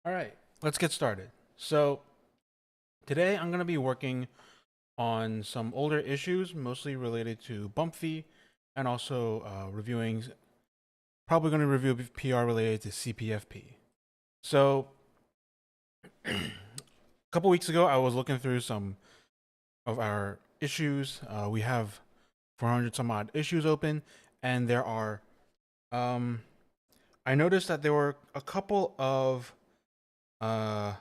All right, let's get started. So today I'm going to be working on some older issues, mostly related to bump fee, and also reviewing. Probably going to review PR related to CPFP. So a couple weeks ago, I was looking through some of our issues. We have 400 some odd issues open, and there are. Um, I noticed that there were a couple of uh,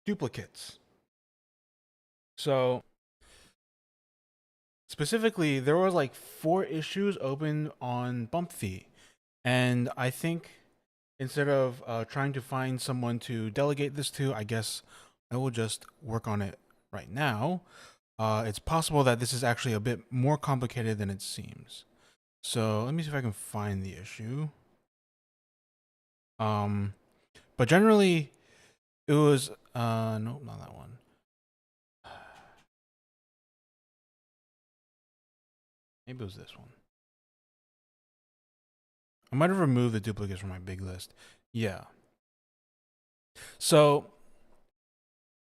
duplicates. So specifically, there was like 4 issues open on bump fee, and I think instead of trying to find someone to delegate this to, I guess I will just work on it right now. It's possible that this is actually a bit more complicated than it seems. So let me see if I can find the issue. Um, but generally, it was nope, not that one. Maybe it was this one. I might have removed the duplicates from my big list. Yeah. So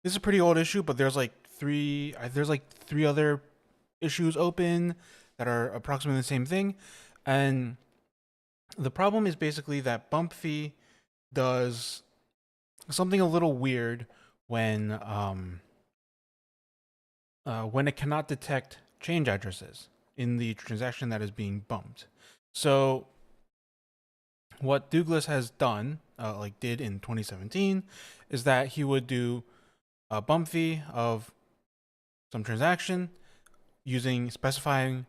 this is a pretty old issue, but there's like three other issues open that are approximately the same thing. And the problem is basically that bump fee does something a little weird when it cannot detect change addresses in the transaction that is being bumped. So what Douglas has done, did in 2017, is that he would do a bump fee of some transaction specifying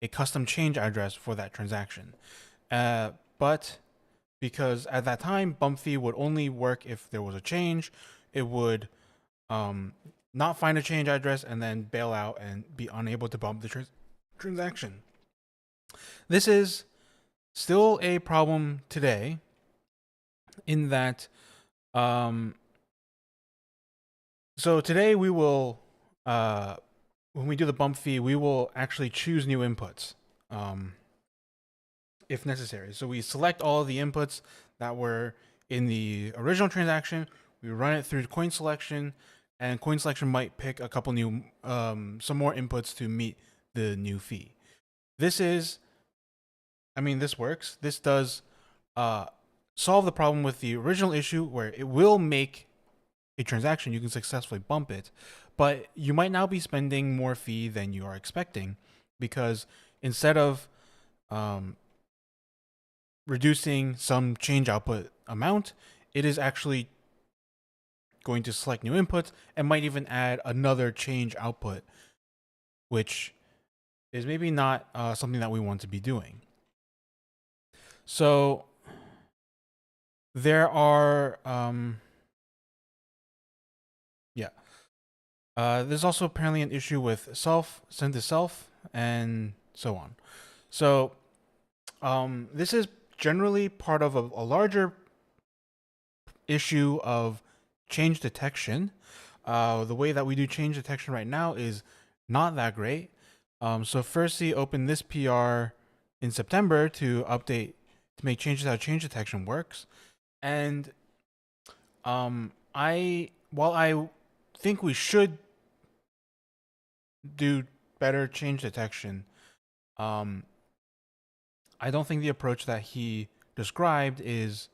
a custom change address for that transaction. But because at that time, bump fee would only work if there was a change, it would not find a change address and then bail out and be unable to bump the transaction. This is still a problem today in that so today we will when we do the bump fee, we will actually choose new inputs if necessary. So we select all of the inputs that were in the original transaction, we run it through coin selection, and coin selection might pick a couple new some more inputs to meet the new fee. This works. This does solve the problem with the original issue where it will make a transaction, you can successfully bump it, but you might now be spending more fee than you are expecting because instead of reducing some change output amount, it is actually going to select new inputs and might even add another change output, which is maybe not something that we want to be doing. So there are there's also apparently an issue with self, send to self, and so on. So this is generally part of a larger issue of change detection. The way that we do change detection right now is not that great. So firstly, open this PR in September to update to make changes how change detection works. And while I think we should do better change detection, I don't think the approach that he described is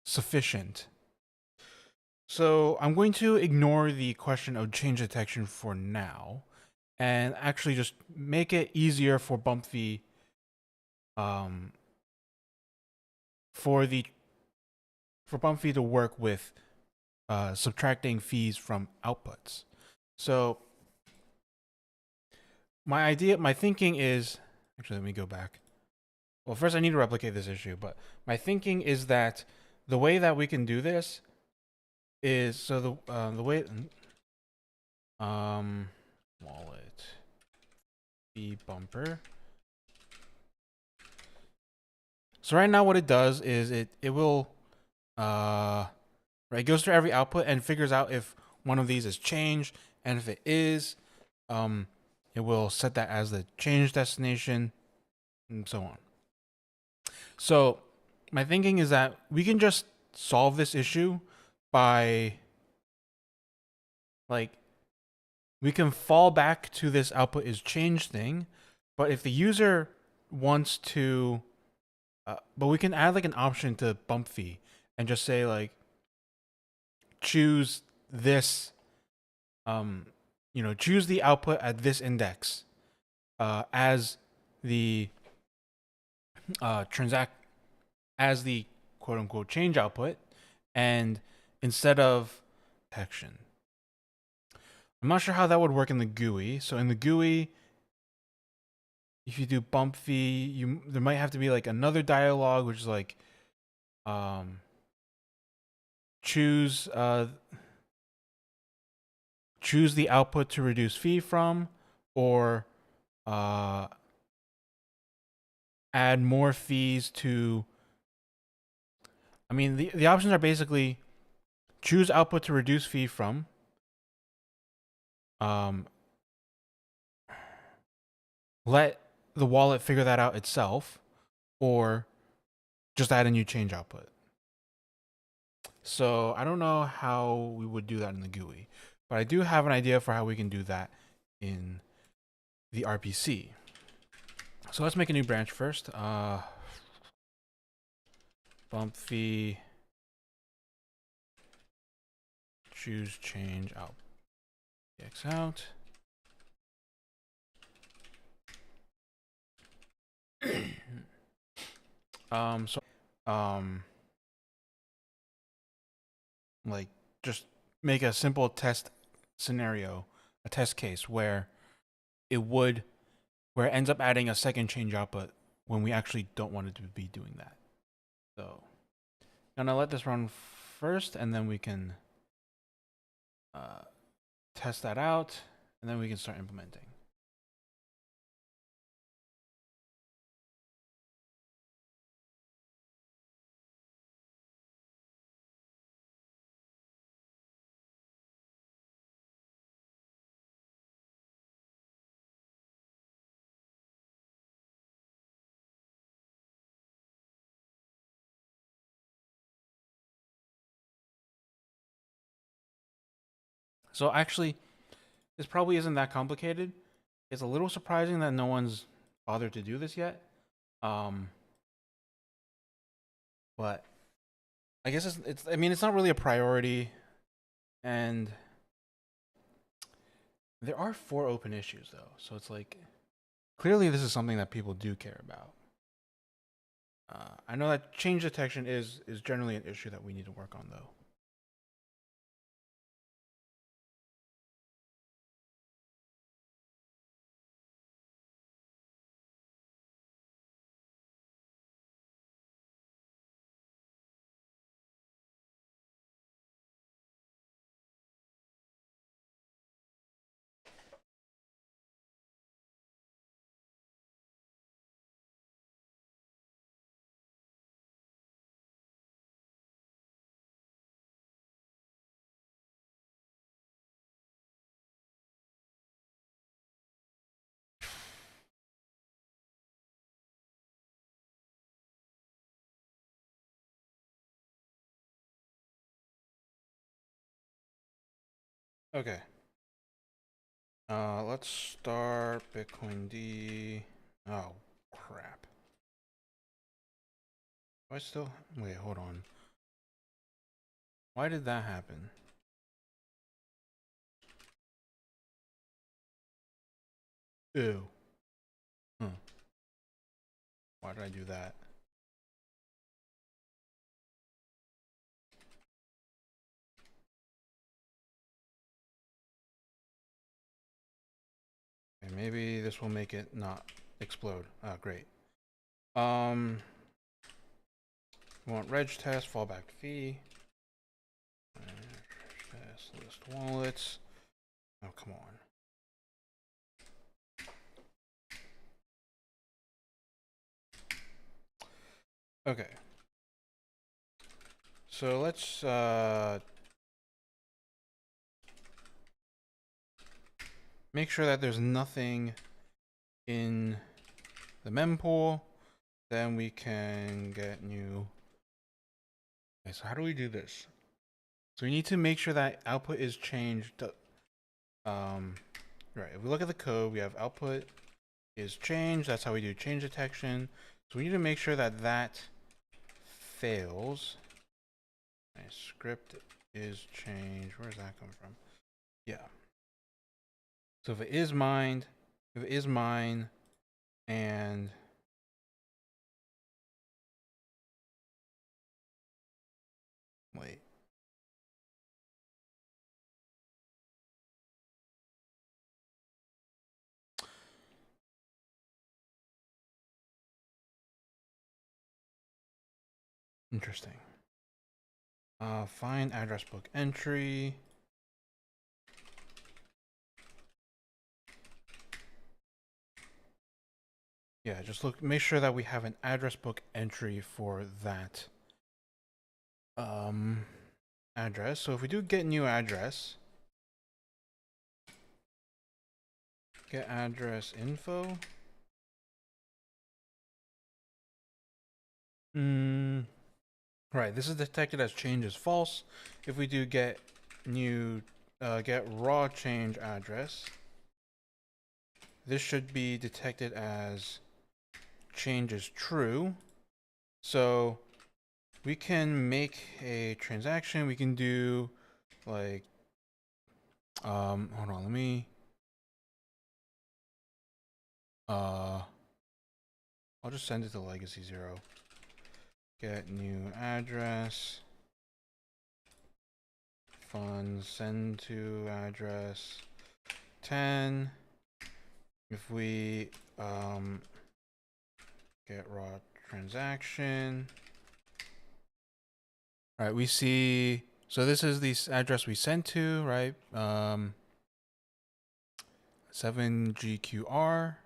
sufficient. So I'm going to ignore the question of change detection for now and actually just make it easier for bump fee for bump fee to work with subtracting fees from outputs. So my thinking is, actually, let me go back. Well, first I need to replicate this issue, but my thinking is that the way that we can do this is so the way wallet fee bumper. So right now what it does is it will it goes through every output and figures out if one of these is changed, and if it is, it will set that as the change destination and so on. So my thinking is that we can just solve this issue by, like, we can fall back to this output is change thing, but if the user wants to, but we can add like an option to bump fee and just say like, choose this, choose the output at this index as the transact as the quote unquote change output, and instead of detection. I'm not sure how that would work in the GUI. So in the GUI, if you do bump fee, there might have to be like another dialog which is like choose the output to reduce fee from, or add more fees to. I mean, the options are basically choose output to reduce fee from, let the wallet figure that out itself, or just add a new change output. So I don't know how we would do that in the GUI, but I do have an idea for how we can do that in the RPC. So let's make a new branch first. Bump fee, choose change out, X out. Like just make a simple test scenario, a test case where it ends up adding a second change output when we actually don't want it to be doing that. So I'm gonna let this run first, and then we can test that out, and then we can start implementing. So actually, this probably isn't that complicated. It's a little surprising that no one's bothered to do this yet. But I guess I mean, it's not really a priority, and there are 4 open issues though. So it's like, clearly this is something that people do care about. I know that change detection is generally an issue that we need to work on though. Okay. Let's start Bitcoin D. Oh, crap. Do I still... Wait, hold on. Why did that happen? Ew. Why did I do that? Okay, maybe this will make it not explode. Ah, great. We want reg test, fallback fee. Reg test, list wallets. Oh, come on. Okay. So let's make sure that there's nothing in the mempool. Then we can get new Okay, so how do we do this? So we need to make sure that output is changed. Right, if we look at the code, we have output is changed. That's how we do change detection. So we need to make sure that that fails. My script is changed. Where does that come from? Yeah. So if it is mined, and wait. Interesting. Find address book entry. Yeah, just make sure that we have an address book entry for that address. So if we do get new address, get address info. Right, this is detected as change is false. If we do get new, get raw change address, this should be detected as change is true. So we can make a transaction. We can do like, hold on, let me, I'll just send it to legacy 0. Get new address, funds, send to address 10. If we, get raw transaction. All right, we see, so this is the address we sent to, right? 7GQR.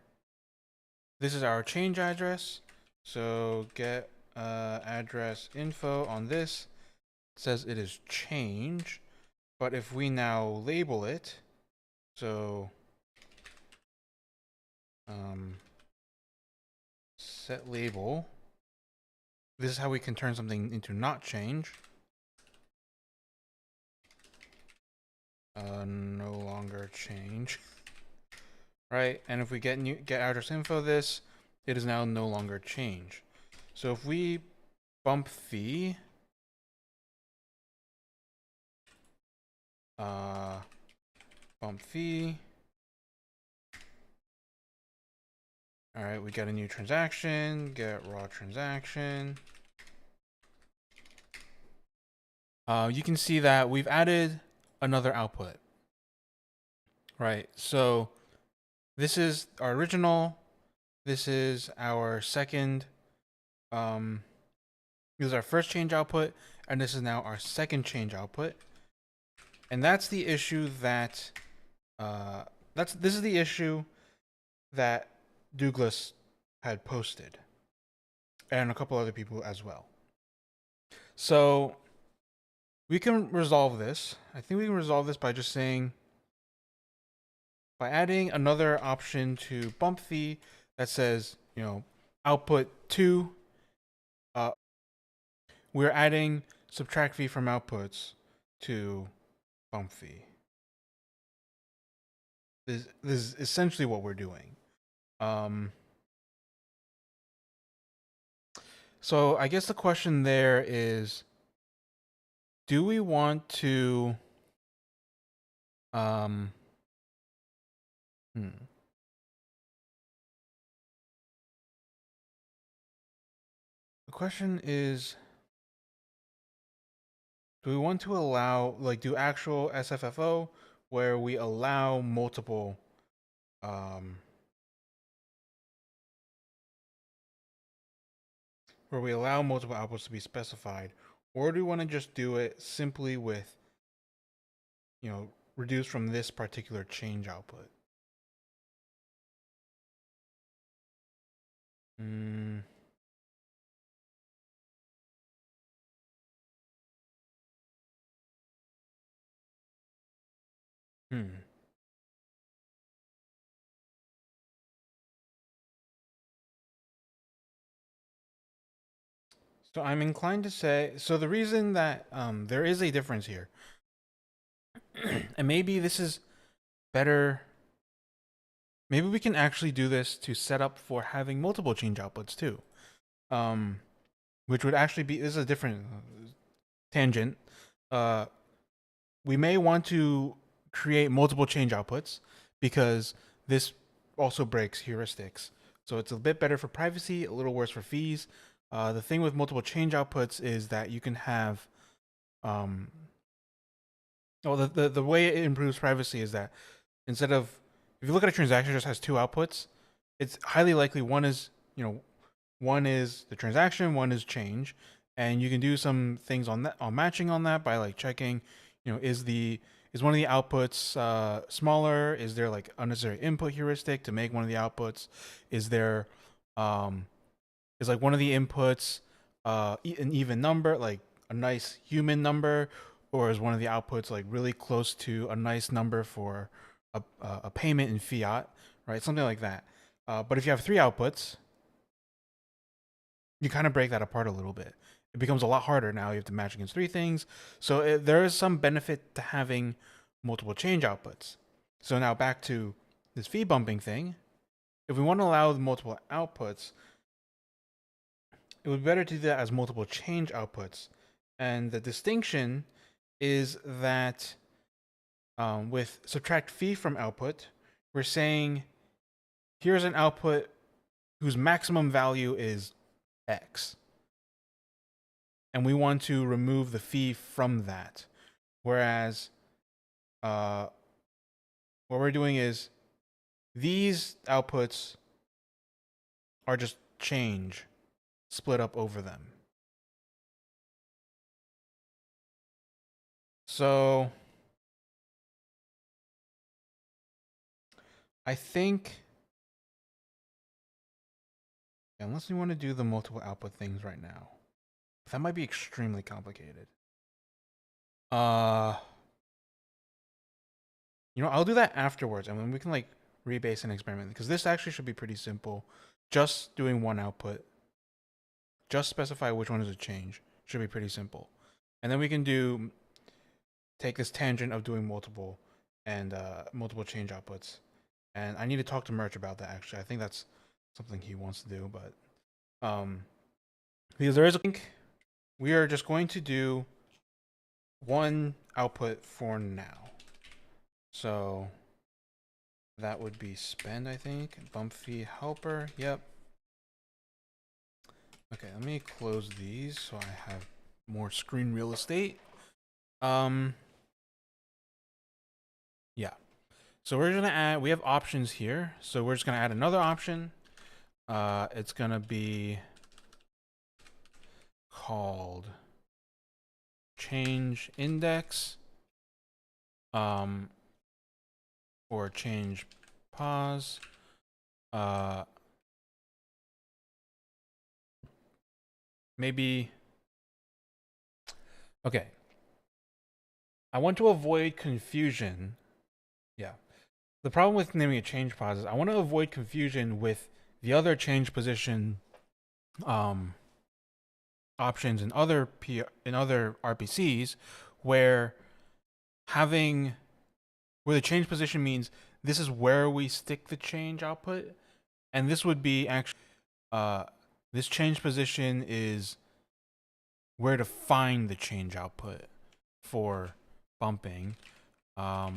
This is our change address. So get address info on this. It says it is change. But if we now label it, so set label, this is how we can turn something into not change. No longer change. Right, and if we get address info this, it is now no longer change. So if we bump fee, bump fee. All right, we get a new transaction, get raw transaction. You can see that we've added another output. Right, so this is our original. This is our second. This is our first change output, and this is now our second change output. And that's the issue that this is the issue that Douglas had posted, and a couple other people as well. So we can resolve this. I think we can resolve this by just saying, by adding another option to bump fee that says, you know, output 2. We're adding subtract fee from outputs to bump fee. This is essentially what we're doing. So I guess the question there is, do we want to the question is, do we want to allow, like, do actual SFFO where we allow multiple outputs to be specified, or do we want to just do it simply with, you know, reduce from this particular change output? So I'm inclined to say, so the reason that there is a difference here, and maybe this is better, maybe we can actually do this to set up for having multiple change outputs too, um, which would actually be, this is a different tangent. We may want to create multiple change outputs because this also breaks heuristics. So it's a bit better for privacy, a little worse for fees. The thing with multiple change outputs is that you can have, the way it improves privacy is that instead of, if you look at a transaction that just has two outputs, it's highly likely one is, one is the transaction, one is change, and you can do some things on that, on matching on that by like checking, is one of the outputs smaller? Is there like unnecessary input heuristic to make one of the outputs? Is there is like one of the inputs an even number, like a nice human number, or is one of the outputs like really close to a nice number for a payment in fiat, right? Something like that. But if you have three outputs, you kind of break that apart a little bit. It becomes a lot harder now. You have to match against three things. So there is some benefit to having multiple change outputs. So now back to this fee bumping thing. If we want to allow multiple outputs, it would be better to do that as multiple change outputs. And the distinction is that with subtract fee from output, we're saying here's an output whose maximum value is X. And we want to remove the fee from that. Whereas what we're doing is these outputs are just change split up over them. So I think, unless we want to do the multiple output things right now, that might be extremely complicated. I'll do that afterwards, and then we can like rebase and experiment, because this actually should be pretty simple. Just doing one output, just specify which one is a change, should be pretty simple. And then we can take this tangent of doing multiple and multiple change outputs. And I need to talk to Merch about that, actually. I think that's something he wants to do, but because there is, I think we are just going to do one output for now. So that would be spend, I think. Bump fee helper. Yep. Okay, let me close these so I have more screen real estate. Yeah. So we're gonna add, we have options here. So we're just gonna add another option. It's gonna be called change index, or change pause. Maybe, okay. I want to avoid confusion. Yeah. The problem with naming a change pause is I want to avoid confusion with the other change position options in other RPCs, where the change position means this is where we stick the change output, and this would be actually this change position is where to find the change output for bumping. I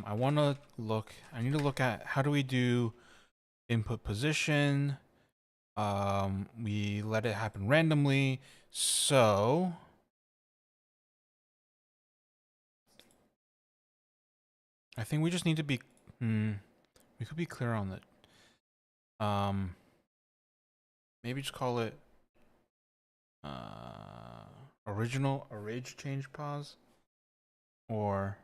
need to look at how do we do input position. We let it happen randomly. So I think we just need to be, we could be clear on that. Maybe just call it original arrange change pause, or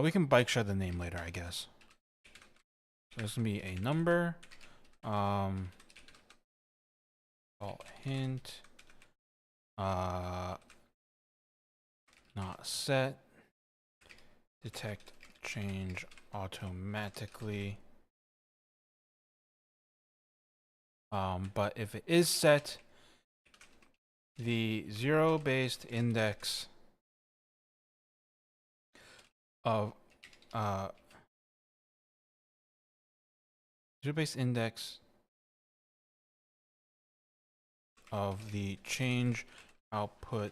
we can bike shed the name later, I guess. So this is gonna be a number, call hint, not set, detect change automatically. But if it is set, the zero-based index of zero-based index of the change output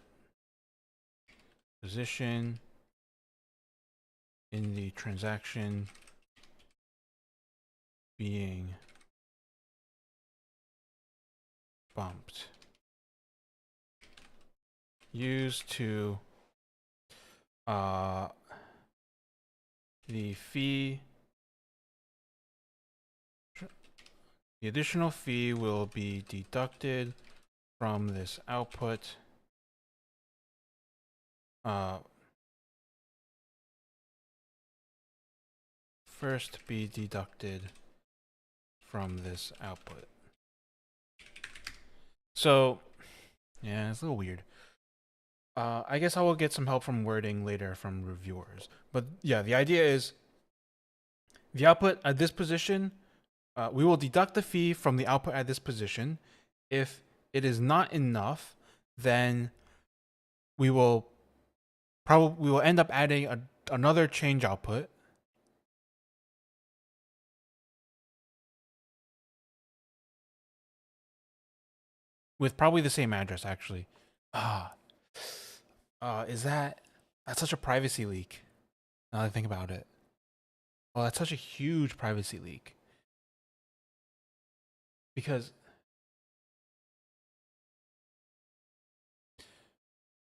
position in the transaction being bumped. Used to the fee, the additional fee will be deducted from this output. First be deducted from this output. So, yeah, it's a little weird. I guess I will get some help from wording later from reviewers. But yeah, the idea is the output at this position, we will deduct the fee from the output at this position. If it is not enough, then we will end up adding another change output. With probably the same address, actually. That's such a privacy leak. Now that I think about it. Oh, that's such a huge privacy leak. Because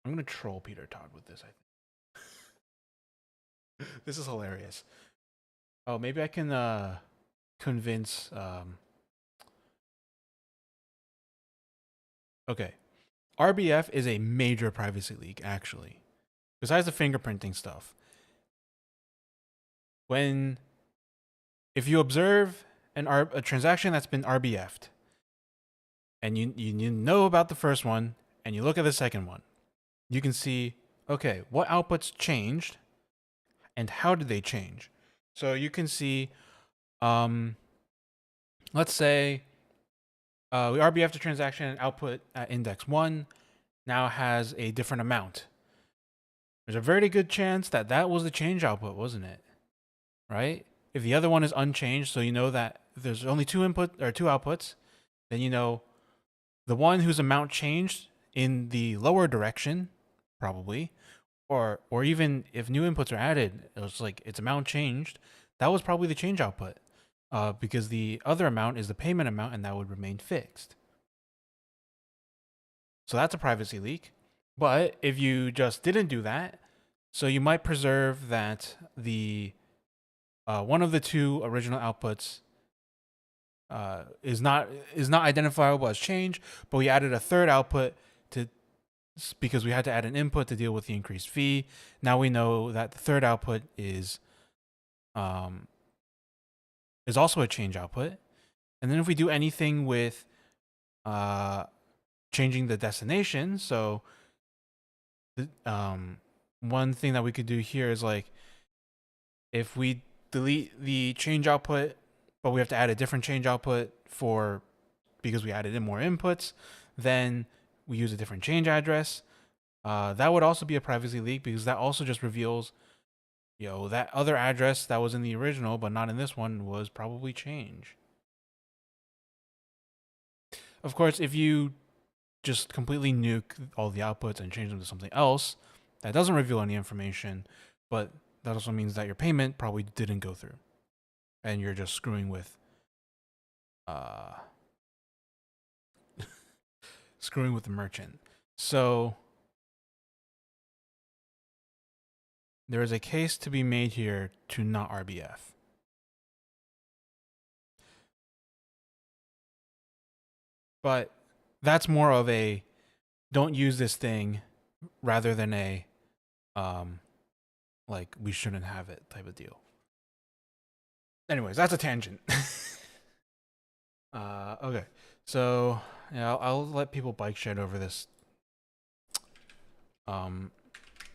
I'm gonna troll Peter Todd with this, I think. This is hilarious. Oh, maybe I can convince okay. RBF is a major privacy leak, actually. Besides the fingerprinting stuff. If you observe a transaction that's been RBF'd, and you know about the first one, and you look at the second one, you can see, okay, what outputs changed, and how did they change? So you can see, let's say we RBF'd a transaction and output at index 1 now has a different amount. There's a very good chance that that was the change output, wasn't it? Right? If the other one is unchanged, so you know that there's only two outputs, then you know the one whose amount changed in the lower direction, probably, or even if new inputs are added, it was like its amount changed. That was probably the change output, because the other amount is the payment amount, and that would remain fixed. So that's a privacy leak. But if you just didn't do that, so you might preserve that the one of the two original outputs is not identifiable as change, but we added a third output because we had to add an input to deal with the increased fee. Now we know that the third output is also a change output. And then if we do anything with changing the destination, so one thing that we could do here is like if we delete the change output, but we have to add a different change output because we added in more inputs, then we use a different change address. That would also be a privacy leak because that also just reveals, that other address that was in the original but not in this one was probably change. Of course, if you just completely nuke all the outputs and change them to something else, that doesn't reveal any information, but that also means that your payment probably didn't go through, and you're just screwing with the merchant. So there is a case to be made here to not RBF. But that's more of a don't use this thing rather than a like we shouldn't have it type of deal. Anyways, that's a tangent. Okay. So yeah, I'll let people bike shed over this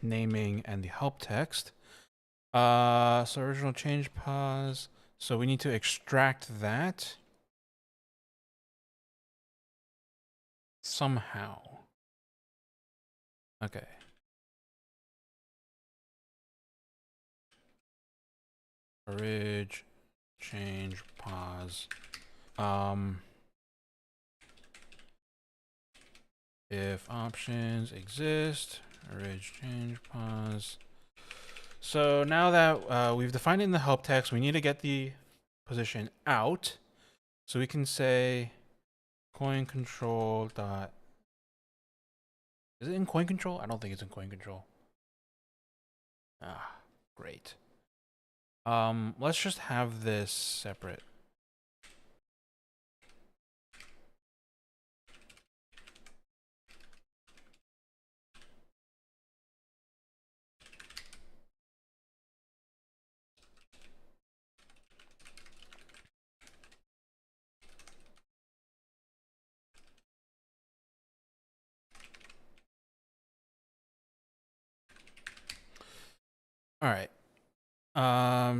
naming and the help text. So original change pause. So we need to extract that. somehow. Okay. Orig, change, pause. If options exist, orig, change, pause. So now that we've defined it in the help text, we need to get the position out. So we can say coin control dot. Is it in coin control? I don't think it's in coin control. Ah, great. Let's just have this separate. All right.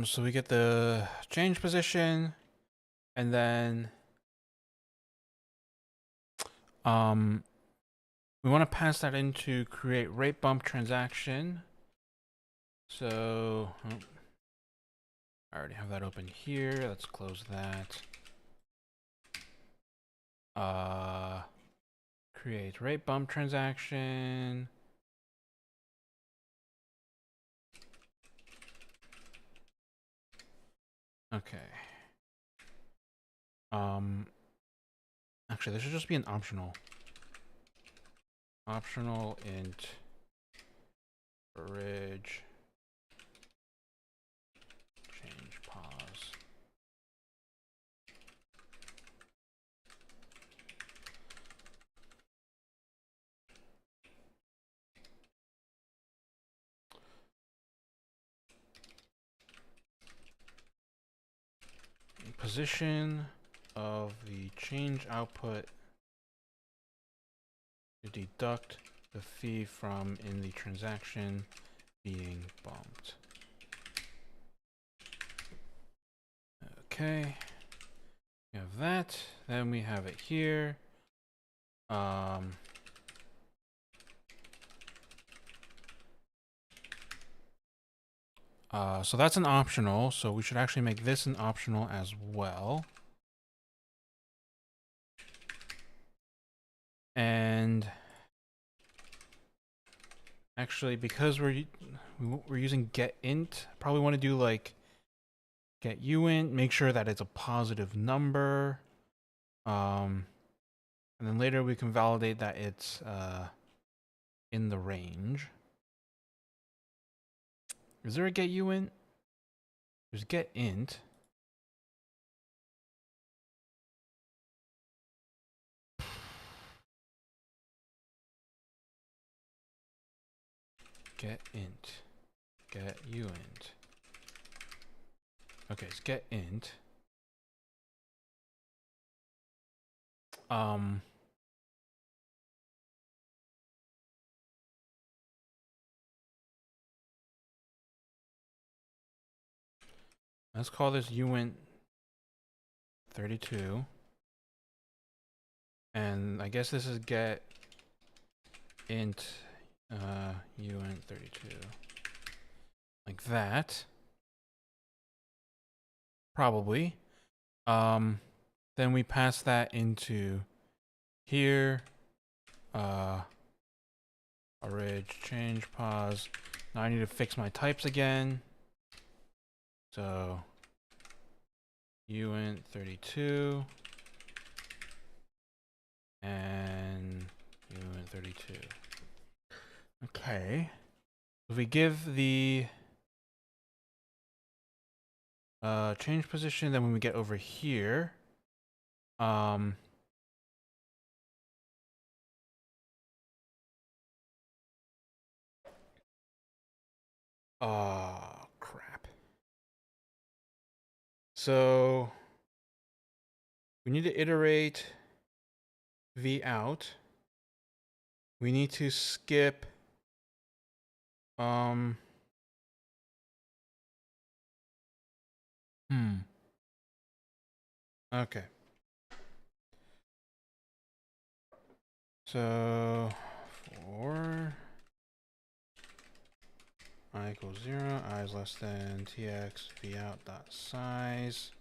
So we get the change position, and then we want to pass that into create rate bump transaction. So I already have that open here. Let's close that. Create rate bump transaction. Okay. Actually, this should just be an optional. Optional int orig change pause. Position of the change output to deduct the fee from in the transaction being bumped. Okay, we have that. Then we have it here. So that's an optional. So we should actually make this an optional as well. And actually, because we're using get int, probably want to do like get uint, make sure that it's a positive number. And then later we can validate that it's in the range. Is there a get uint? There's get int. Get int. Get uint. Okay, it's get int. Let's call this uint 32. And I guess this is get int uint 32. Like that. Probably. Then we pass that into here. Orig change pause. Now I need to fix my types again. So uint 32 and uint 32. Okay. If we give the change position, then when we get over here, oh crap. So we need to iterate v out. We need to skip okay. So for I equals 0, I is less than tx v out dot size.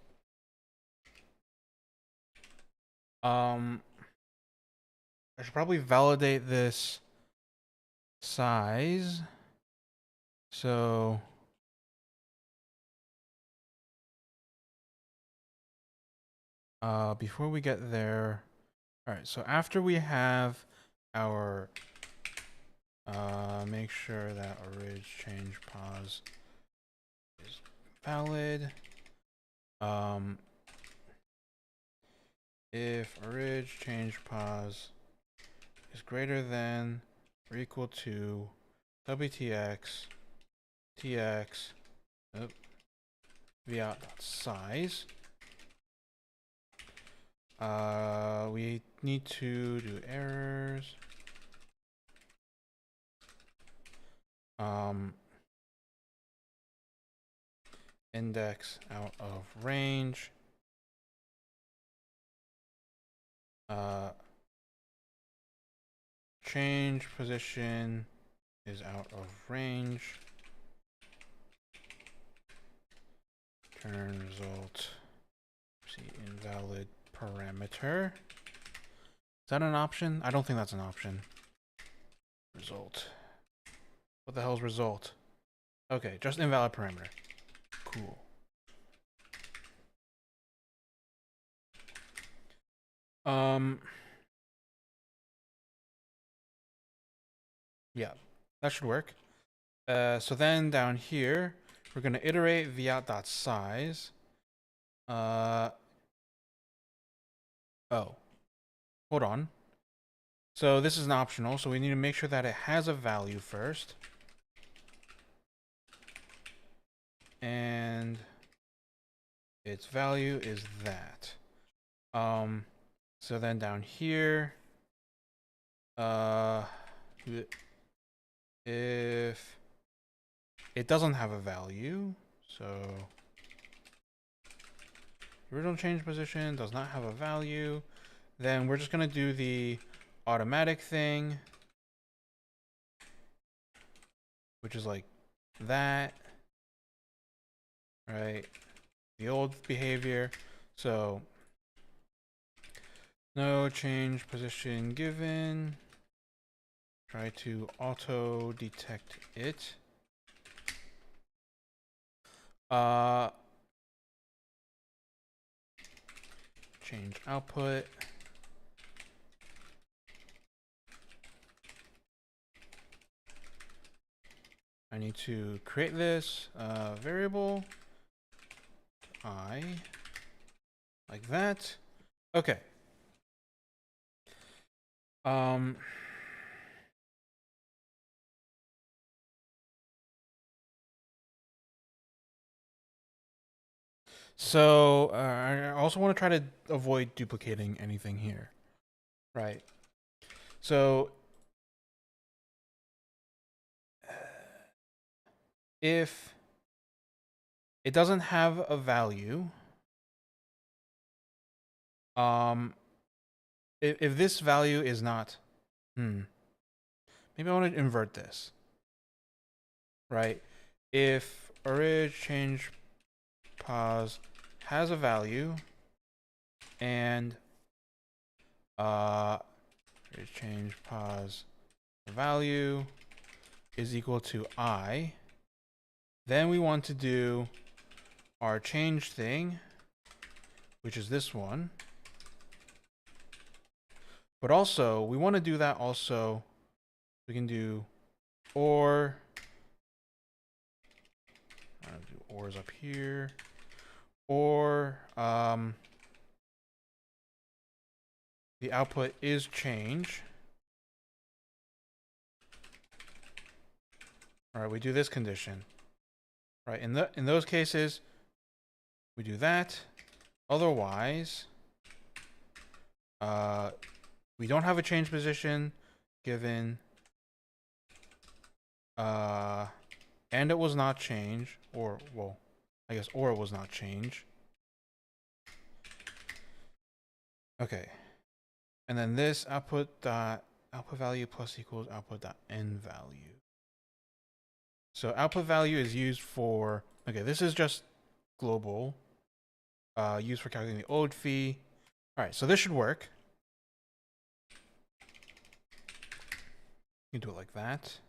I should probably validate this size. So before we get there, all right, so after we have our make sure that orig change pos is valid. If orig change pos is greater than or equal to wtx tx v out dot size, we need to do errors. Index out of range. Change position is out of range. Return result. See, invalid parameter. Is that an option? I don't think that's an option. Result. What the hell's result? Okay, just invalid parameter. Cool. Yeah, that should work. So then down here, we're gonna iterate vout.size. Oh, hold on. So this is an optional, so we need to make sure that it has a value first. And its value is that. So then down here, if it doesn't have a value, so the original change position does not have a value, then we're just going to do the automatic thing, which is like that, right? The old behavior. So no change position given. Try to auto detect it. Change output. I need to create this variable I like that. Okay. So I also want to try to avoid duplicating anything here, right? So if it doesn't have a value, if this value is not, maybe I want to invert this, right? If orig change pos has a value and change pos value is equal to I, then we want to do our change thing, which is this one. But also, we want to do that also. We can do or. I'll do ors up here. Or the output is change. All right, we do this condition. Right, in those cases, we do that. Otherwise, we don't have a change position given, and it was not change, or well, I guess or it was not change. Okay, and then this output dot output value plus equals output dot end value. So output value is used for, okay, this is just global, used for calculating the old fee. All right, so this should work. You can do it like that.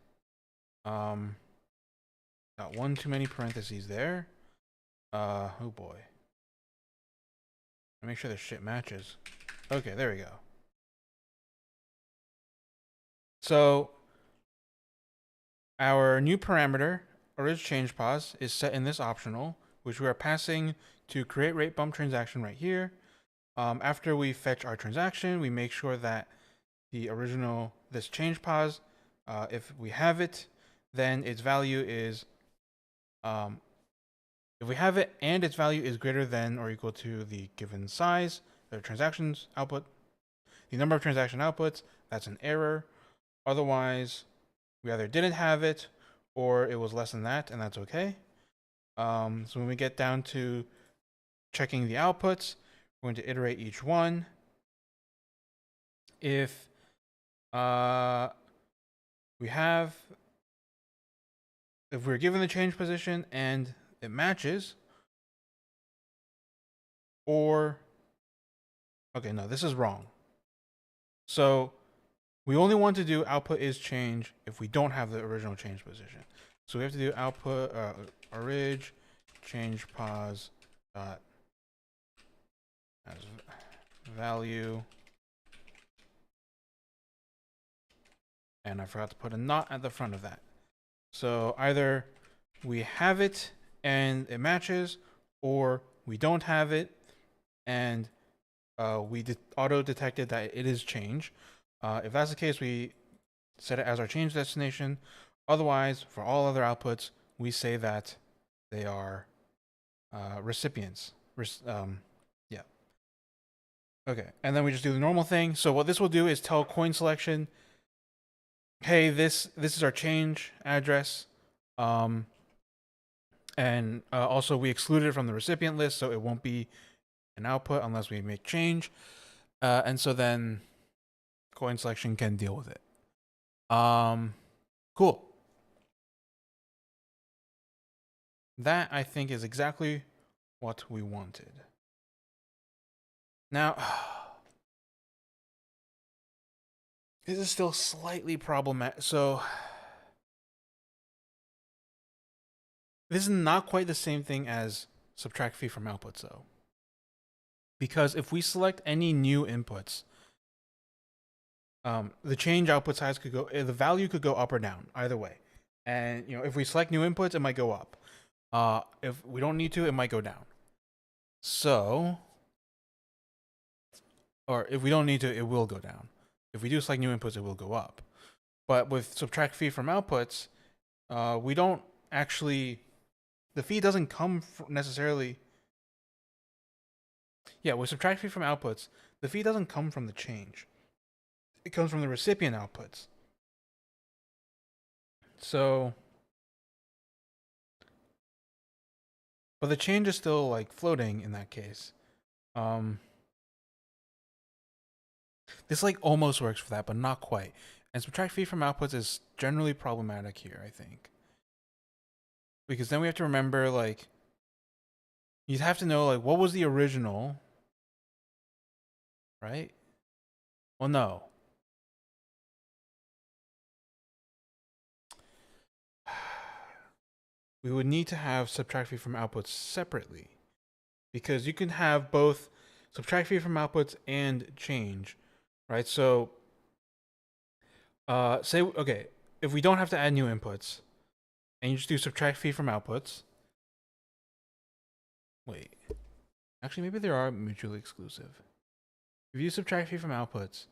Got one too many parentheses there. Oh boy. Make sure this shit matches. Okay, there we go. So our new parameter, orig change pos, is set in this optional, which we are passing to create rate bump transaction right here. After we fetch our transaction, we make sure that the original, this change pos, if we have it, then its value is, if we have it and its value is greater than or equal to the given size, the transactions output, the number of transaction outputs, that's an error. Otherwise, we either didn't have it or it was less than that, and that's okay. So when we get down to checking the outputs, we're going to iterate each one. If if we're given the change position and it matches, or, okay, no, this is wrong. So we only want to do output is change if we don't have the original change position. So we have to do output orig change pos dot as value, and I forgot to put a not at the front of that. So either we have it and it matches, or we don't have it and we auto detected that it is change. If that's the case, we set it as our change destination. Otherwise, for all other outputs, we say that they are recipients. Yeah. Okay, and then we just do the normal thing. So what this will do is tell coin selection, hey, this is our change address. And also we excluded it from the recipient list, so it won't be an output unless we make change. And so then coin selection can deal with it. Cool. That, I think, is exactly what we wanted. Now, this is still slightly problematic. So this is not quite the same thing as subtract fee from outputs, though. Because if we select any new inputs, the change output size could go, the value could go up or down, either way. And, you know, if we select new inputs, it might go up. If we don't need to, it might go down. So, or if we don't need to, it will go down. If we do select new inputs, it will go up. But with subtract fee from outputs, we don't actually, the fee doesn't come necessarily. Yeah, with subtract fee from outputs, the fee doesn't come from the change. It comes from the recipient outputs. So, but the change is still like floating in that case. This like almost works for that, but not quite. And subtract fee from outputs is generally problematic here, I think. Because then we have to remember, like, you'd have to know, like, what was the original, right? Well, no. We would need to have subtract fee from outputs separately. Because you can have both subtract fee from outputs and change, right? So, say, okay, if we don't have to add new inputs, and you just do subtract fee from outputs. Wait. Actually, maybe they are mutually exclusive. If you subtract fee from outputs,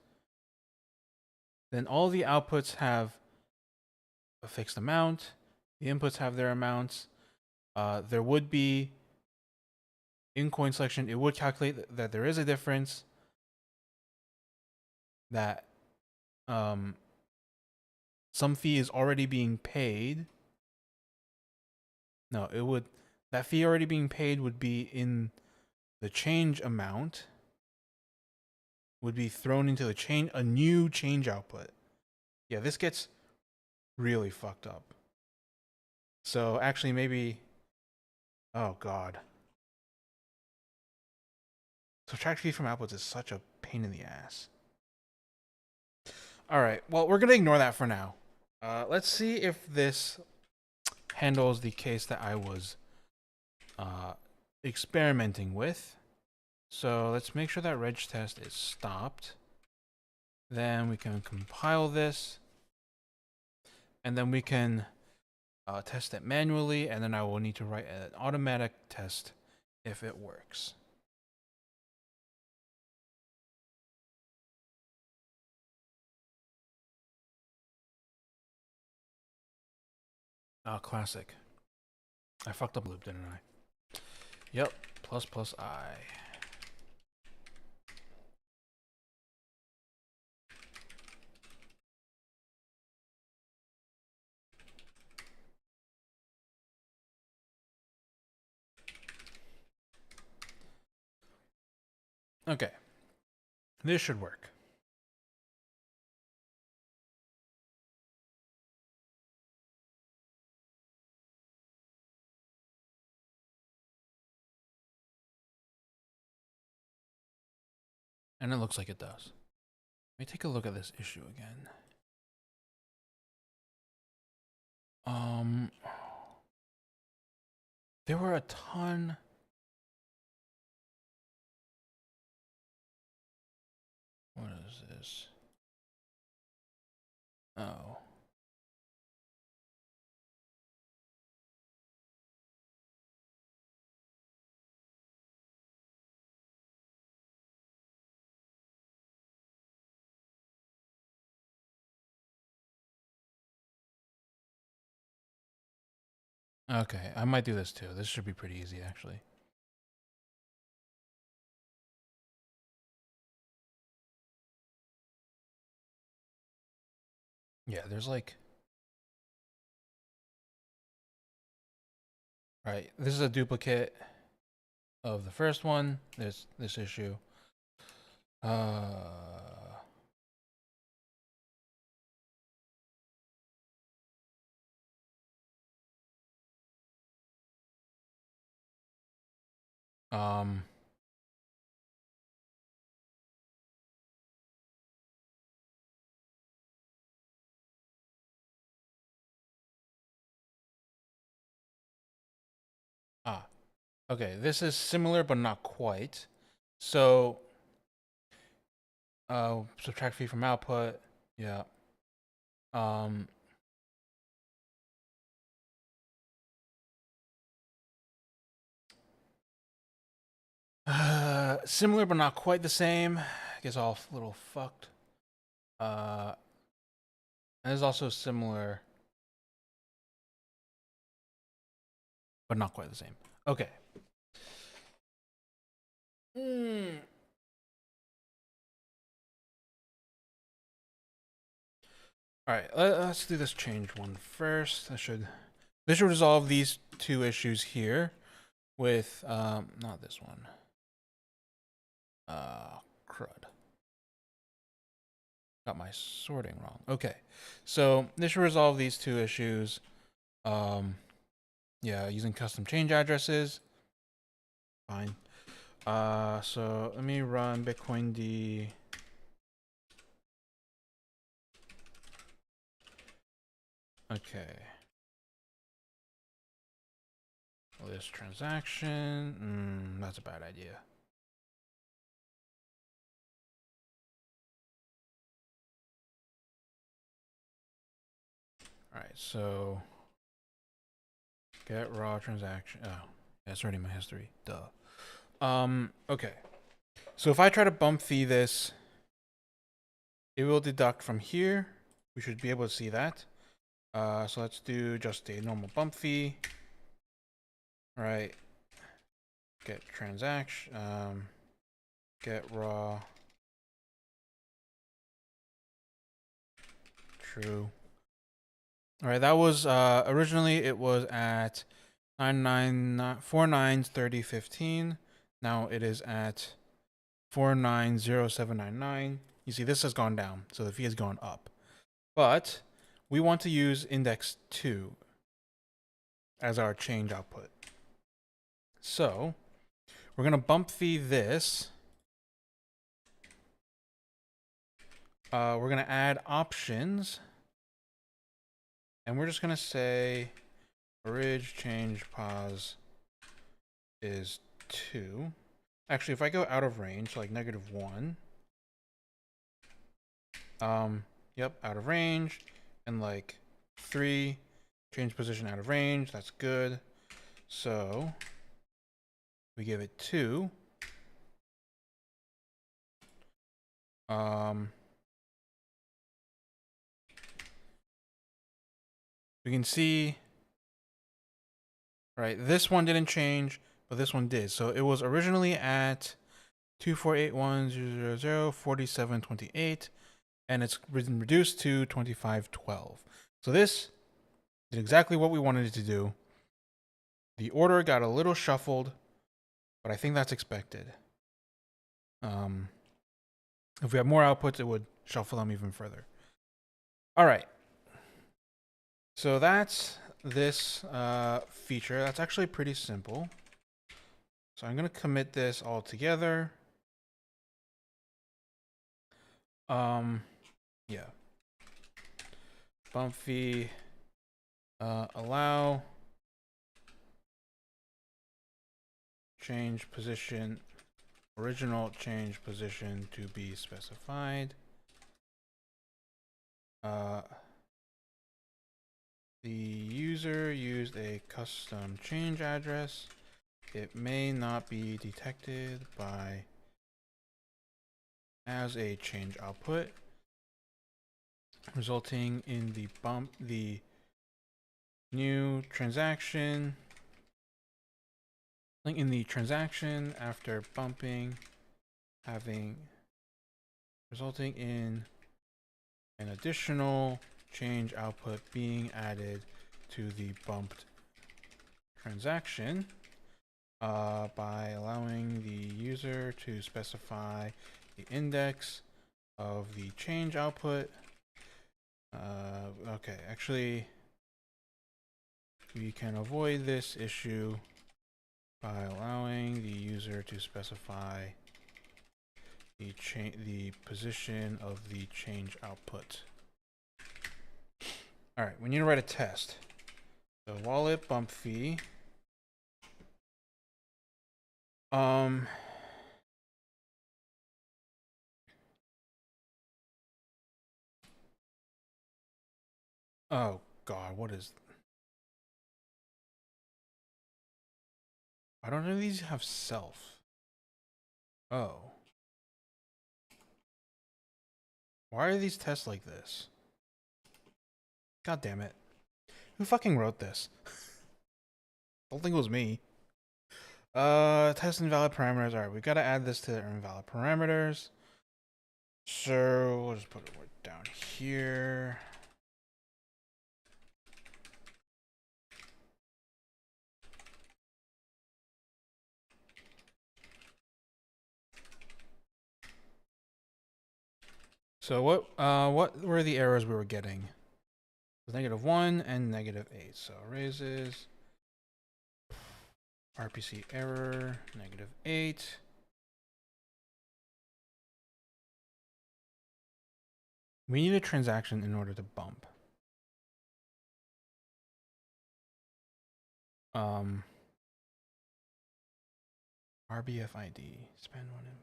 then all the outputs have a fixed amount. The inputs have their amounts. There would be, in coin selection, it would calculate that there is a difference. That some fee is already being paid. No, it would, that fee already being paid would be in the change amount, would be thrown into the change, a new change output. Yeah, this gets really fucked up. So actually maybe, oh God. Subtract feed from outputs is such a pain in the ass. All right, well, we're gonna ignore that for now. Let's see if this handles the case that I was experimenting with. So let's make sure that reg test is stopped. Then we can compile this, and then we can test it manually, and then I will need to write an automatic test if it works. Classic. I fucked up loop, didn't I? Yep, plus plus I. Okay, this should work. And it looks like it does. Let me take a look at this issue again. There were a ton. What is this? Oh. Okay, I might do this too. This should be pretty easy, actually. Yeah, there's like... Right, this is a duplicate of the first one. There's this issue. Um... Ah, okay, this is similar but not quite. So, subtract feed from output. Yeah. Similar but not quite the same. I guess all a little fucked. And it's also similar, but not quite the same. Okay. All right, let's do this change one first. This should resolve these two issues here with not this one. Crud. Got my sorting wrong. Okay, so this should resolve these two issues. Yeah, using custom change addresses. Fine. So let me run Bitcoin D. Okay. This transaction. That's a bad idea. All right, so get raw transaction. Oh, that's already my history. Duh. Okay. So if I try to bump fee this, it will deduct from here. We should be able to see that. So let's do just a normal bump fee. All right. Get transaction. Get raw. True. All right, that was originally it was at 493015. Now it is at 490799. You see, this has gone down, so the fee has gone up. but we want to use index 2 as our change output. So we're going to bump fee this. We're going to add options. And we're just going to say orig change pos is 2. Actually, if I go out of range, like -1. Yep, out of range. And like 3, change position out of range. That's good. So we give it 2. We can see, right, this one didn't change, but this one did. So it was originally at 24810004728, and it's been reduced to 2512. So this did exactly what we wanted it to do. The order got a little shuffled, but I think that's expected. If we have more outputs, it would shuffle them even further. All right. So that's this feature. That's actually pretty simple. So I'm going to commit this all together. Yeah. Bump fee, allow change position, original change position to be specified. The user used a custom change address. It may not be detected by as a change output, resulting in the new transaction. In the transaction after bumping, resulting in an additional change output being added to the bumped transaction by allowing the user to specify the index of the change output. Okay, actually, we can avoid this issue by allowing the user to specify the position of the change output. All right, we need to write a test. So wallet bump fee. Oh God, what is? I don't know if these have self. Oh. Why are these tests like this? God damn it. Who fucking wrote this? Don't think it was me. Test invalid parameters. Alright, we gotta add this to our invalid parameters. So we'll just put it down here. So what were the errors we were getting? It was -1 and -8. So raises RPC error -8. We need a transaction in order to bump. RBF ID spend one.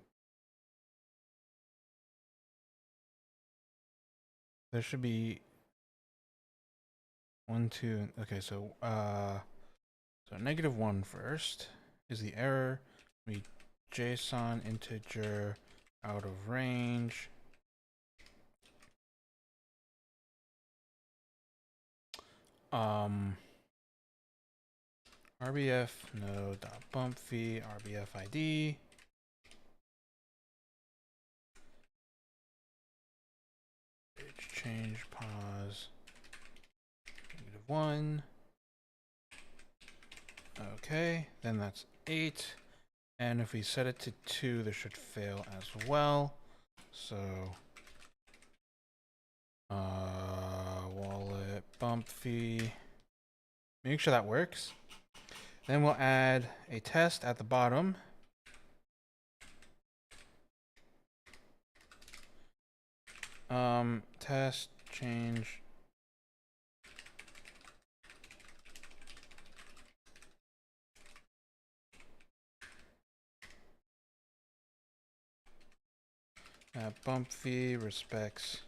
There should be 1, 2. Okay, so -1 first is the error. We JSON integer out of range. RBF node.bump fee RBF ID. Change pause -1. Okay, then that's 8. And if we set it to 2, this should fail as well. So bump fee. Make sure that works. Then we'll add a test at the bottom. Test change. Bump fee respects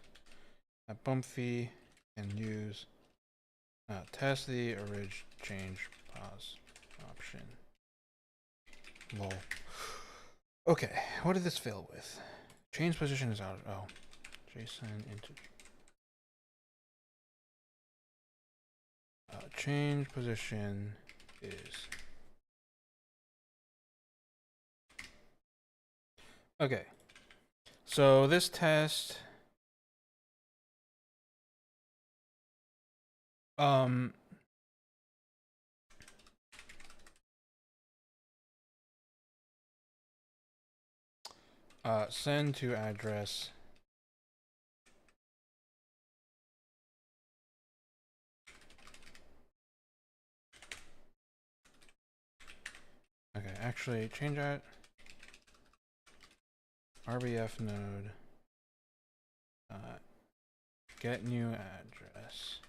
bump fee and use test the orig change pause option. Lol. Okay, what did this fail with? Change position is out. Oh, JSON into change position is okay. So this test send to address okay, actually change that RBF node get new address.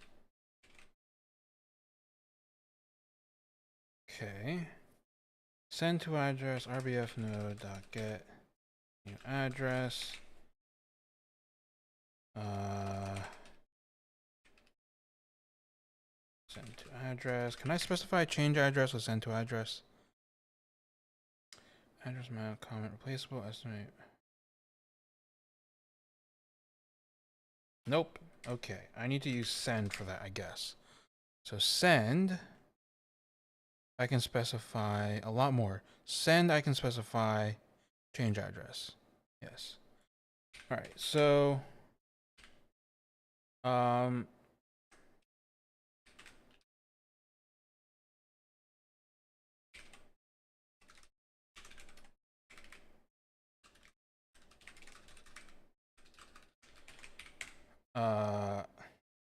Okay. Send to address RBF node dot get new address. Send to address. Can I specify change address with send to address? Address map comment replaceable estimate. Nope. Okay, I need to use send for that, I guess. So send, I can specify a lot more. Send, I can specify change address. Yes. All right. So,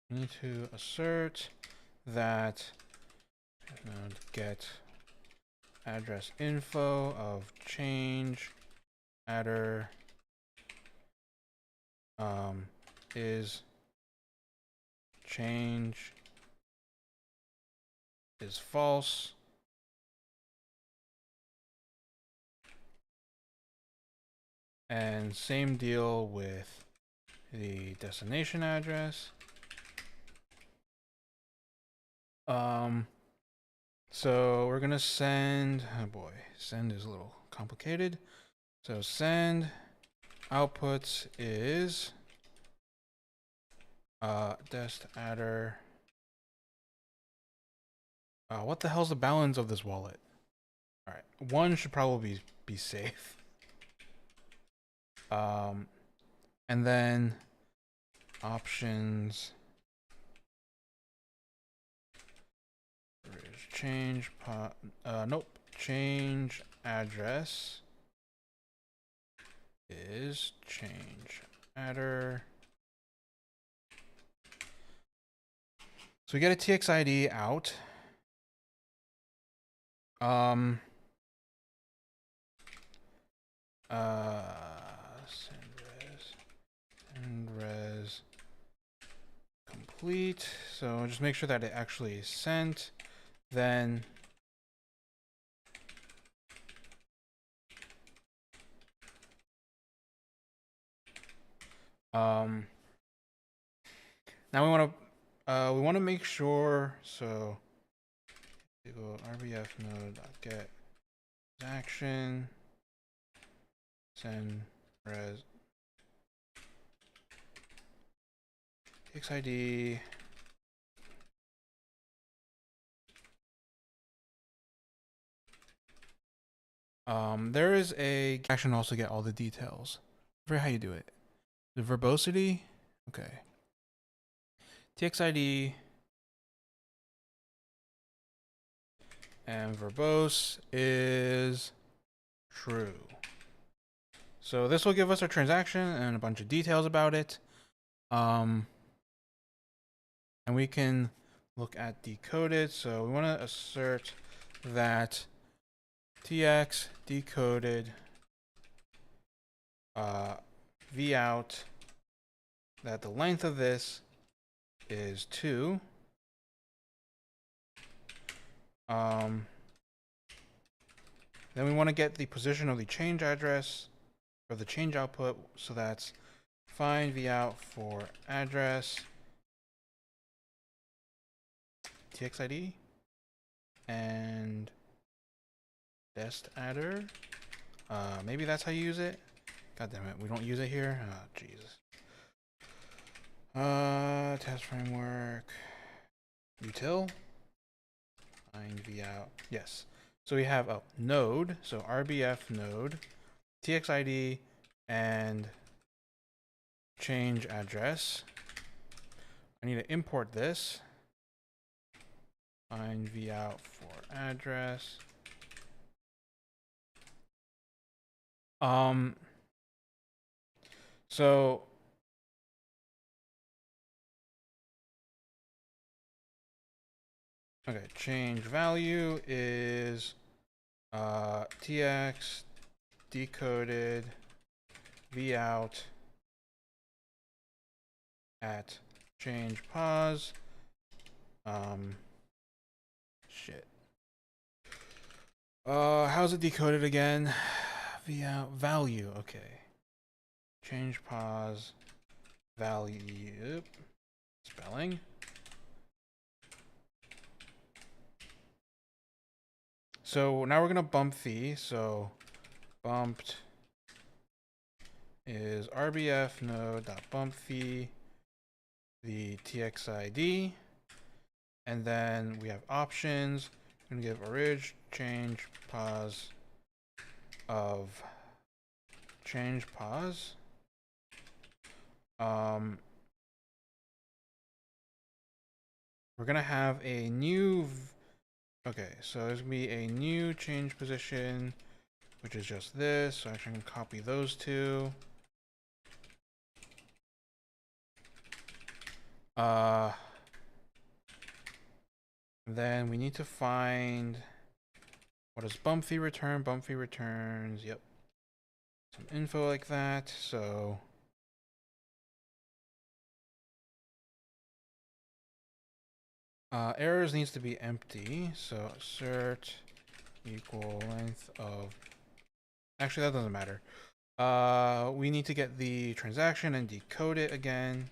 we need to assert that node get address info of change adder is change is false. And same deal with the destination address. So we're gonna send, oh boy, send is a little complicated. So send outputs is dest adder. What the hell's the balance of this wallet? All right, one should probably be safe. And then options change nope, change address is change adder. So we get a TXID out. Send res complete. So just make sure that it actually is sent. Then now we want to make sure, so we go rbf node get action send res xid there is a action also get all the details. For how you do it. The verbosity, okay. TXID and verbose is true. So this will give us our transaction and a bunch of details about it. And we can look at decoded. So we want to assert that tx decoded v out, that the length of this is 2. Then we want to get the position of the change address or the change output. So that's find v out for address txid and dest adder. Maybe that's how you use it. God damn it, we don't use it here. Oh, Jesus. Test framework. Util. Find v out. Yes. So we have a node. So rbf node, txid, and change address. I need to import this. Find v out for address. So okay, change value is tx decoded v out at change pos. Shit. How's it decoded again? V out value. Okay. Change pos value. Spelling. So now we're gonna bump phi. So bumped is rbf node.bump phi the txid, and then we have options. We're gonna give orig change pos of change pos. We're gonna have a new. Okay, so there's gonna be a new change position, which is just this. So actually, I'm gonna copy those two. Then we need to find what does bump phi return. Bump phi returns, yep, some info like that. So errors needs to be empty. So assert equal length of. Actually, that doesn't matter. We need to get the transaction and decode it again.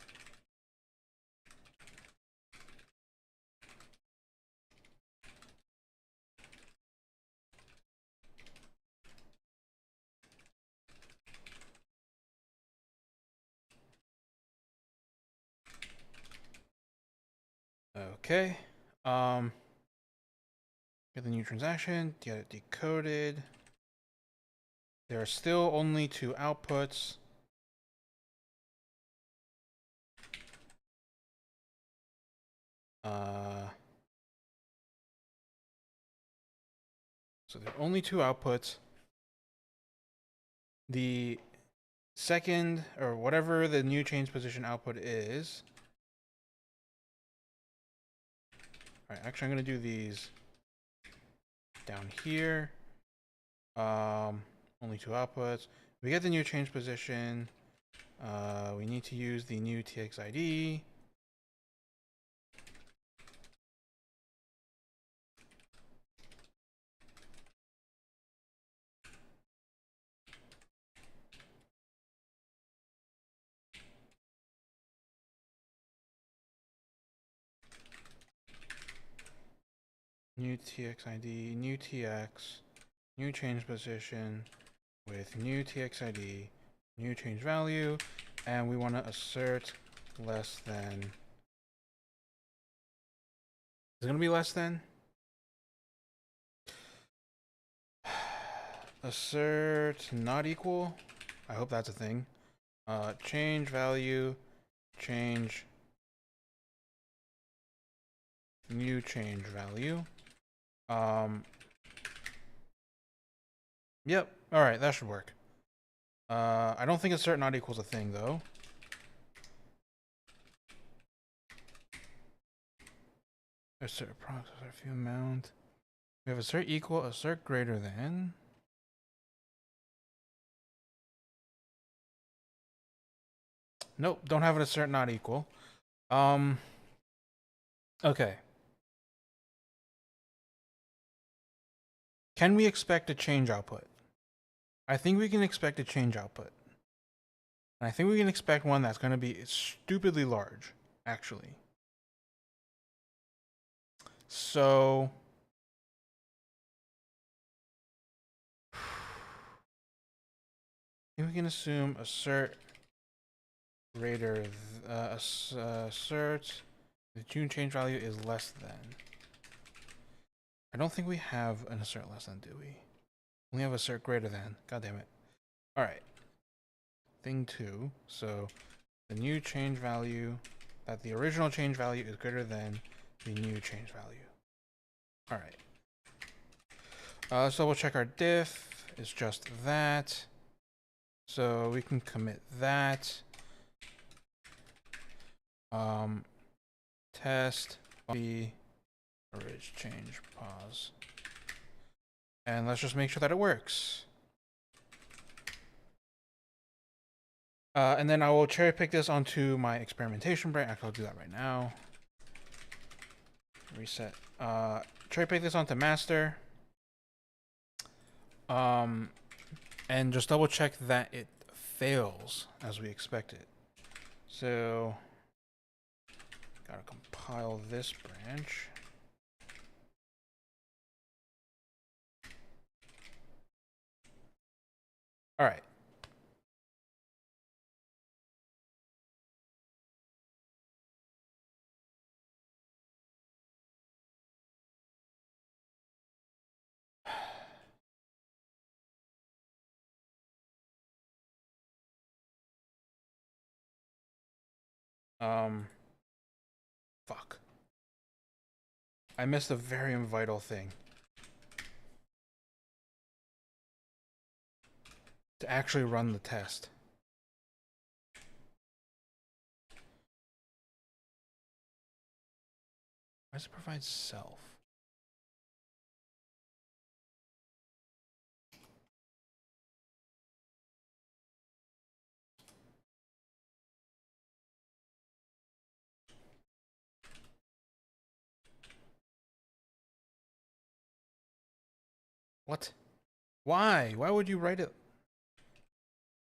Okay. Get the new transaction, get it decoded. There are still only 2 outputs. So there are only 2 outputs. The second, or whatever the new change position output is. All right, actually, I'm going to do these down here. Only 2 outputs. We get the new change position. We need to use the new txid. New txid, new tx, new change position with new txid, new change value, and we want to assert less than. Is it going to be less than? Assert not equal. I hope that's a thing. Change value, change new change value. Yep. All right, that should work. I don't think assert not equals a thing though. Assert approx, assert few amount. We have assert equal, assert greater than. Nope, don't have an assert not equal. Okay. Can we expect a change output? I think we can expect a change output. And I think we can expect one that's going to be stupidly large, actually. So I think we can assume assert greater, assert the June change value is less than. I don't think we have an assert less than, do we? We have assert greater than. God damn it. All right. Thing 2. So the new change value, that the original change value is greater than the new change value. All right. So we'll check our diff. It's just that. So we can commit that. Test b orig change pause. And let's just make sure that it works. And then I will cherry pick this onto my experimentation branch. Actually, I'll do that right now. Reset. Cherry pick this onto master. And just double check that it fails as we expected. So, gotta compile this branch. All right. Fuck. I missed a very vital thing. To actually run the test. Why does it provide self? What? Why? Why would you write it?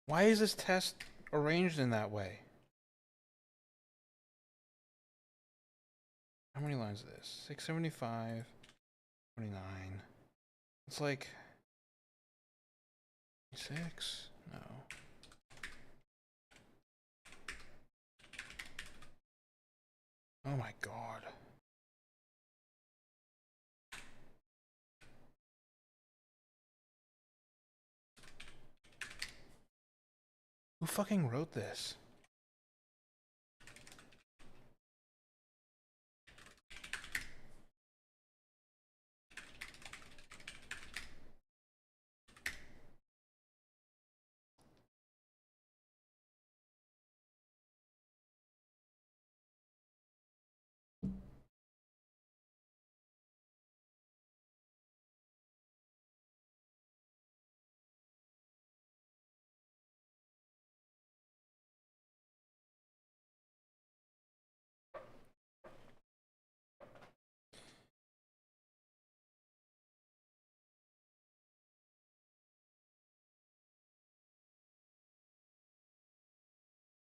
Why is this test arranged in that way? How many lines is this? 675, 29. It's like 6? No. Oh my god. Who fucking wrote this?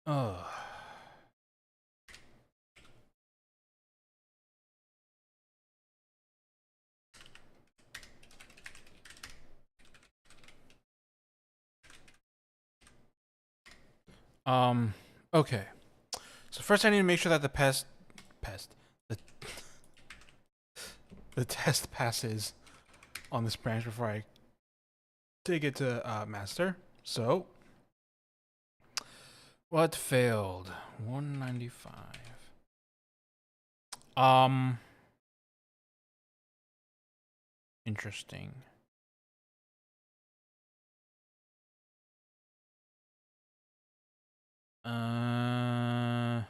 Ugh. Okay. So first I need to make sure that the the, the test passes on this branch before I take it to master. So, what failed? 195. Interesting. Ah.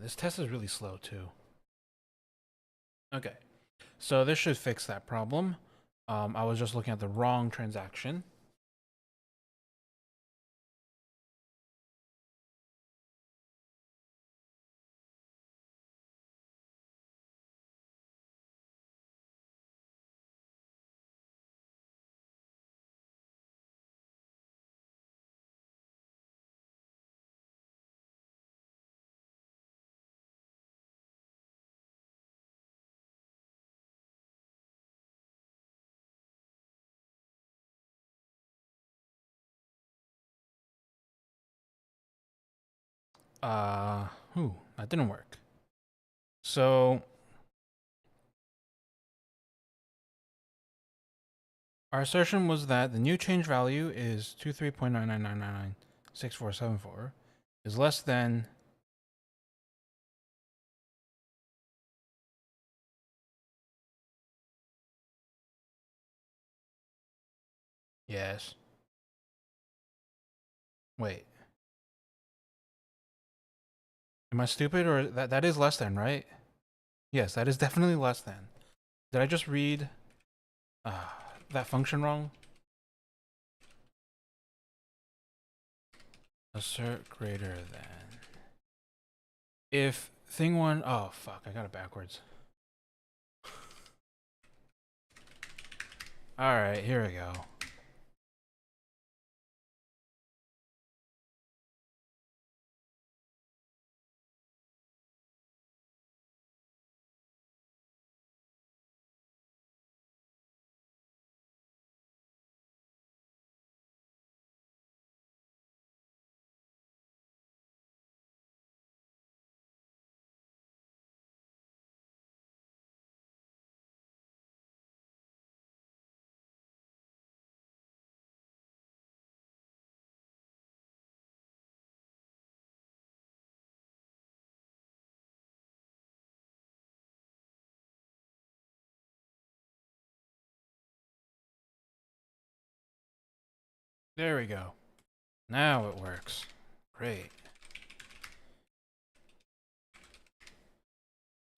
this test is really slow too. Okay, so this should fix that problem. I was just looking at the wrong transaction. That didn't work. So our assertion was that the new change value is 23.99996474 is less than yes. Wait. Am I stupid or that is less than, right? Yes, that is definitely less than. Did I just read that function wrong? Assert greater than. If thing one, oh fuck, I got it backwards. All right, here we go. There we go. Now it works. Great.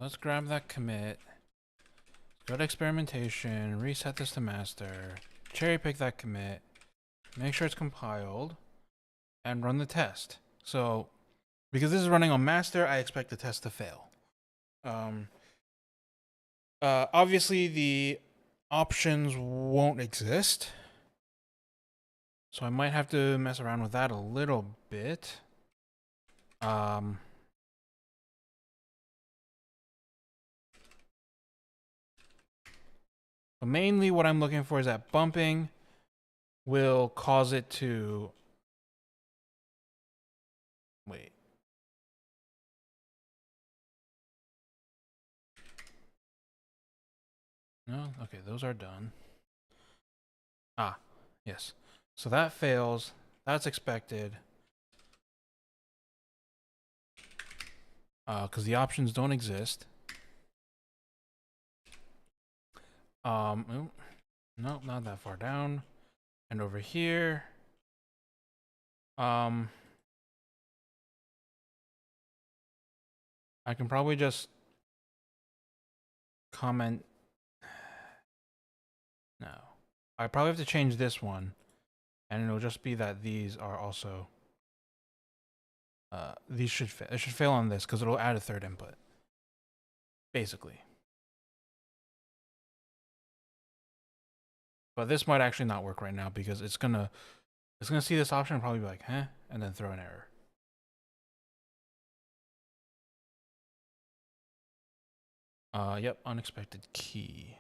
Let's grab that commit. Go to experimentation, reset this to master, cherry pick that commit, make sure it's compiled, and run the test. So, because this is running on master, I expect the test to fail. Obviously, the options won't exist. So I might have to mess around with that a little bit. But mainly what I'm looking for is that bumping will cause it to... Wait. No? Okay, those are done. Ah, yes. So that fails. That's expected. Because the options don't exist. Nope, not that far down. And over here, I can probably just comment. No, I probably have to change this one, and it'll just be that these are also. These should fail. It should fail on this because it'll add a third input. Basically. But this might actually not work right now because it's gonna see this option and probably be like, huh? And then throw an error. Yep, unexpected key.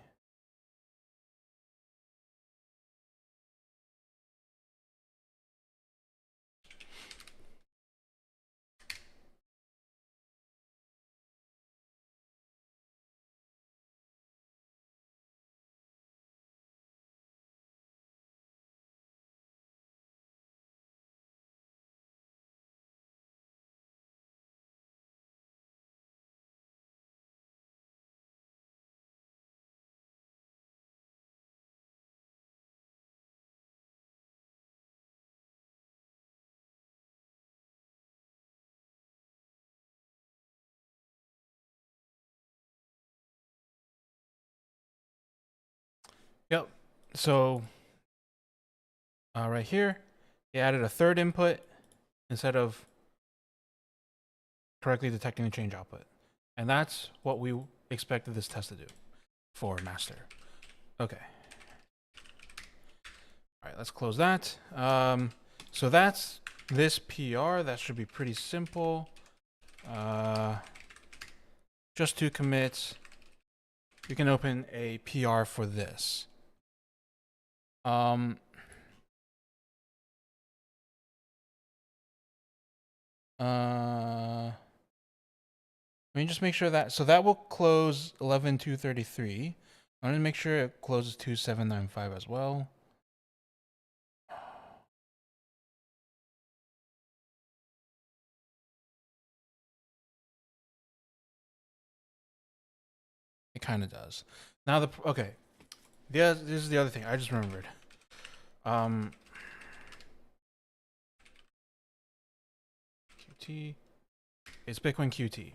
Yep. So right here, it added a third input instead of correctly detecting the change output. And that's what we expected this test to do for master. Okay. All right, let's close that. So that's this PR. That should be pretty simple. Just two commits. We can open a PR for this. Let me just make sure that, so that will close 11.233. I'm gonna make sure it closes 2795 as well. It kind of does. Now okay. Yeah, this is the other thing I just remembered. QT. It's Bitcoin QT.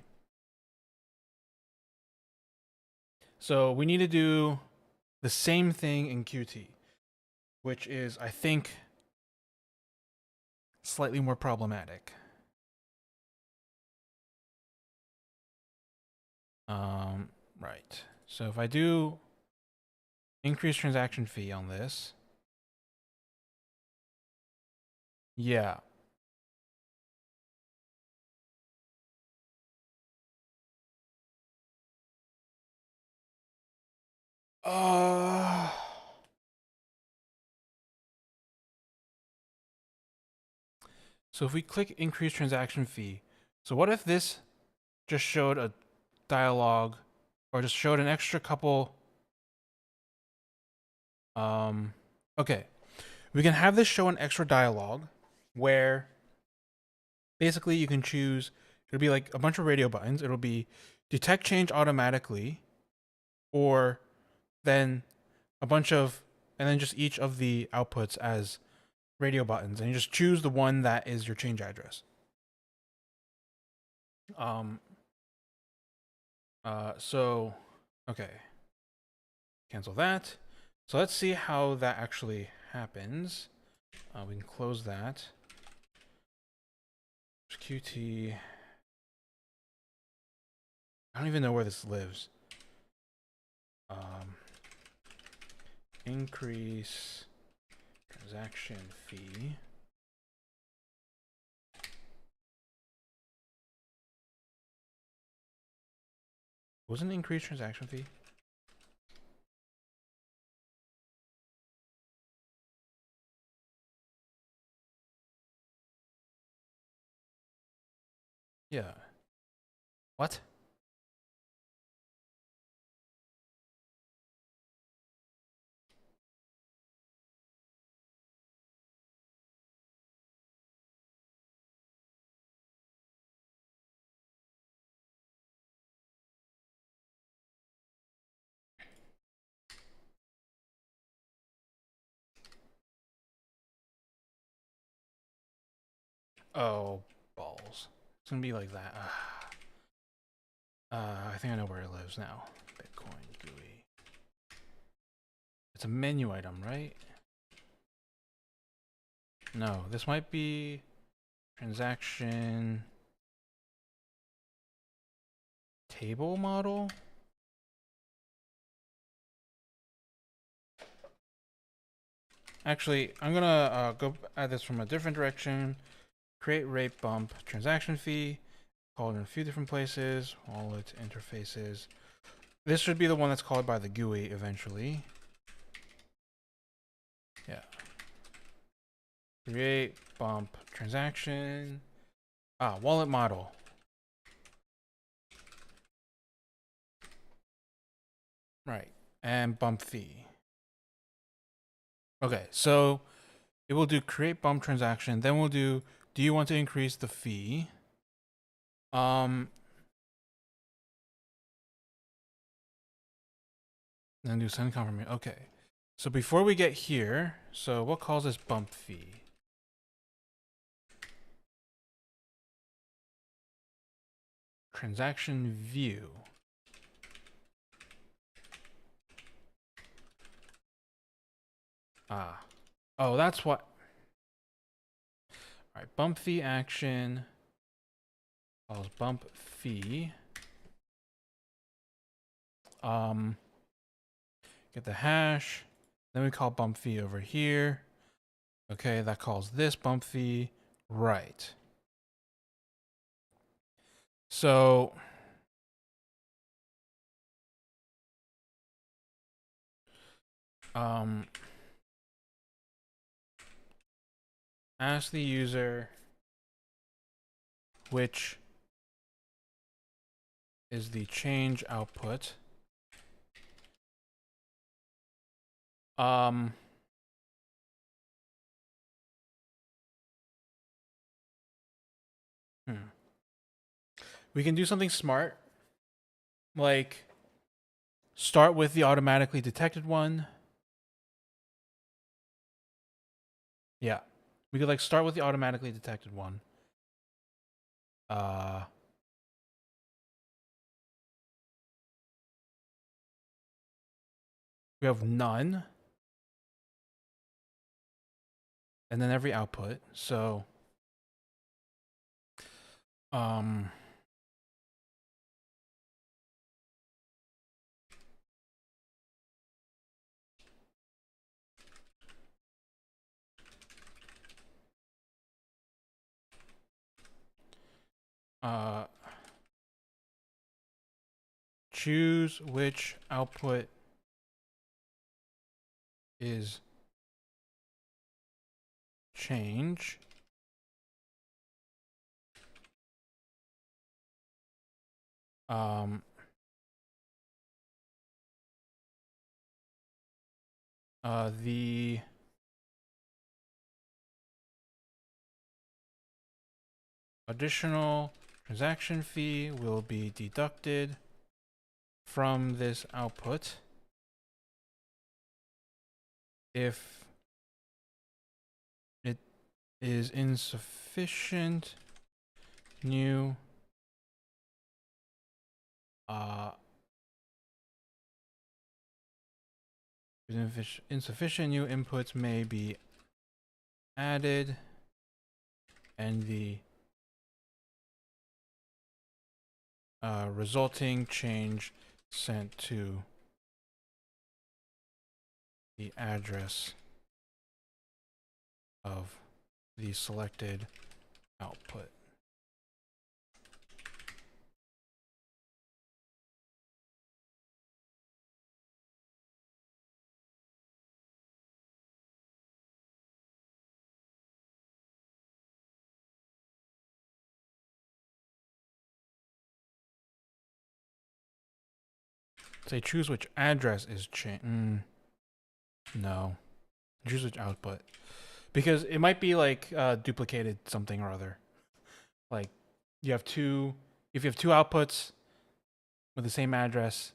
So we need to do the same thing in QT, which is, I think, slightly more problematic. Right. So if I do increase transaction fee on this, yeah. So if we click increase transaction fee, so what if this just showed a dialogue or just showed an extra couple? Okay, we can have this show an extra dialogue where basically you can choose, it'll be like a bunch of radio buttons. It'll be detect change automatically, or then a bunch of, and then just each of the outputs as radio buttons, and you just choose the one that is your change address. So, okay, cancel that. So let's see how that actually happens. We can close that. QT. I don't even know where this lives. Increase transaction fee. Wasn't increase transaction fee? Yeah. What? Oh, balls. It's gonna be like that. I think I know where it lives now. Bitcoin GUI. It's a menu item, right? No, this might be transaction table model. Actually, I'm gonna go at this from a different direction. Create rate bump transaction fee. Called in a few different places. Wallet interfaces. This should be the one that's called by the GUI eventually. Yeah. Create bump transaction. Wallet model. Right. And bump fee. Okay, so it will do create bump transaction. Then we'll do you want to increase the fee? Then do send confirmation. Okay. So before we get here, so what calls this bump fee? Transaction view. Oh, that's what. All right, bump fee action calls bump fee. Get the hash. Then we call bump fee over here. Okay, that calls this bump fee. Right. So ask the user which is the change output. We can do something smart, like start with the automatically detected one. Yeah, we could like start with the automatically detected one. We have none, and then every output. So, choose which output is change. The additional transaction fee will be deducted from this output if it is insufficient new insufficient new inputs may be added and the resulting change sent to the address of the selected output. Say choose which address is changed. No. Choose which output. Because it might be like duplicated something or other. Like you have two, if you have two outputs with the same address,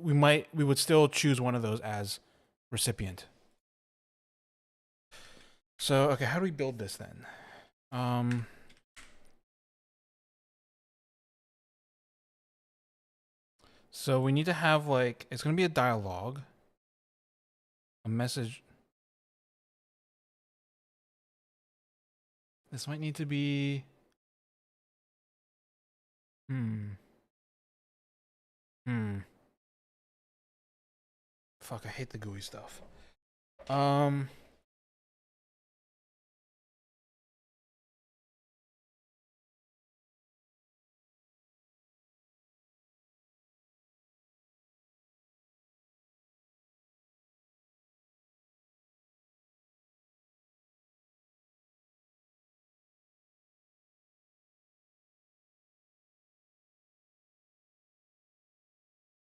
we would still choose one of those as recipient. So, okay, how do we build this then? So we need to have like, it's going to be a dialogue, a message. This might need to be, Fuck, I hate the GUI stuff.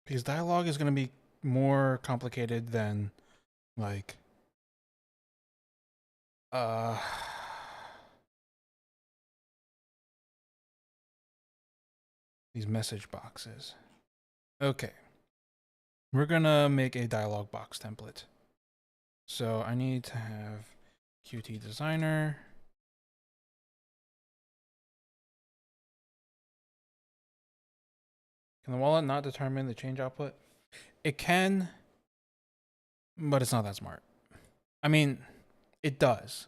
Because dialogue is going to be more complicated than like these message boxes. Okay. We're going to make a dialog box template. So I need to have Qt designer. Can the wallet not determine the change output? It can. but it's not that smart. I mean, it does.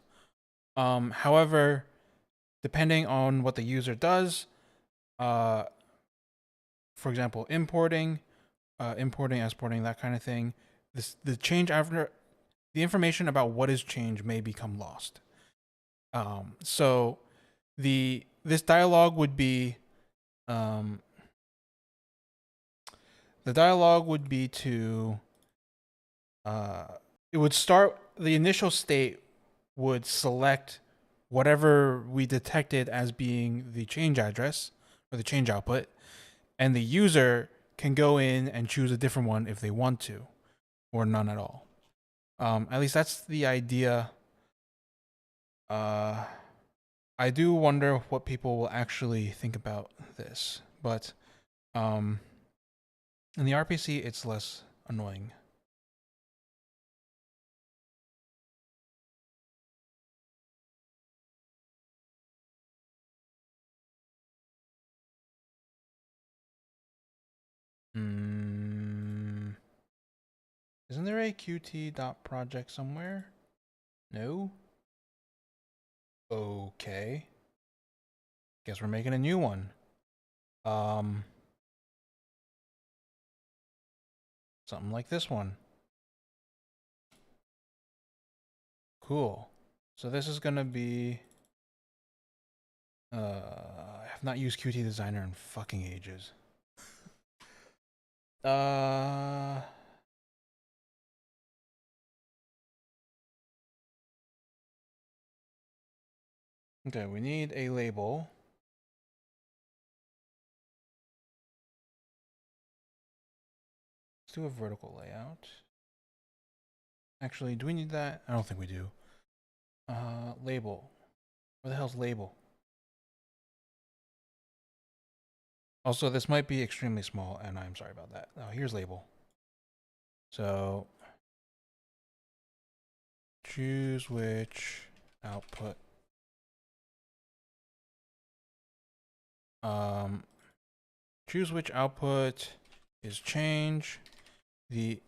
However, depending on what the user does, uh, for example, importing, exporting, that kind of thing, the change after the information about what is changed may become lost. So this dialogue would be um, the dialogue would be to it would start the initial state would select whatever we detected as being the change address or the change output, and the user can go in and choose a different one if they want to, or none at all. At least that's the idea. I do wonder what people will actually think about this, but in the RPC, it's less annoying. Isn't there a qt.project somewhere? No? Okay. Guess we're making a new one. Something like this one. Cool. So this is gonna be I have not used Qt Designer in fucking ages. Okay, we need a label. Let's do a vertical layout. Actually, do we need that? I don't think we do. Label. Where the hell's label? Also, this might be extremely small, and I'm sorry about that. Oh, here's label. So, choose which output. Choose which output is change. The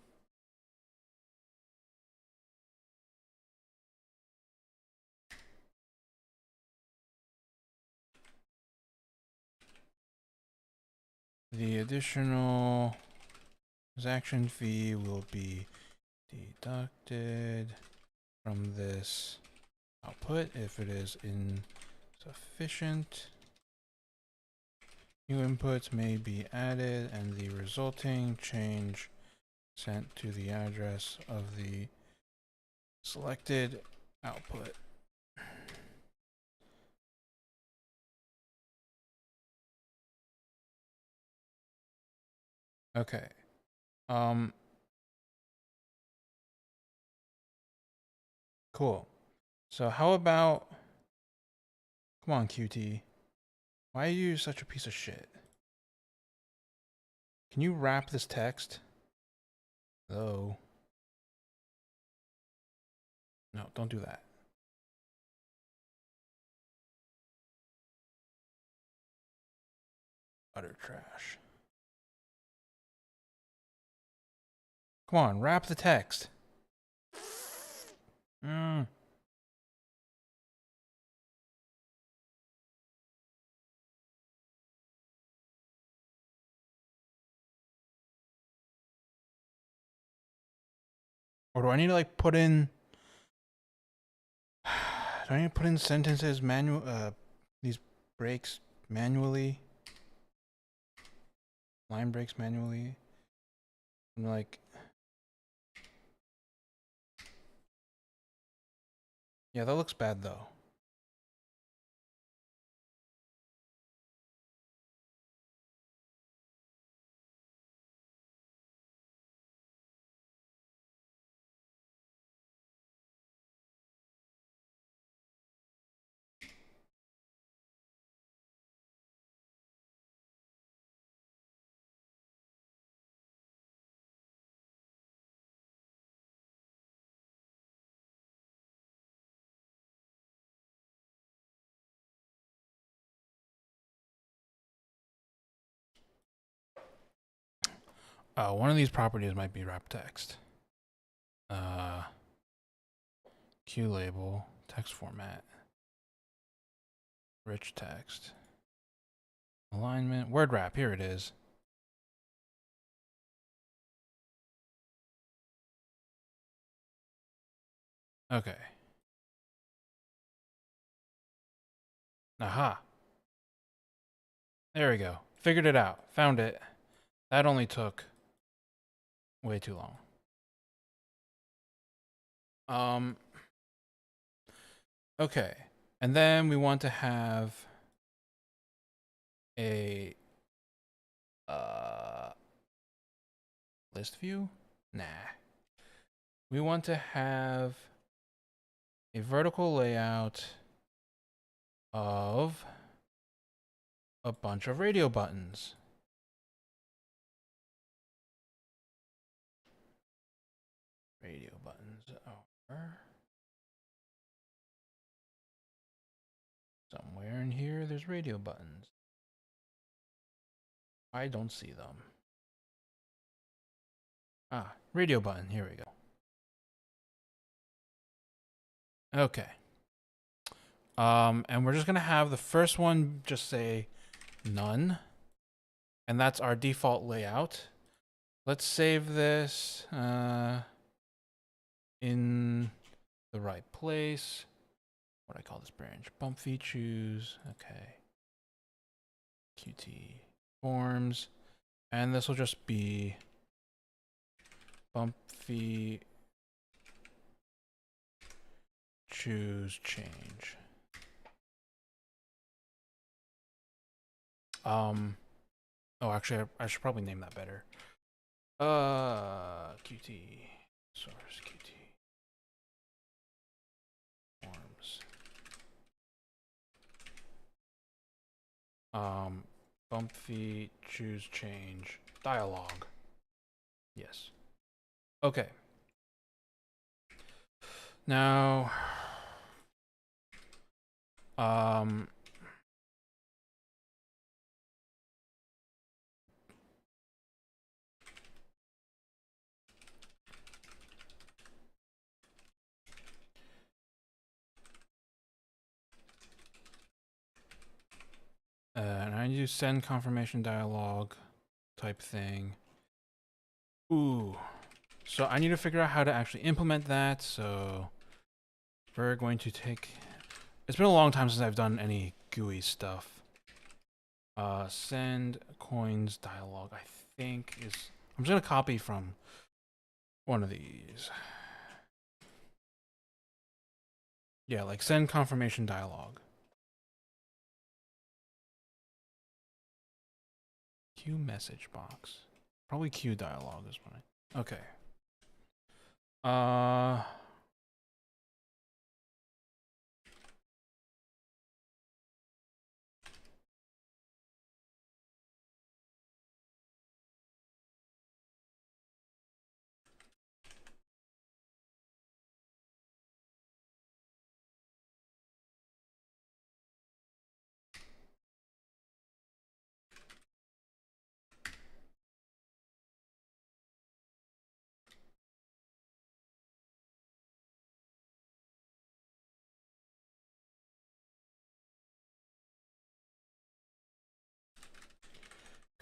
additional transaction fee will be deducted from this output if it is insufficient. New inputs may be added and the resulting change sent to the address of the selected output. Okay. Cool. So how about, come on, Qt. Why are you such a piece of shit? Can you wrap this text? Hello. No, don't do that. Utter trash. Come on, wrap the text. Or do I need to like put in? Do I need to put in sentences these breaks manually? Line breaks manually? I'm like, yeah, that looks bad though. One of these properties might be wrap text. Q label, text format, rich text, alignment, word wrap. Here it is. Okay. Aha. There we go. Figured it out. Found it. That only took way too long. Okay. And then we want to have a list view? Nah. We want to have a vertical layout of a bunch of radio buttons. Radio buttons are somewhere in here. There's radio buttons. I don't see them. Ah, radio button. Here we go. Okay. And we're just gonna have the first one just say none. And that's our default layout. Let's save this in the right place. What do I call this branch? Bump fee choose. Okay. Qt forms. And this will just be bump fee choose change. Oh, actually, I should probably name that better. Qt source Qt forms. Bump fee choose change dialog. Yes. Okay. Now, and I use send confirmation dialog type thing. Ooh. So I need to figure out how to actually implement that. So we're going to take, it's been a long time since I've done any GUI stuff. Send coins dialog, I think is, I'm just gonna copy from one of these. Yeah, like send confirmation dialog. Q message box. Probably Q dialog is what I, okay.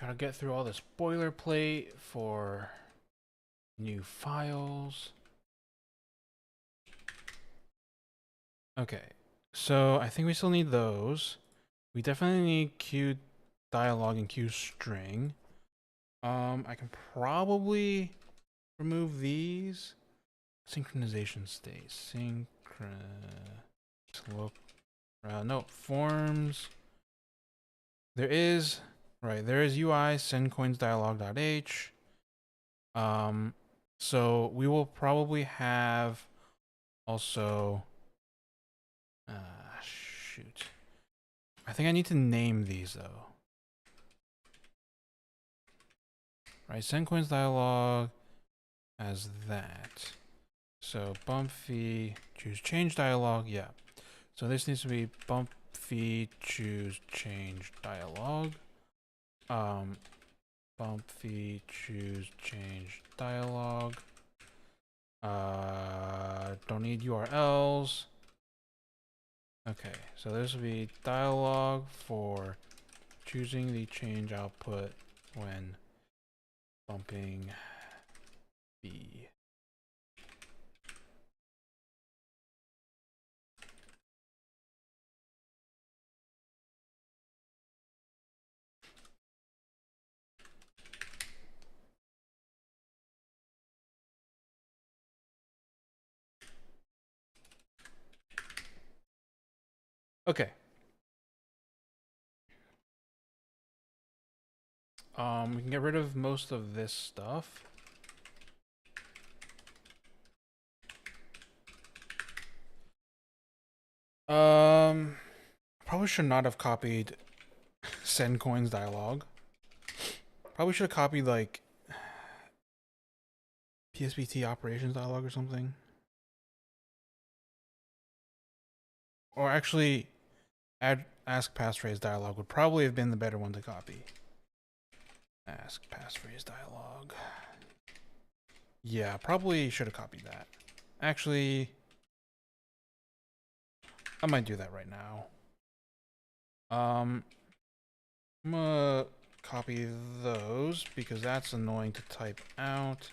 Gotta get through all this boilerplate for new files. Okay, so I think we still need those. We definitely need Q dialog and Q string. I can probably remove these. Synchronization state. No, forms. There is, right, there is UI send coins dialog.h. So we will probably have also, shoot. I think I need to name these though. Right, send coins dialog as that. So bump fee choose change dialog, yeah. So this needs to be bump fee choose change dialog. Bump fee choose change dialog. Don't need URLs. Okay, so this will be dialog for choosing the change output when bumping B. Okay. We can get rid of most of this stuff. Probably should not have copied send coins dialog. Probably should have copied like PSBT operations dialog or something. Or actually, ask passphrase dialog would probably have been the better one to copy. Ask passphrase dialog. Yeah, probably should have copied that. Actually, I might do that right now. I'm gonna copy those because that's annoying to type out.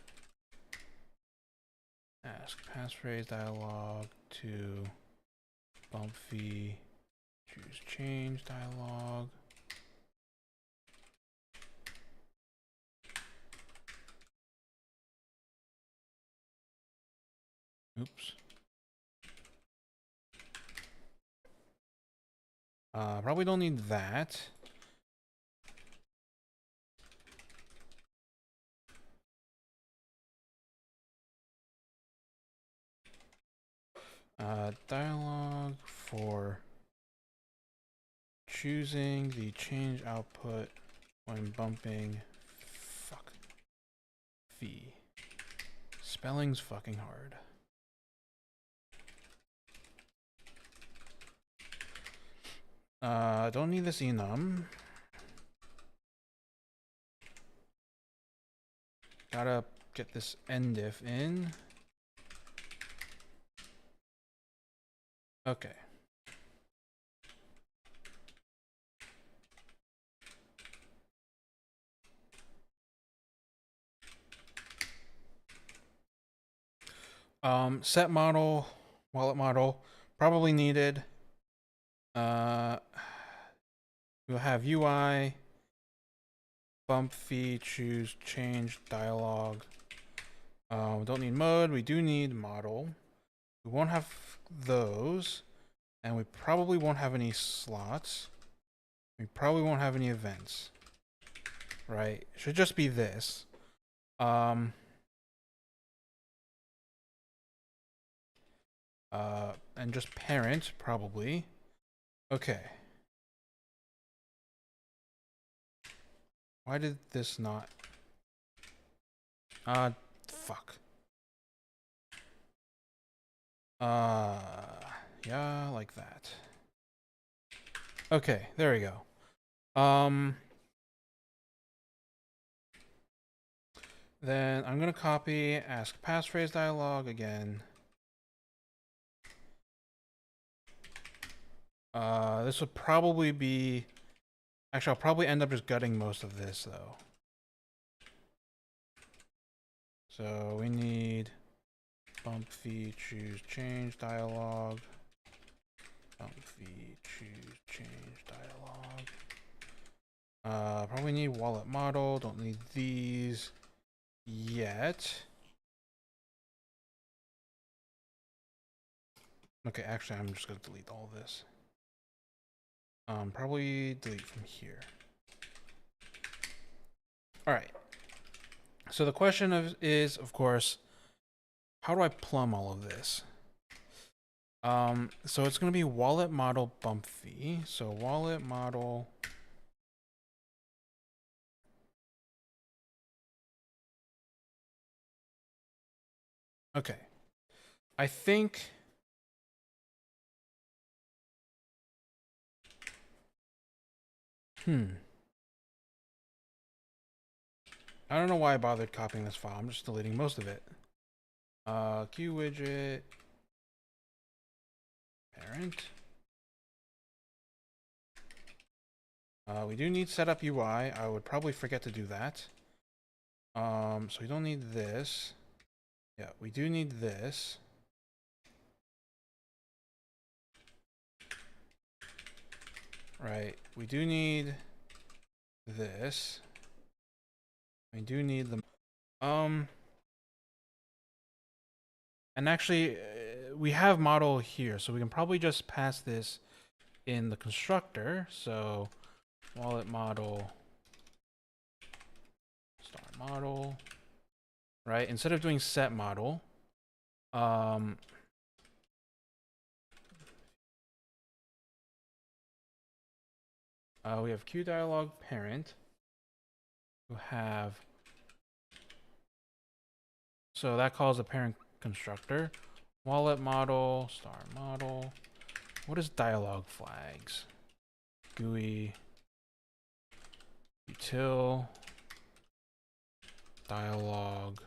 Ask passphrase dialog to bump fee. Choose change dialog. Oops. Probably don't need that. Dialog for choosing the change output when bumping. Fuck. Fee. Spelling's fucking hard. Don't need this enum. Gotta get this endif in. Okay. Set model, wallet model, probably needed. We'll have UI, bump fee, choose change dialog. We don't need mode. We do need model. We won't have those, and we probably won't have any slots. We probably won't have any events. Right? It should just be this. And just parent, probably. Okay. Why did this not... fuck. Yeah, like that. Okay, there we go. Then I'm gonna copy ask passphrase dialog again. This would probably be... Actually, I'll probably end up just gutting most of this, though. So we need bump fee, choose change dialog. Bump fee, choose change dialog. Probably need wallet model. Don't need these yet. Okay, actually, I'm just gonna delete all of this. Probably delete from here. All right. So the question is, of course, how do I plumb all of this? So it's going to be wallet model bump fee. So wallet model. Okay. I think. I don't know why I bothered copying this file. I'm just deleting most of it. Q widget parent. We do need setup UI. I would probably forget to do that. So we don't need this. Yeah, we do need this. Right. We do need this. We do need the and actually we have model here, so we can probably just pass this in the constructor. So wallet model star model, right? Instead of doing set model, we have QDialog parent who have, so that calls the parent constructor wallet model star model. What is dialog flags? GUI util dialog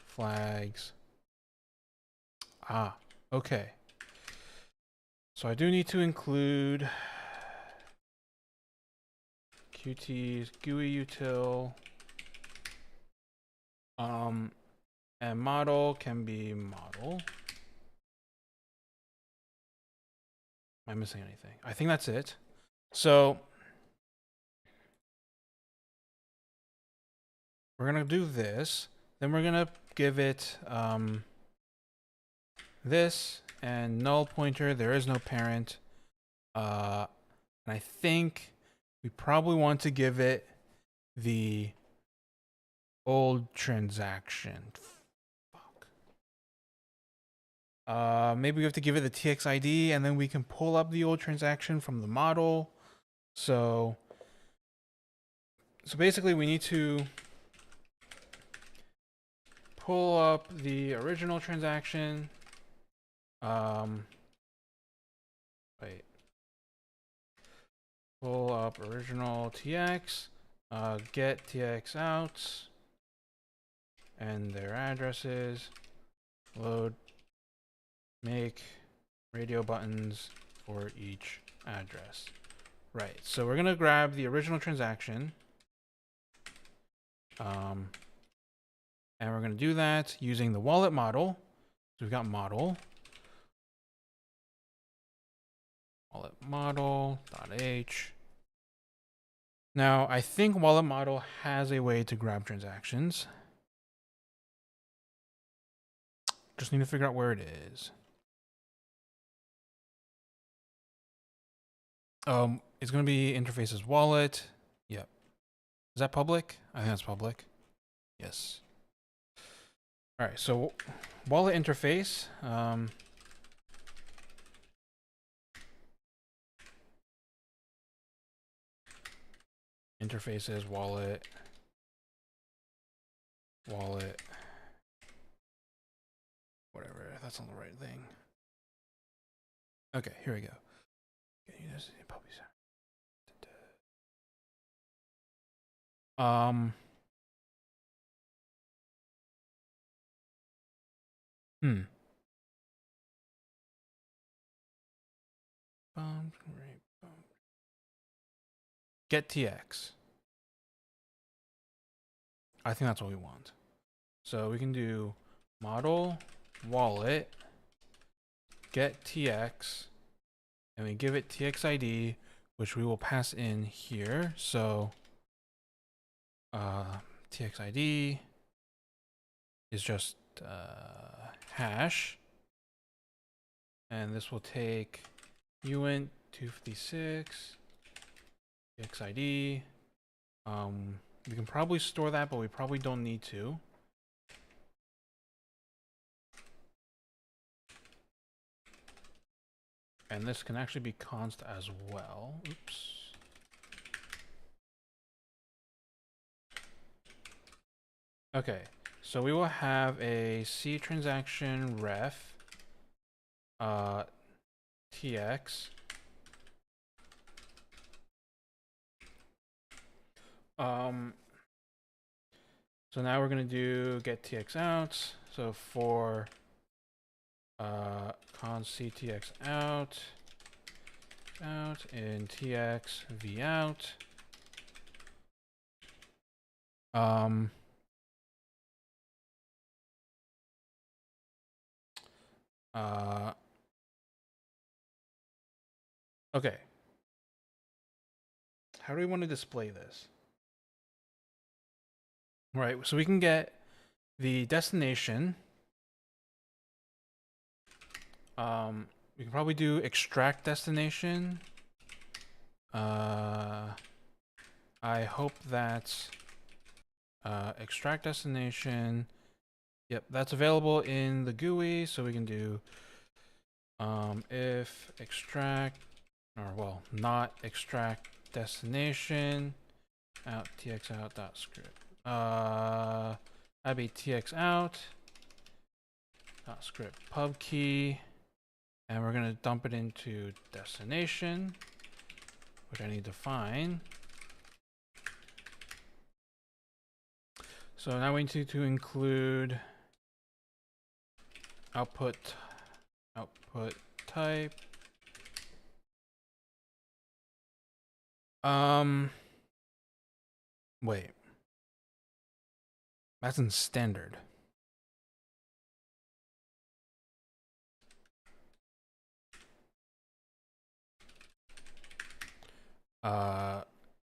flags. Ah, okay. So I do need to include qt's GUI util. And model can be model. Am I missing anything? I think that's it. So we're gonna do this. Then we're gonna give it this and null pointer. There is no parent. And I think we probably want to give it the old transaction. Maybe we have to give it the TX ID, and then we can pull up the old transaction from the model. So basically we need to pull up the original transaction. Wait. Pull up original TX, get TX outs, and their addresses, load, make radio buttons for each address. Right, so we're gonna grab the original transaction. And we're gonna do that using the wallet model. So we've got model. Wallet model.h. Now, I think wallet model has a way to grab transactions. Just need to figure out where it is. It's going to be interfaces wallet. Yep. Is that public? I think that's public. Yes. All right. So wallet interface. Interfaces wallet. Whatever. That's not the right thing. Okay. Here we go. Get TX. I think that's what we want. So we can do model wallet get TX, and we give it TX ID, which we will pass in here. So TX ID is just hash, and this will take uint 256 TX ID. We can probably store that, but we probably don't need to. And this can actually be const as well. Oops. Okay, so we will have a C transaction ref TX. So now we're gonna do get TX outs. So for const ctx out in tx v out. Okay. How do we want to display this? Right, so we can get the destination. We can probably do extract destination. I hope that's extract destination. Yep, that's available in the GUI, so we can do if extract, or well, not extract destination out tx out dot script. That'd be tx out dot script pub key, and we're gonna dump it into destination, which I need to find. So now we need to include output type. Wait. That's in standard.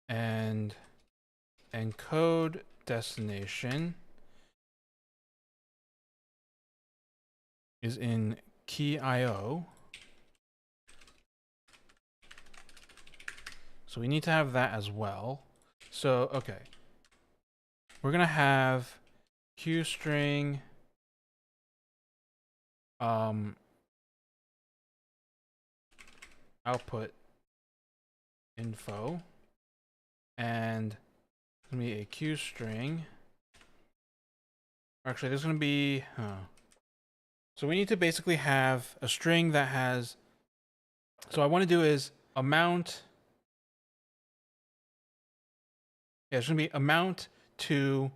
And encode destination is in key IO. So we need to have that as well. So, okay. We're going to have QString output info, and it's going to be a QString. Actually, there's going to be, so we need to basically have a string that has, so what I want to do is amount, it's going to be amount to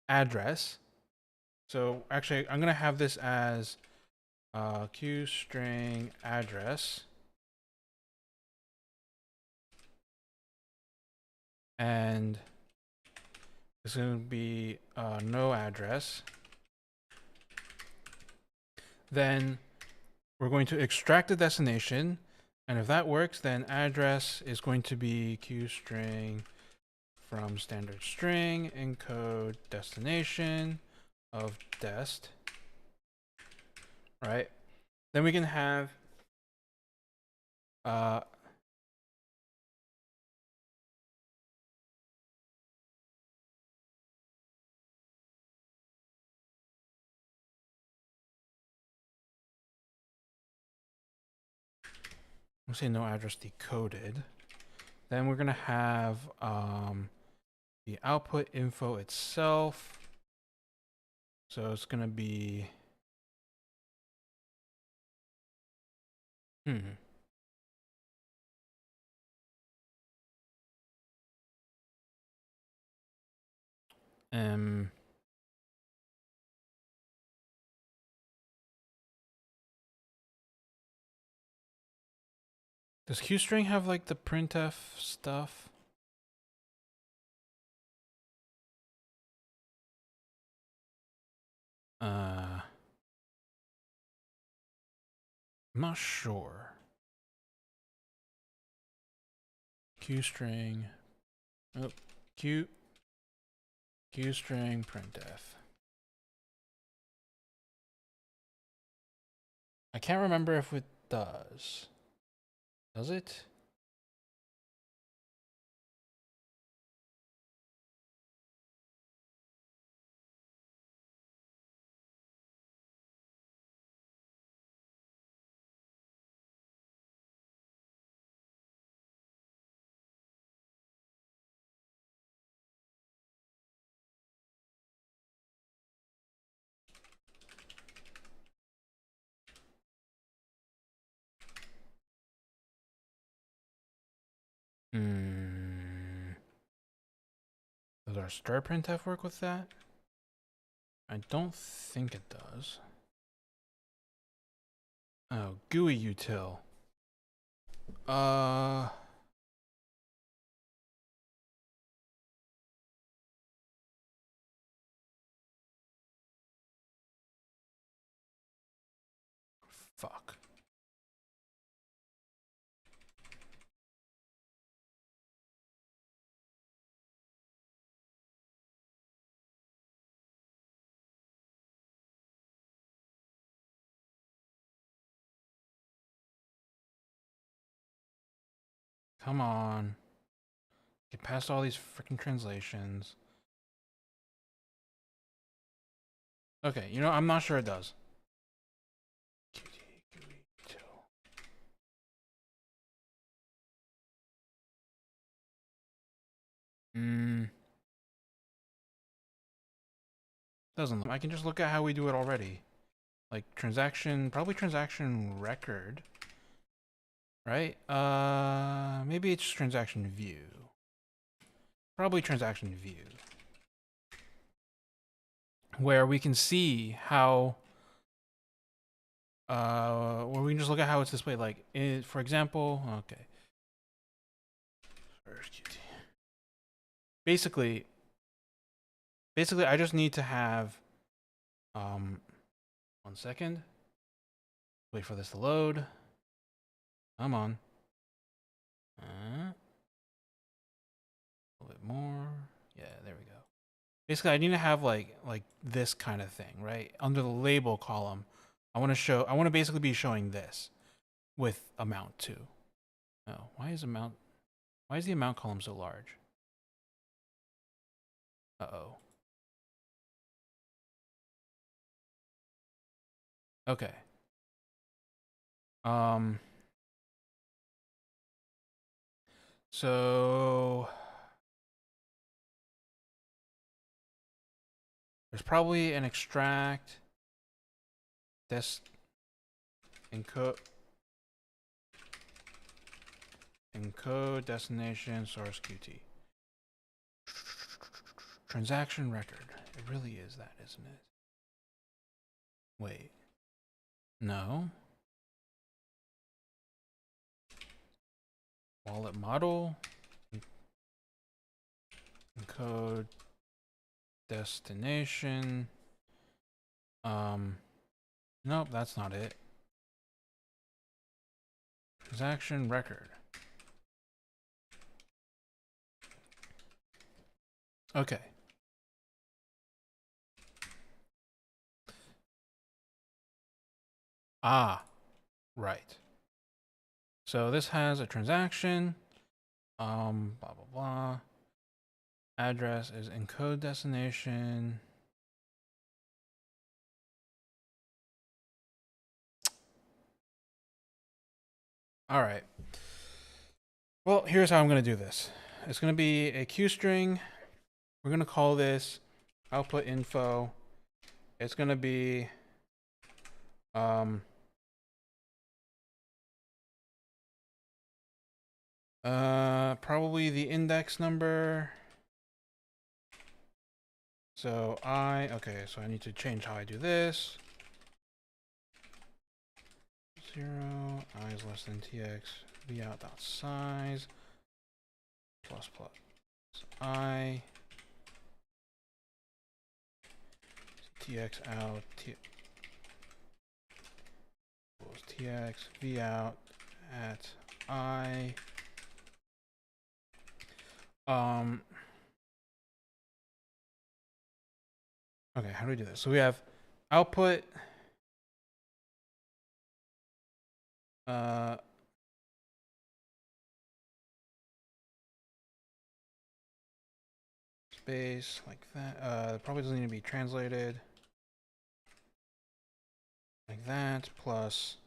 address. So actually, I'm going to have this as QString address. And it's going to be no address. Then we're going to extract the destination. And if that works, then address is going to be QString from standard string encode destination of dest. Right? Then we can have we'll say no address decoded. Then we're gonna have the output info itself. So it's gonna be does QString have like the printf stuff? I'm not sure. QString, oh, QString printf. I can't remember if it does. Does it? Does our stir printf work with that? I don't think it does. Oh, GUI util. Fuck. Come on. Get past all these freaking translations. Okay, you know, I'm not sure it does. Doesn't. I can just look at how we do it already. Like transaction, probably transaction record. Right? Maybe it's transaction view. Probably transaction view. Where we can see how, where we can just look at how it's displayed. Like, for example, okay. Basically, I just need to have, 1 second. Wait for this to load. Come on. A little bit more. Yeah, there we go. Basically, I need to have like this kind of thing, right? Under the label column, I want to basically be showing this with amount too. Oh, why is the amount column so large? Uh-oh. Okay. So there's probably an extract encode destination source qt. Transaction record. It really is that, isn't it? Wait. No. Wallet model. Encode destination. Nope, that's not it. Transaction record. Okay. Ah, right. So this has a transaction. Blah, blah, blah. Address is encode destination. All right. Well, here's how I'm going to do this. It's going to be a Q string. We're going to call this output info. It's going to be probably the index number. So okay, so I need to change how I do this. 0, I is less than tx, v out dot size, plus plus I, tx out, equals tx, v out at I. Okay, how do we do this? So we have output, space like that. It probably doesn't need to be translated. Like that, plus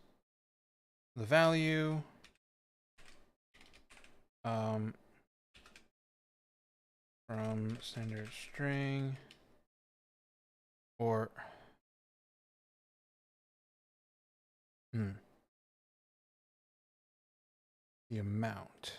the value. From standard string, or the amount.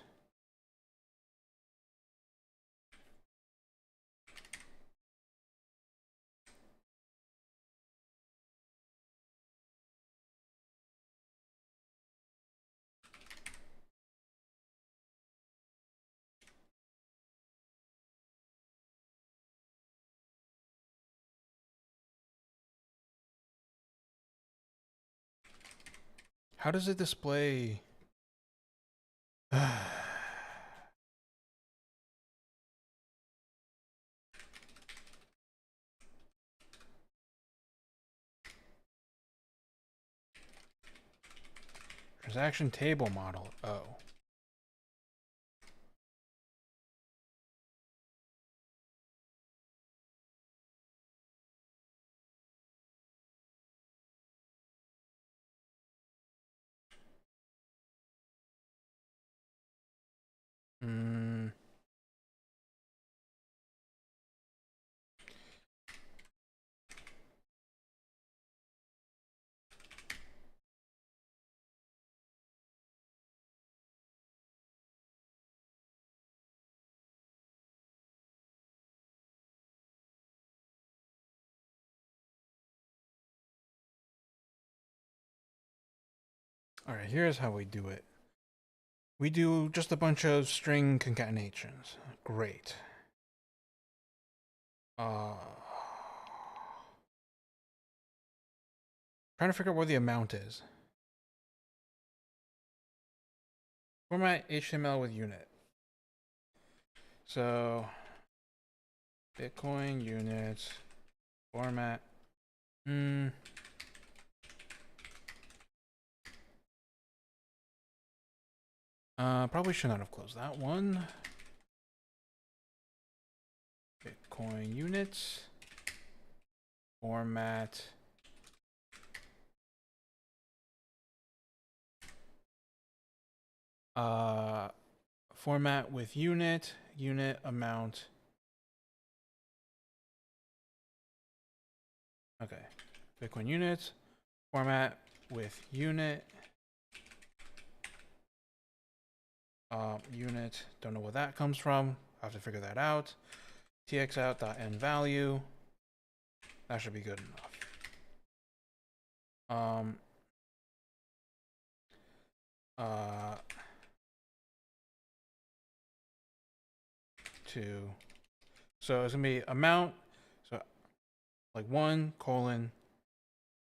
How does it display? Transaction table model. Oh. Hmm. All right, here's how we do it. We do just a bunch of string concatenations. Great. Trying to figure out where the amount is. Format HTML with unit. So Bitcoin units format. Probably should not have closed that one. Bitcoin units format. Format with unit amount. Okay, Bitcoin units format with unit. Unit, don't know where that comes from. I have to figure that out. txout.envalue. That should be good enough. So it's gonna be amount. So like 1 colon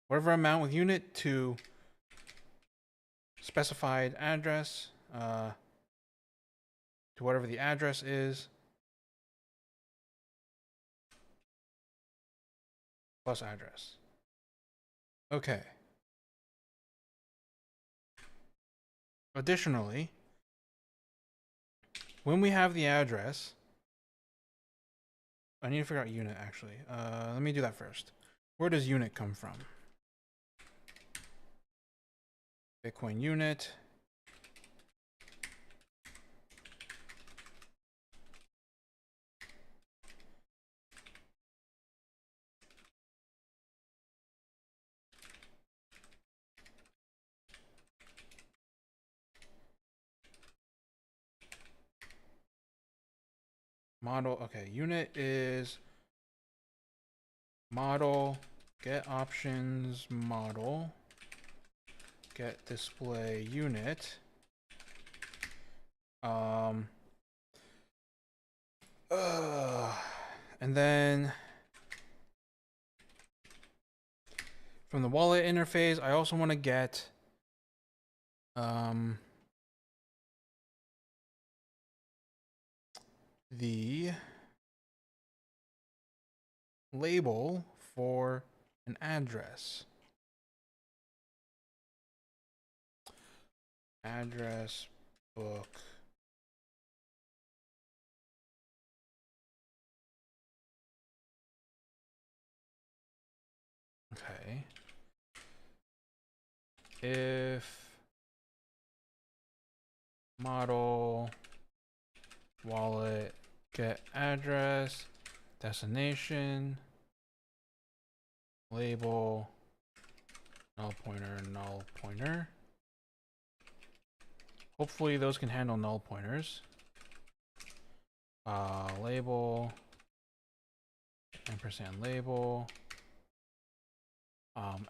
whatever amount with unit to specified address. To whatever the address is, plus address. Okay. Additionally, when we have the address, I need to figure out unit actually. Let me do that first. Where does unit come from? Bitcoin unit. Model, okay, unit is model, get options model, get display unit. And then from the wallet interface, I also want to get the label for an address. Address book. Okay. If model wallet get address destination label null pointer. Hopefully those can handle null pointers. Label ampersand label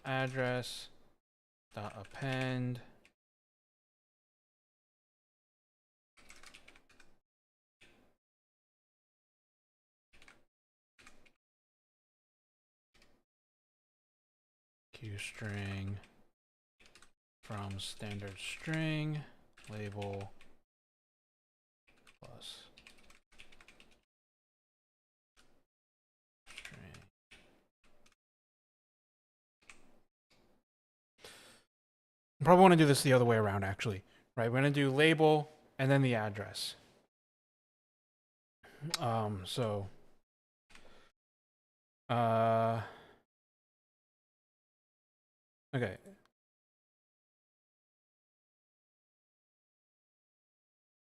address dot append qstring from standard string label plus string. I probably want to do this the other way around, actually. Right, we're going to do label and then the address. Okay.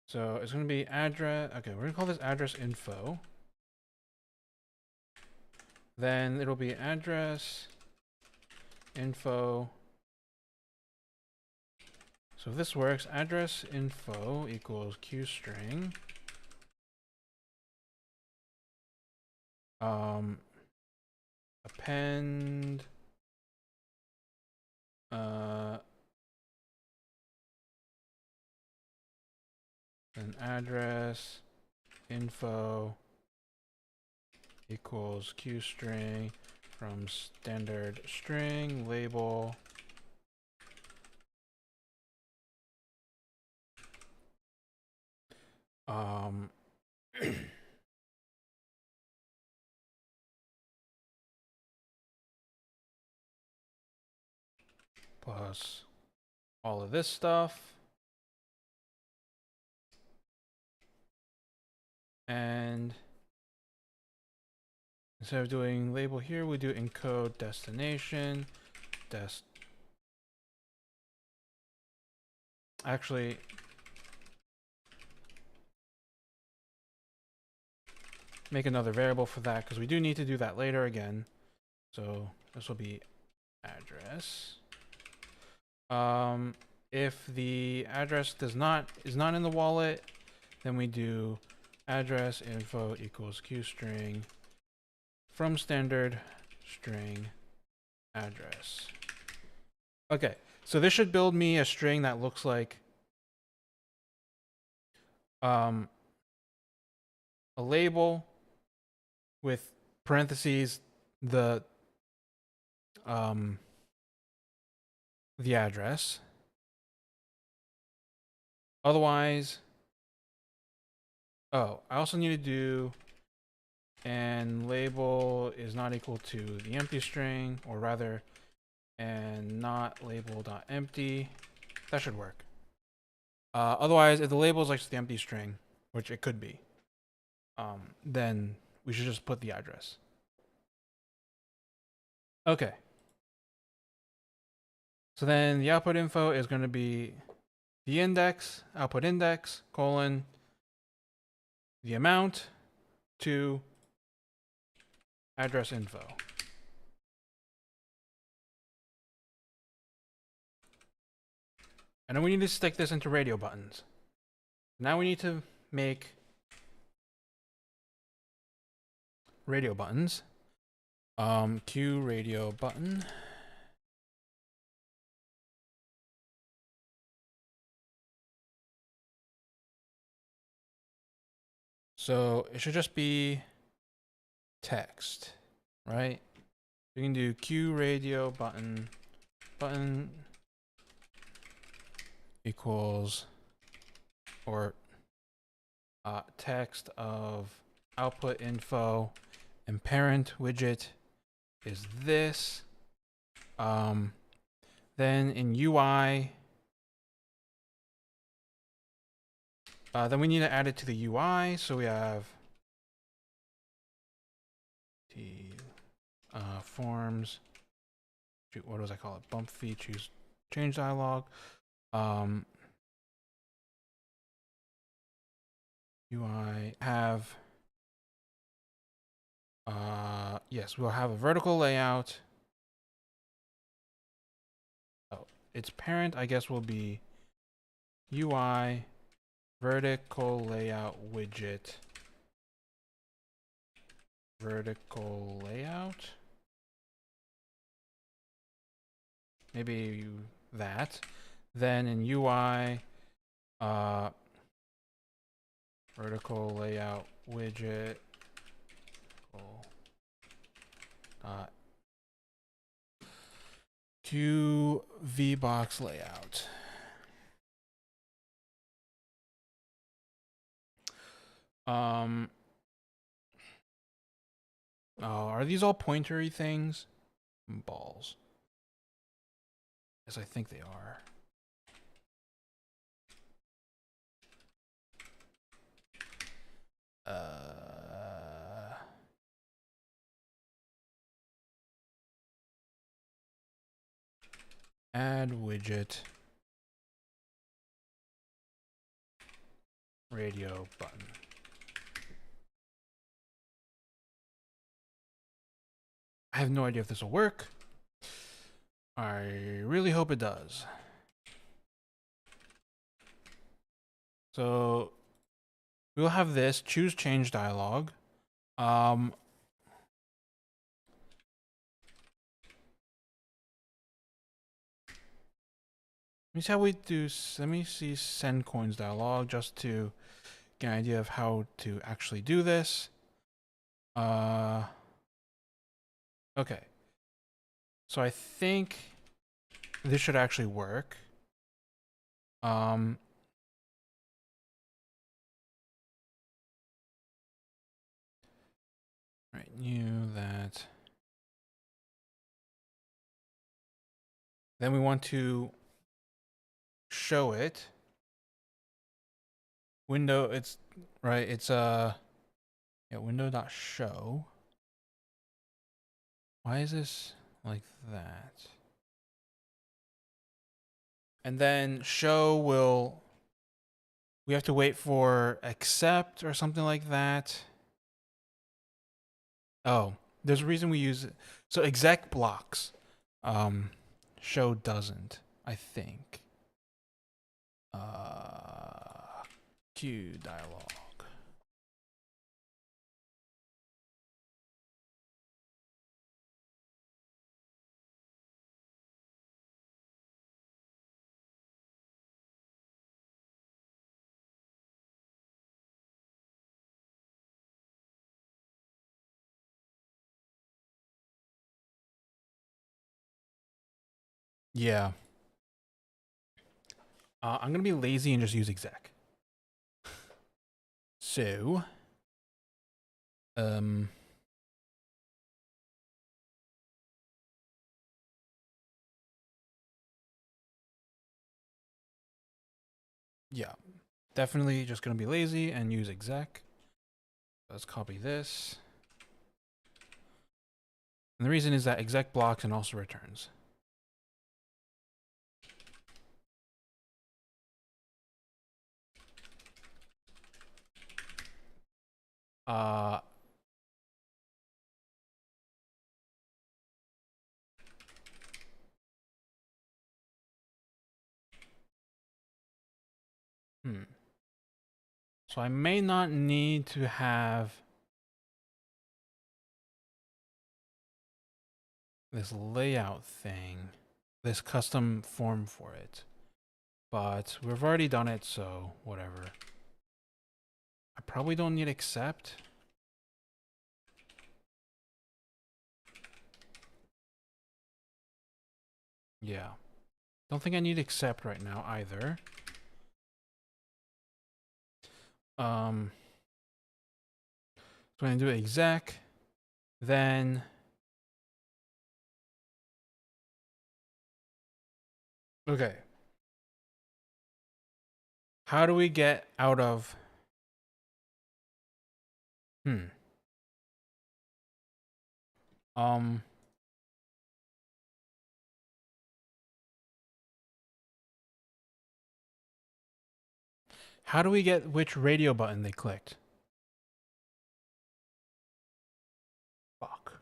So it's going to be address. Okay, we're going to call this address info. Then it'll be address info. So if this works, address info equals qstring. Append an address info equals qstring from standard string label plus all of this stuff. And instead of doing label here, we do encode destination. Actually, make another variable for that because we do need to do that later again. So this will be address. If the address is not in the wallet, then we do address info equals qstring from standard string address. Okay, so this should build me a string that looks like a label with parentheses the address. Otherwise, oh, I also need to do and label is not equal to the empty string, or rather, and not label.empty. That should work. Otherwise, if the label is like the empty string, which it could be, then we should just put the address. Okay. So then the output info is going to be the index, output index, colon, the amount to address info. And then we need to stick this into radio buttons. Now we need to make radio buttons. Q radio button. So it should just be text, right? We can do Q radio button equals or text of output info, and parent widget is this. Then in UI, then we need to add it to the UI. So we have forms. What does I call it? Bump fee, choose change dialog. UI have yes, we'll have a vertical layout. Oh, its parent, I guess, will be UI vertical layout widget. Vertical layout. Maybe that. Then in UI, vertical layout widget. Q VBox layout. Oh, are these all pointery things? Balls. Yes, I think they are. Add widget. Radio button. I have no idea if this will work. I really hope it does. So we'll have this choose change dialog. Let me see how we do. Let me see send coins dialog just to get an idea of how to actually do this. Okay. So I think this should actually work. Right, new that. Then we want to show it. Window, it's right, it's yeah, window.show. Why is this like that? And then show will, we have to wait for accept or something like that. Oh, there's a reason we use it. So exec blocks. Show doesn't, I think. Q dialog. Yeah. I'm gonna be lazy and just use exec. So, yeah, definitely just gonna be lazy and use exec. Let's copy this. And the reason is that exec blocks and also returns. So I may not need to have this layout thing, this custom form for it. But we've already done it, so whatever. I probably don't need accept. Yeah. Don't think I need accept right now either. So I'm gonna do exec, then okay. How do we get out of how do we get which radio button they clicked? Fuck.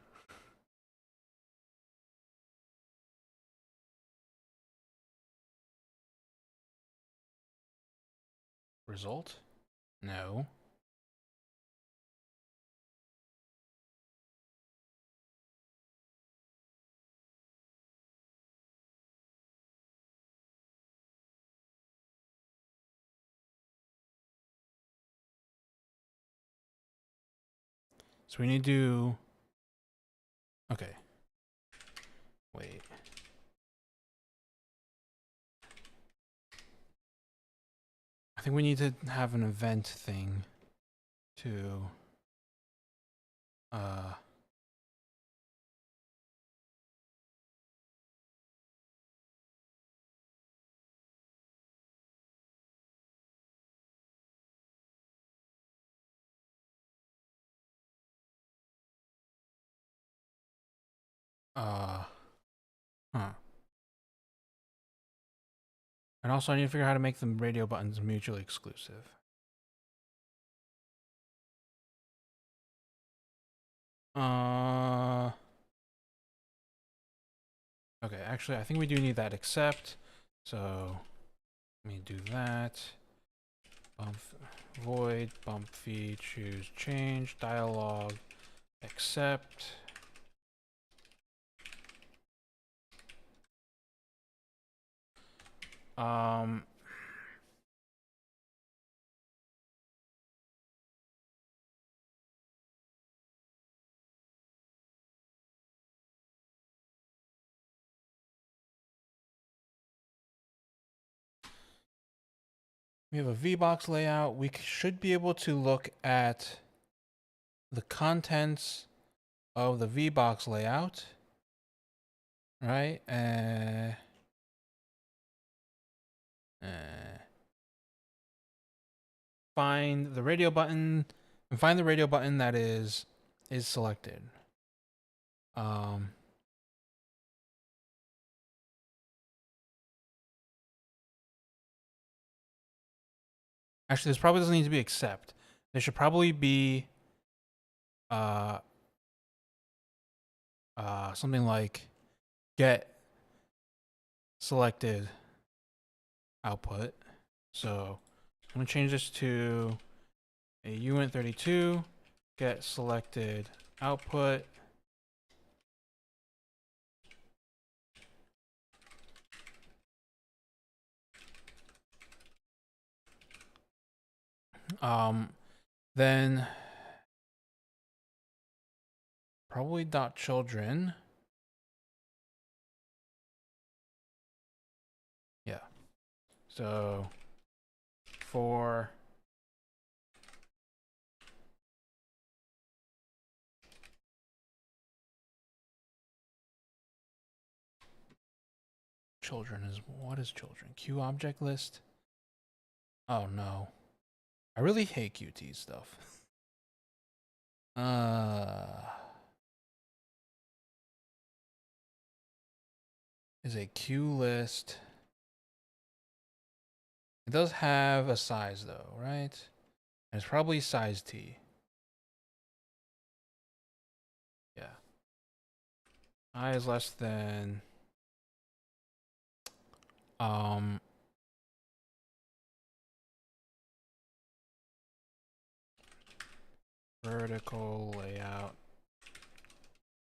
Result? No. So we need to, okay. Wait. think we need to have an event thing to uh huh. And also I need to figure out how to make the radio buttons mutually exclusive. Okay, actually I think we do need that accept. So let me do that. Bump void bump fee choose change dialog accept. We have a VBox layout. We should be able to look at the contents of the VBox layout, right? Find the radio button and find the radio button that is selected. Actually, this probably doesn't need to be accept. There should probably be something like get selected output. So I'm gonna change this to a uint32 get selected output. Then probably dot children. Yeah. So for children is what is children? Q object list? Oh no. I really hate Qt stuff. Is a Q list. It does have a size though, right? And it's probably size T. Yeah. I is less than vertical layout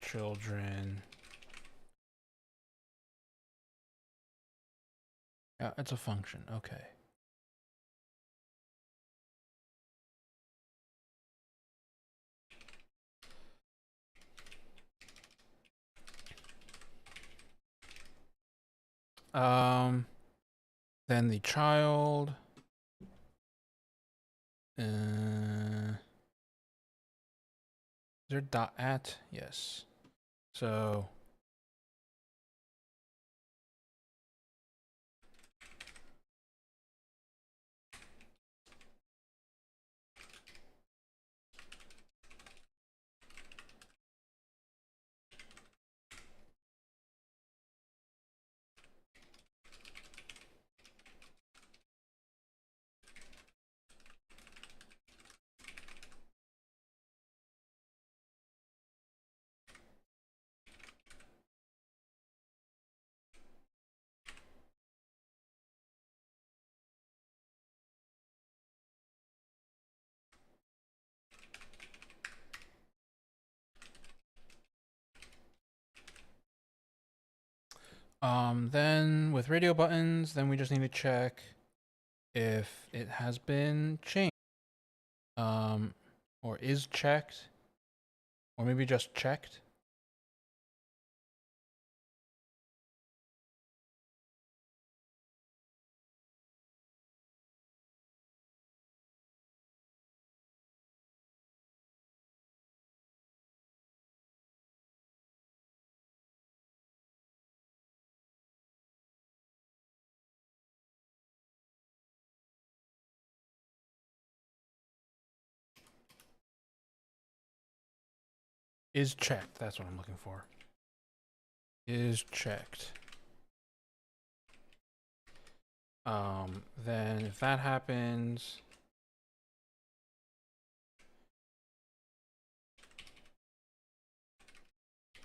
children. Yeah, it's a function. Okay. Then the child. Is there dot at? Yes. So then with radio buttons, then we just need to check if it has been changed. Or is checked. Or maybe just checked. is checked. That's what I'm looking for. Is checked. Then if that happens,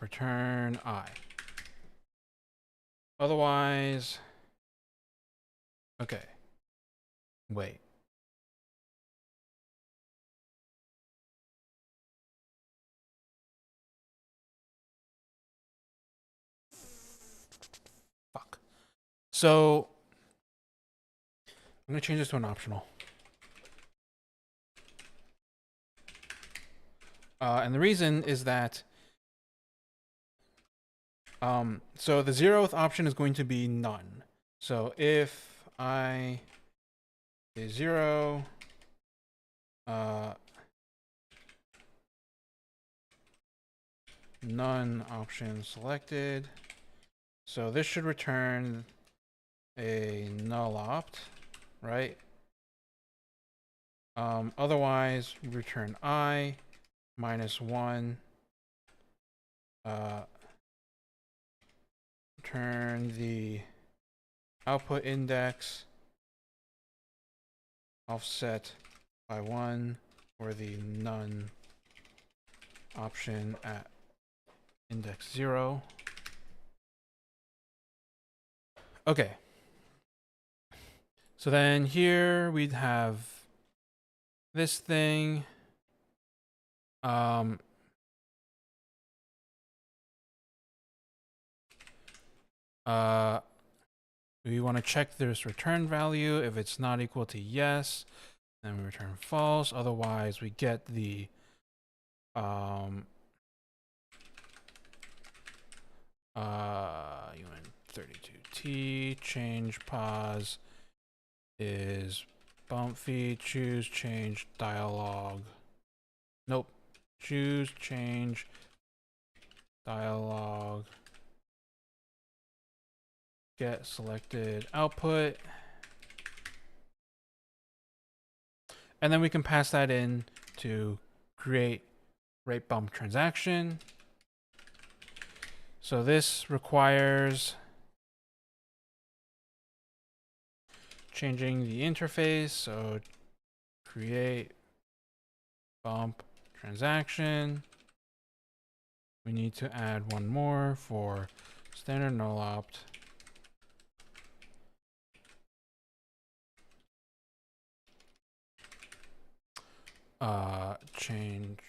return I. Otherwise, okay. Wait. Fuck. So I'm gonna change this to an optional. And the reason is that so the 0th option is going to be none. So if I is 0, none option selected. So this should return a null opt, right? Otherwise, return I -1. Return the output index offset by 1 for the none option at index 0. Okay. So then here we'd have this thing. We want to check this return value. If it's not equal to yes, then we return false. Otherwise, we get the UN32T change pos is bump feed choose change dialog. Nope. Choose change dialog. Get selected output. And then we can pass that in to create rate bump transaction. So this requires changing the interface. So create bump transaction. We need to add one more for standard null opt. Change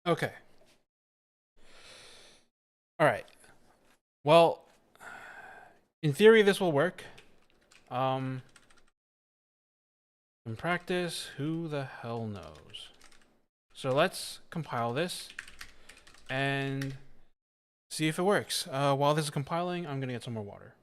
okay. All right. Well, in theory, this will work. In practice, who the hell knows? So let's compile this and see if it works. While this is compiling, I'm gonna get some more water.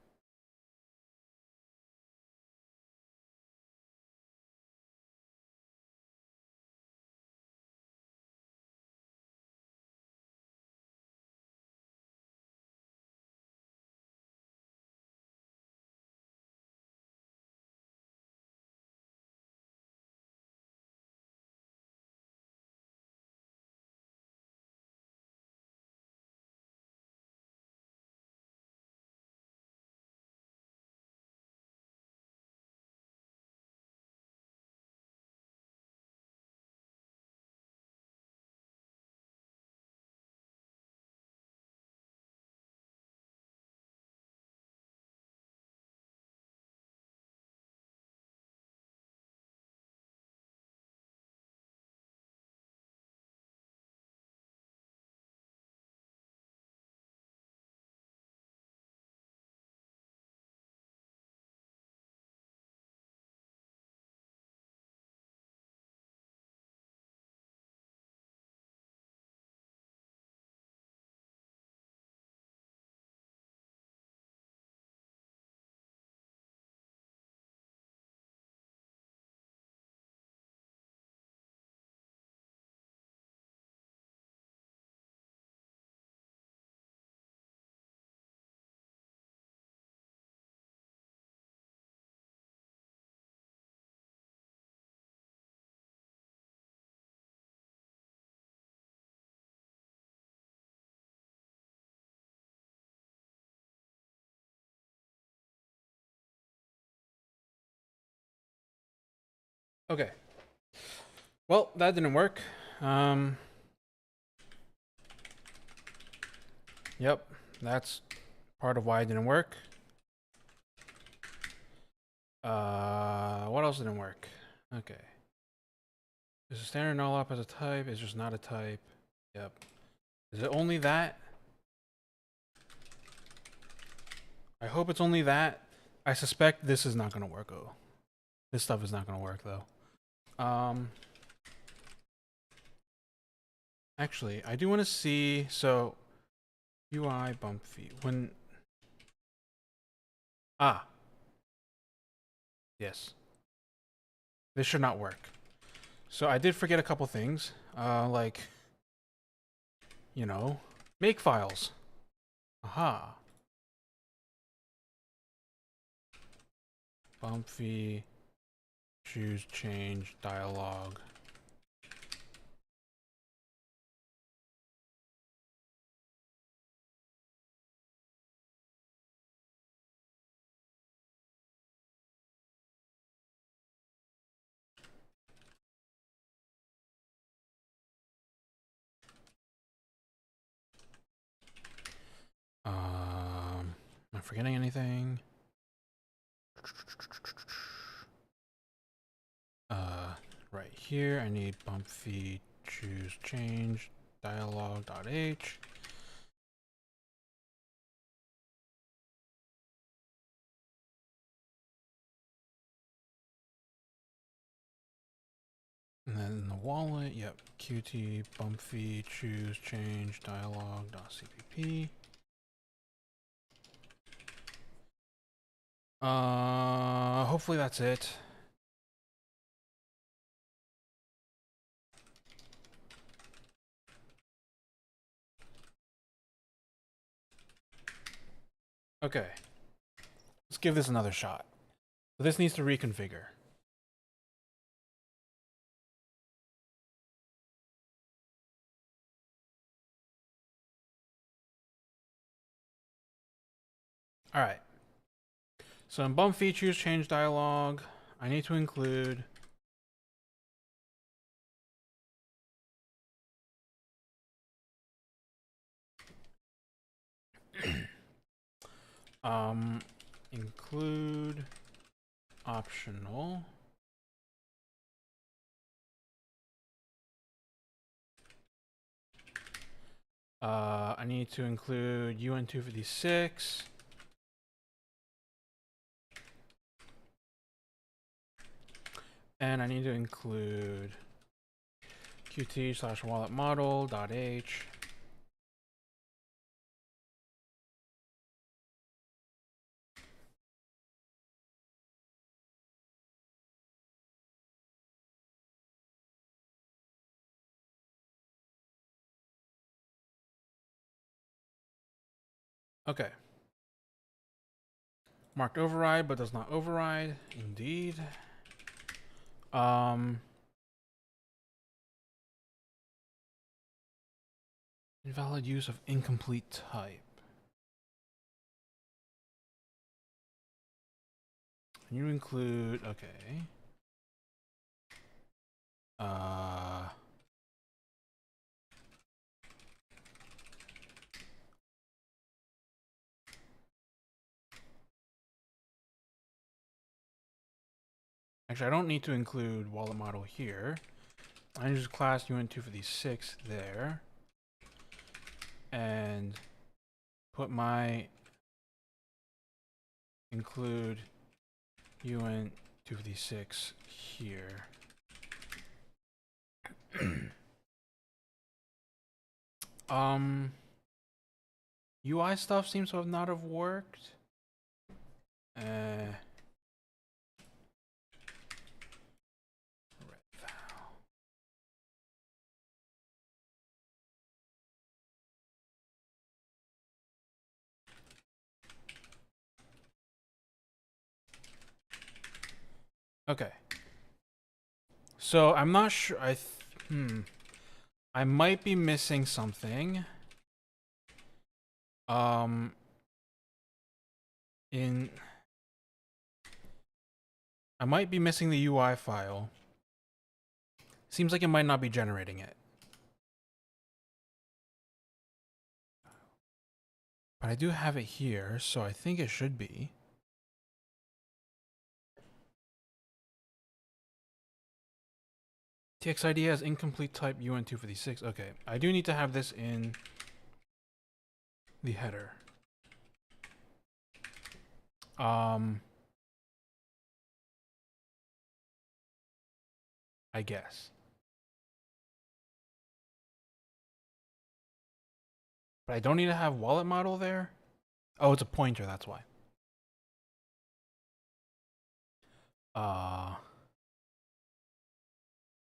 Okay. Well, that didn't work. Yep, that's part of why it didn't work. What else didn't work? Okay. Is a standard null op as a type? It's just not a type. Yep. Is it only that? I hope it's only that. I suspect this is not gonna work. Oh, this stuff is not gonna work though. Actually, I do want to see. So, UI bump fee when. Yes. This should not work. So I did forget a couple things. Like, make files. Aha. Bump fee. Choose change dialog. Am I forgetting anything? Right here, I need bump fee choose change dialog.h. And then in the wallet, yep, qt bump fee choose change dialog.cpp. Hopefully that's it. Okay. Let's give this another shot. So this needs to reconfigure. All right. So in bump features change dialog, I need to include include optional I need to include UN256 and I need to include qt/wallet model.h. Okay. Marked override, but does not override. Indeed. Invalid use of incomplete type. Can you include, okay. Actually, I don't need to include wallet model here. I use class UN256 there. And put my include UN256 here. UI stuff seems to have not have worked. Okay. So I'm not sure. I might be missing something. I might be missing the UI file. Seems like it might not be generating it. But I do have it here, so I think it should be. TXID has incomplete type UN256. Okay, I do need to have this in the header. I guess. But I don't need to have wallet model there? Oh, it's a pointer, that's why.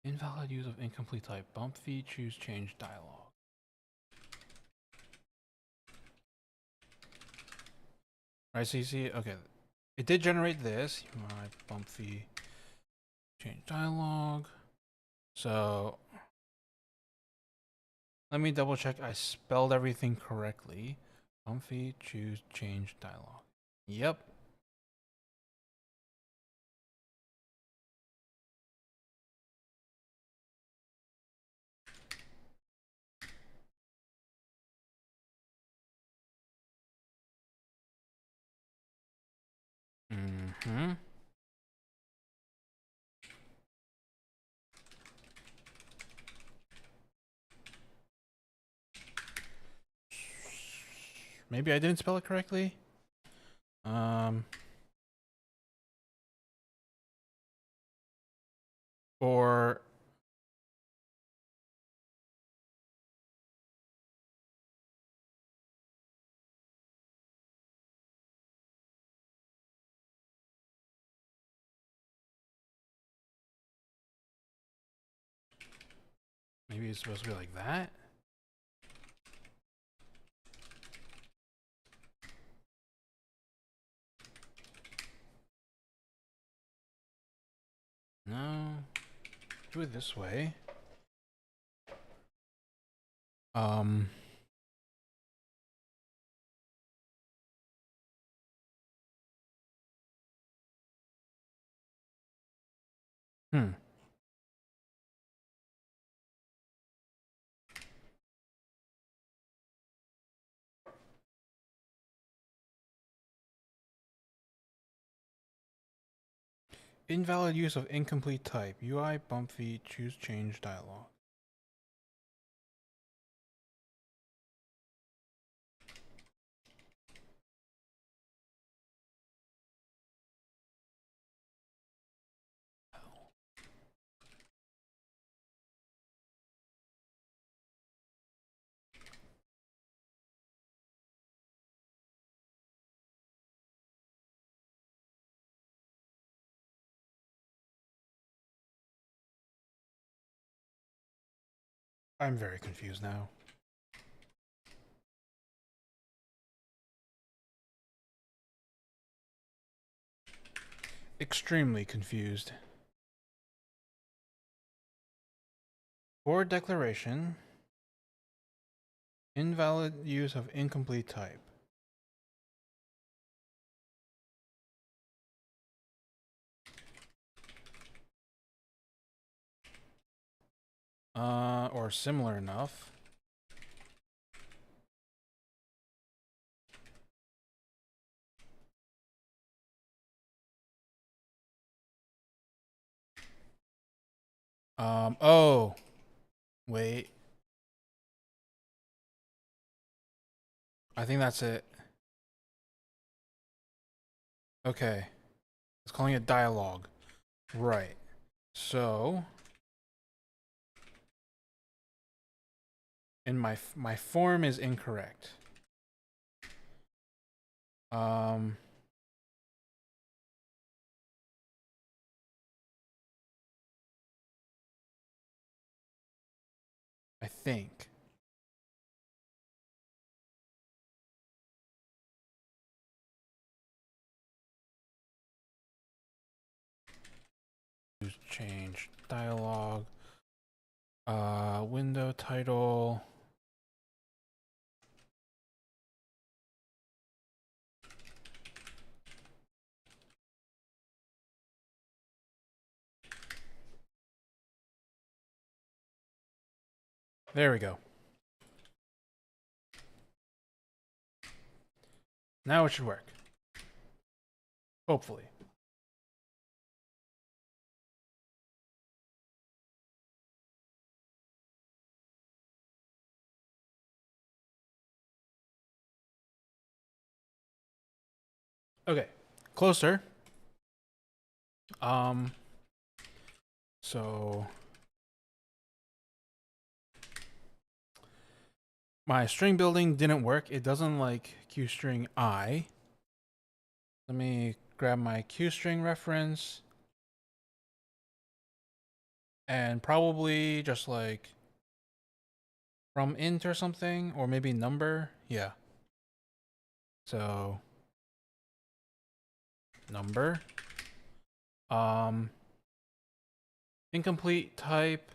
Invalid use of incomplete type. Bump fee, choose change dialog. Right, so you see, okay. It did generate this. Bump fee, change dialog. So let me double check I spelled everything correctly. Bump fee, choose change dialog. Yep. Mm-hmm. Maybe I didn't spell it correctly. Or maybe it's supposed to be like that. No. Do it this way. Hmm. Invalid use of incomplete type. UI bump fee, choose change dialog. I'm very confused now. Extremely confused. For declaration, invalid use of incomplete type. Or similar enough. Oh, wait. I think that's it. Okay. It's calling it dialogue. Right. So, and my form is incorrect. I think. Change dialogue. Window title. There we go. Now it should work. Hopefully. Okay. Closer. So my string building didn't work. It doesn't like QString I. Let me grab my QString reference and probably just like from int or something, or maybe number. Yeah. So number. Incomplete type,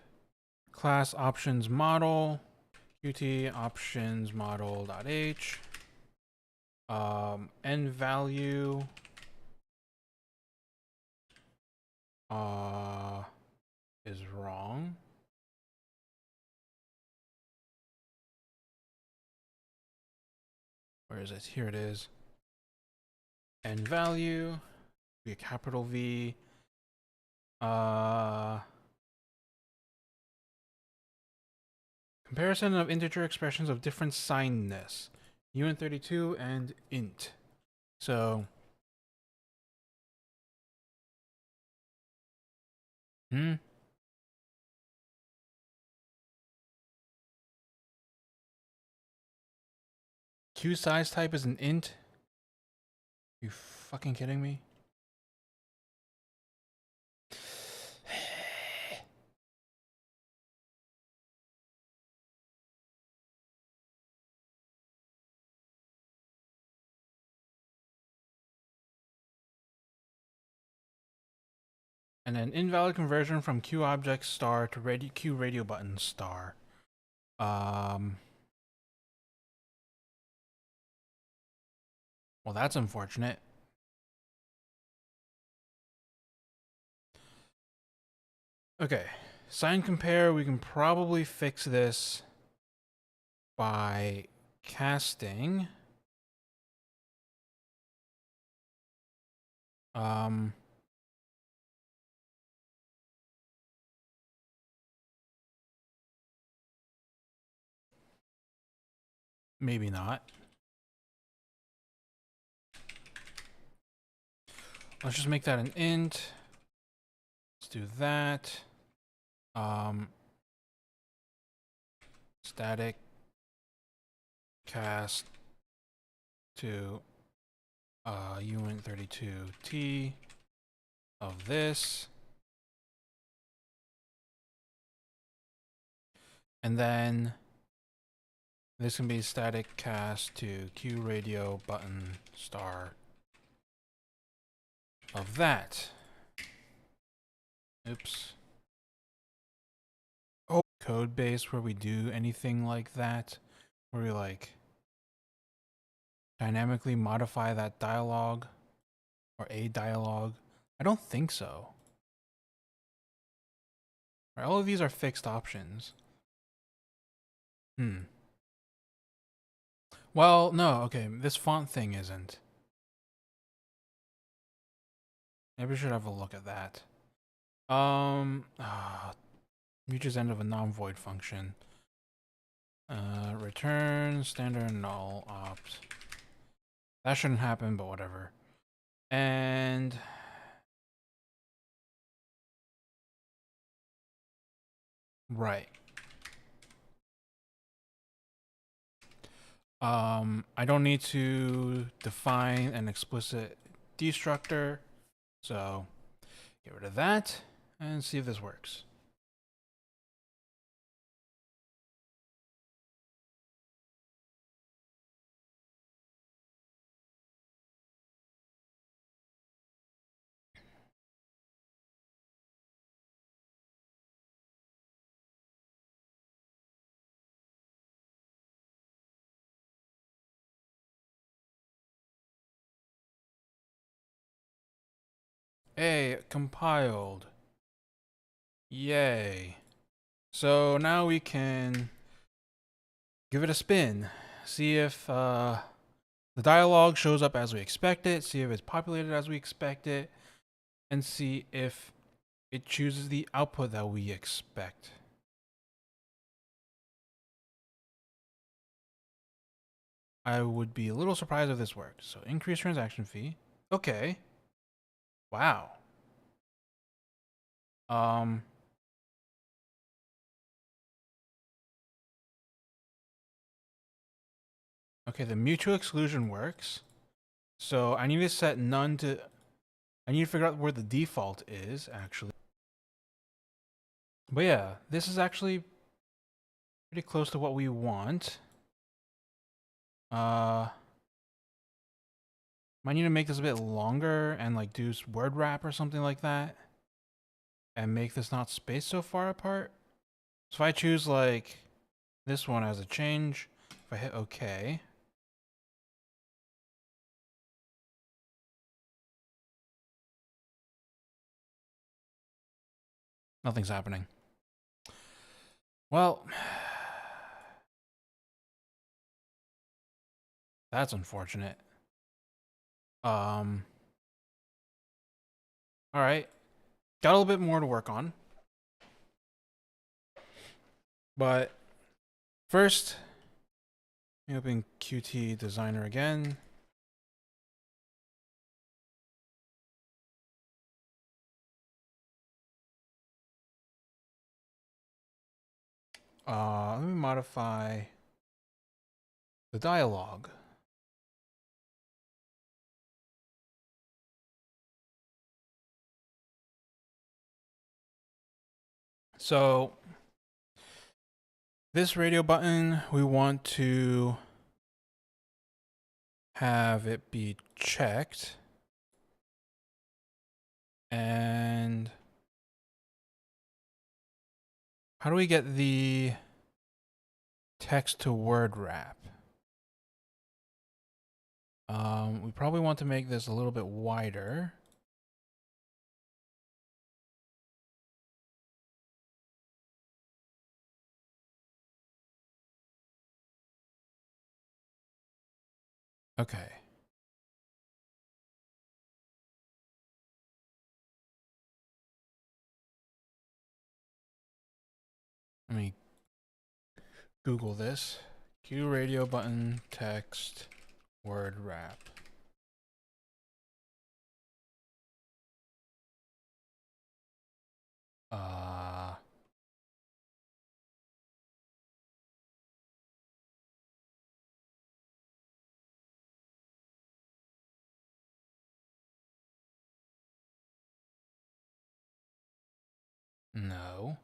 class options model, qt options model.h, n value, is wrong. Where is it? Here it is. N value, be a capital V. Comparison of integer expressions of different signedness, UN32 and int. So, Q size type is an int. You fucking kidding me? And then invalid conversion from Q object star to Q radio button star. Well, that's unfortunate. Okay, sign compare. We can probably fix this by casting. Maybe not. Let's just make that an int. Let's do that. Static cast to UN32T of this. And then this can be static cast to Q radio button star of that. Oops. Oh, code base where we do anything like that, where we like dynamically modify that dialogue or a dialogue. I don't think so. All of these are fixed options. Well, no, okay, this font thing isn't. Maybe we should have a look at that. Reaches end of a non-void function. Return standard null opt. That shouldn't happen, but whatever. And right. I don't need to define an explicit destructor, so get rid of that and see if this works. Hey, compiled. Yay. So now we can give it a spin. See if the dialogue shows up as we expect it. See if it's populated as we expect it. And see if it chooses the output that we expect. I would be a little surprised if this worked. So increase transaction fee. Okay. Wow. Okay, the mutual exclusion works. So I need to set none to, I need to figure out where the default is actually. But yeah, this is actually pretty close to what we want. Might need to make this a bit longer and like do word wrap or something like that. And make this not spaced so far apart. So if I choose like this one as a change, if I hit OK. Nothing's happening. Well, that's unfortunate. All right. Got a little bit more to work on. But first, let me open Qt Designer again. Let me modify the dialogue. So this radio button, we want to have it be checked. And how do we get the text to word wrap? We probably want to make this a little bit wider. Okay. Let me Google this. Q radio button text word wrap. No.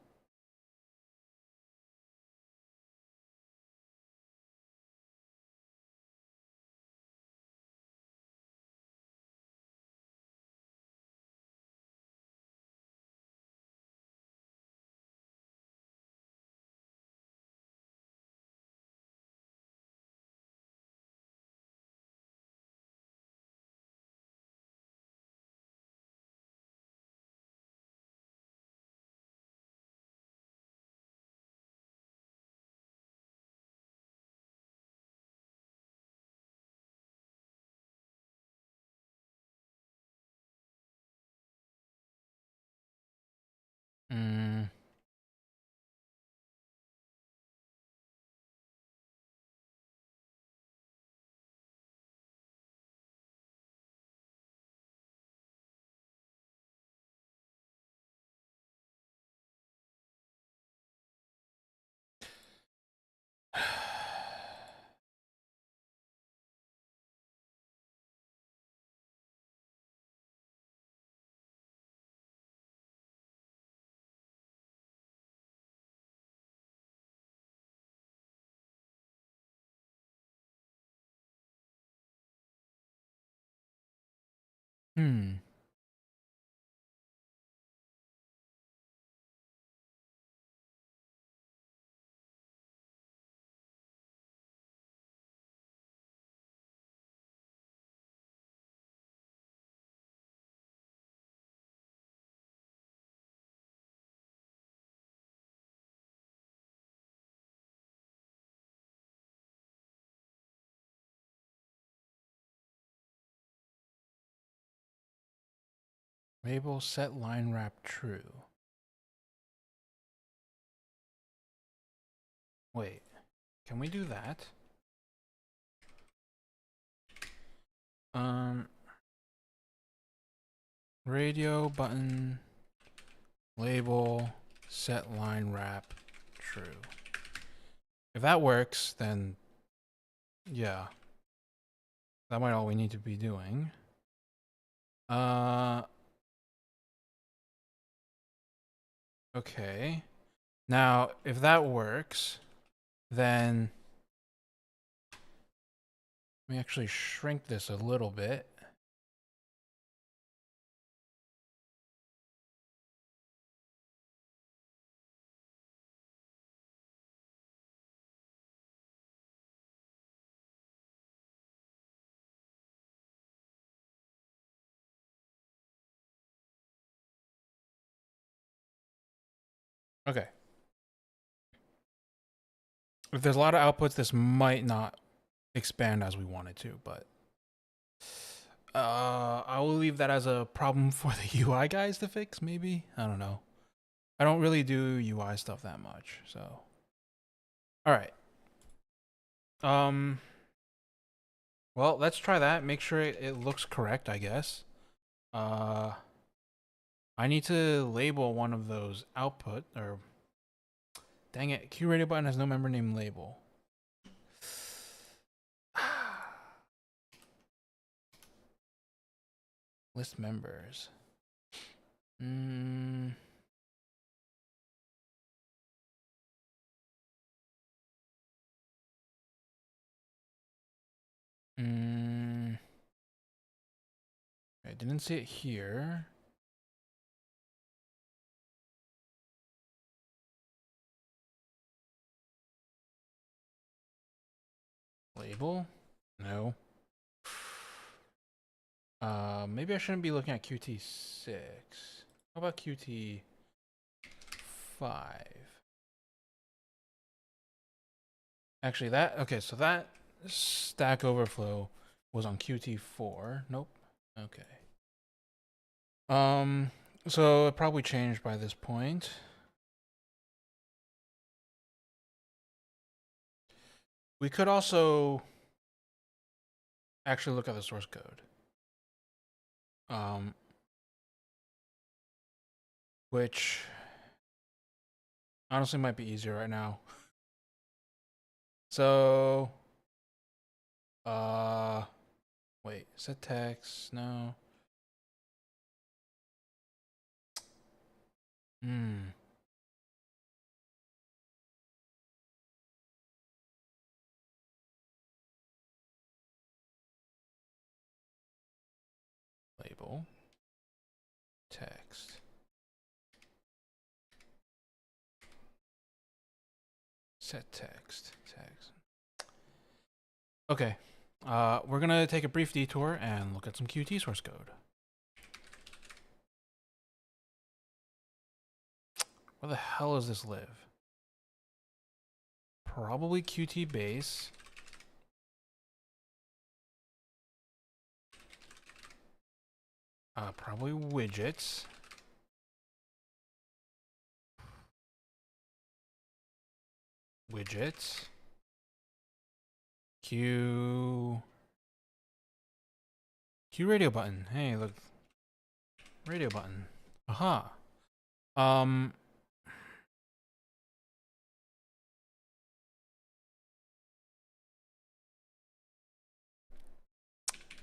Mm. Hmm. Label set line wrap true. Wait, can we do that? Radio button label set line wrap true. If that works, then yeah, that might all we need to be doing. Okay. Now, if that works, then let me actually shrink this a little bit. Okay. If there's a lot of outputs, this might not expand as we want it to, but I will leave that as a problem for the UI guys to fix, maybe? I don't know. I don't really do UI stuff that much, so. All right. Well, let's try that. Make sure it looks correct, I guess. I need to label one of those output, or dang it, Q radio button has no member name label. List members. I didn't see it here. Label? No. Maybe I shouldn't be looking at QT6. How about QT5? Actually, okay, so that Stack Overflow was on QT4. Nope. Okay. So it probably changed by this point. We could also actually look at the source code. Which honestly might be easier right now. So, wait, set text, no. Label, text. Set text. Okay. We're gonna take a brief detour and look at some Qt source code. Where the hell does this live? Probably Qt base. Probably widgets. Widgets. Q radio button. Hey, look. Radio button. Aha.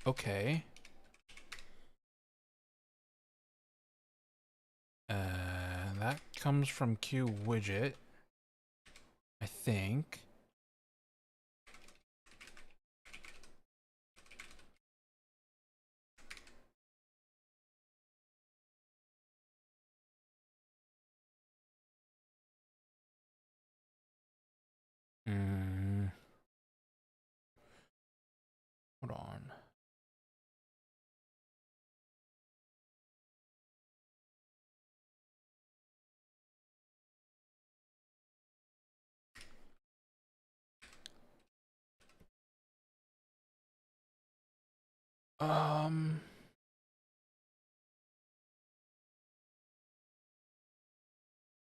Okay. That comes from Q widget, I think. Hold on.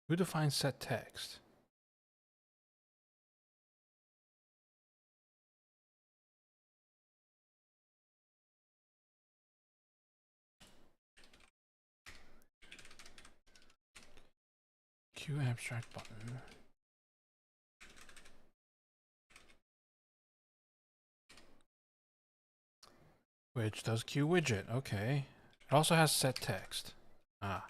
Who defines set text? Q abstract button. Which does Q widget. Okay. It also has set text. Ah.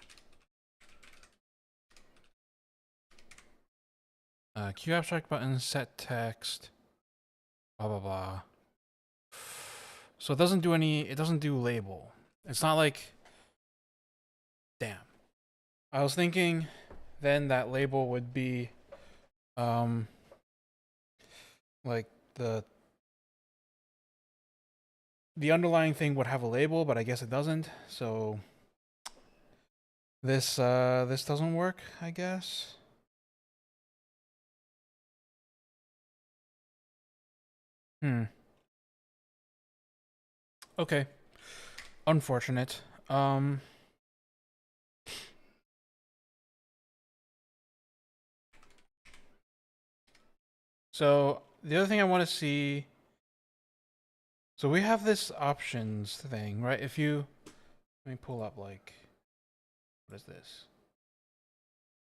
Q abstract button, set text, blah, blah, blah. So it doesn't do it doesn't do label. It's not like, damn. I was thinking then that label would be, like the underlying thing would have a label, but I guess it doesn't. So this doesn't work, I guess. Okay. Unfortunate. So the other thing I want to see, so we have this options thing, right? If you, let me pull up like, what is this?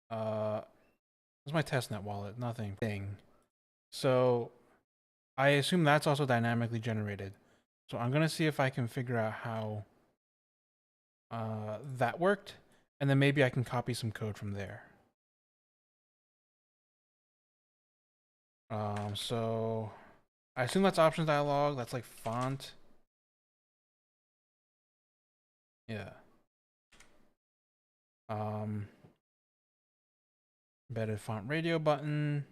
What's my testnet wallet? Nothing. Thing. So I assume that's also dynamically generated. So I'm gonna see if I can figure out how that worked, and then maybe I can copy some code from there. So I assume that's options dialog. That's like font. Yeah. Embedded font radio button.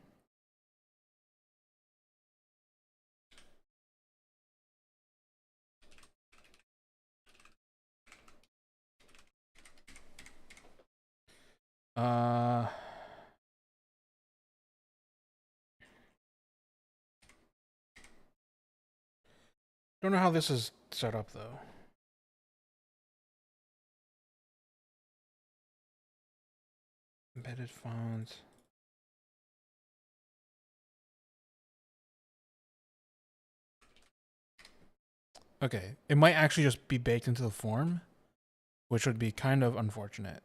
Don't know how this is set up though. Embedded fonts. Okay, it might actually just be baked into the form, which would be kind of unfortunate.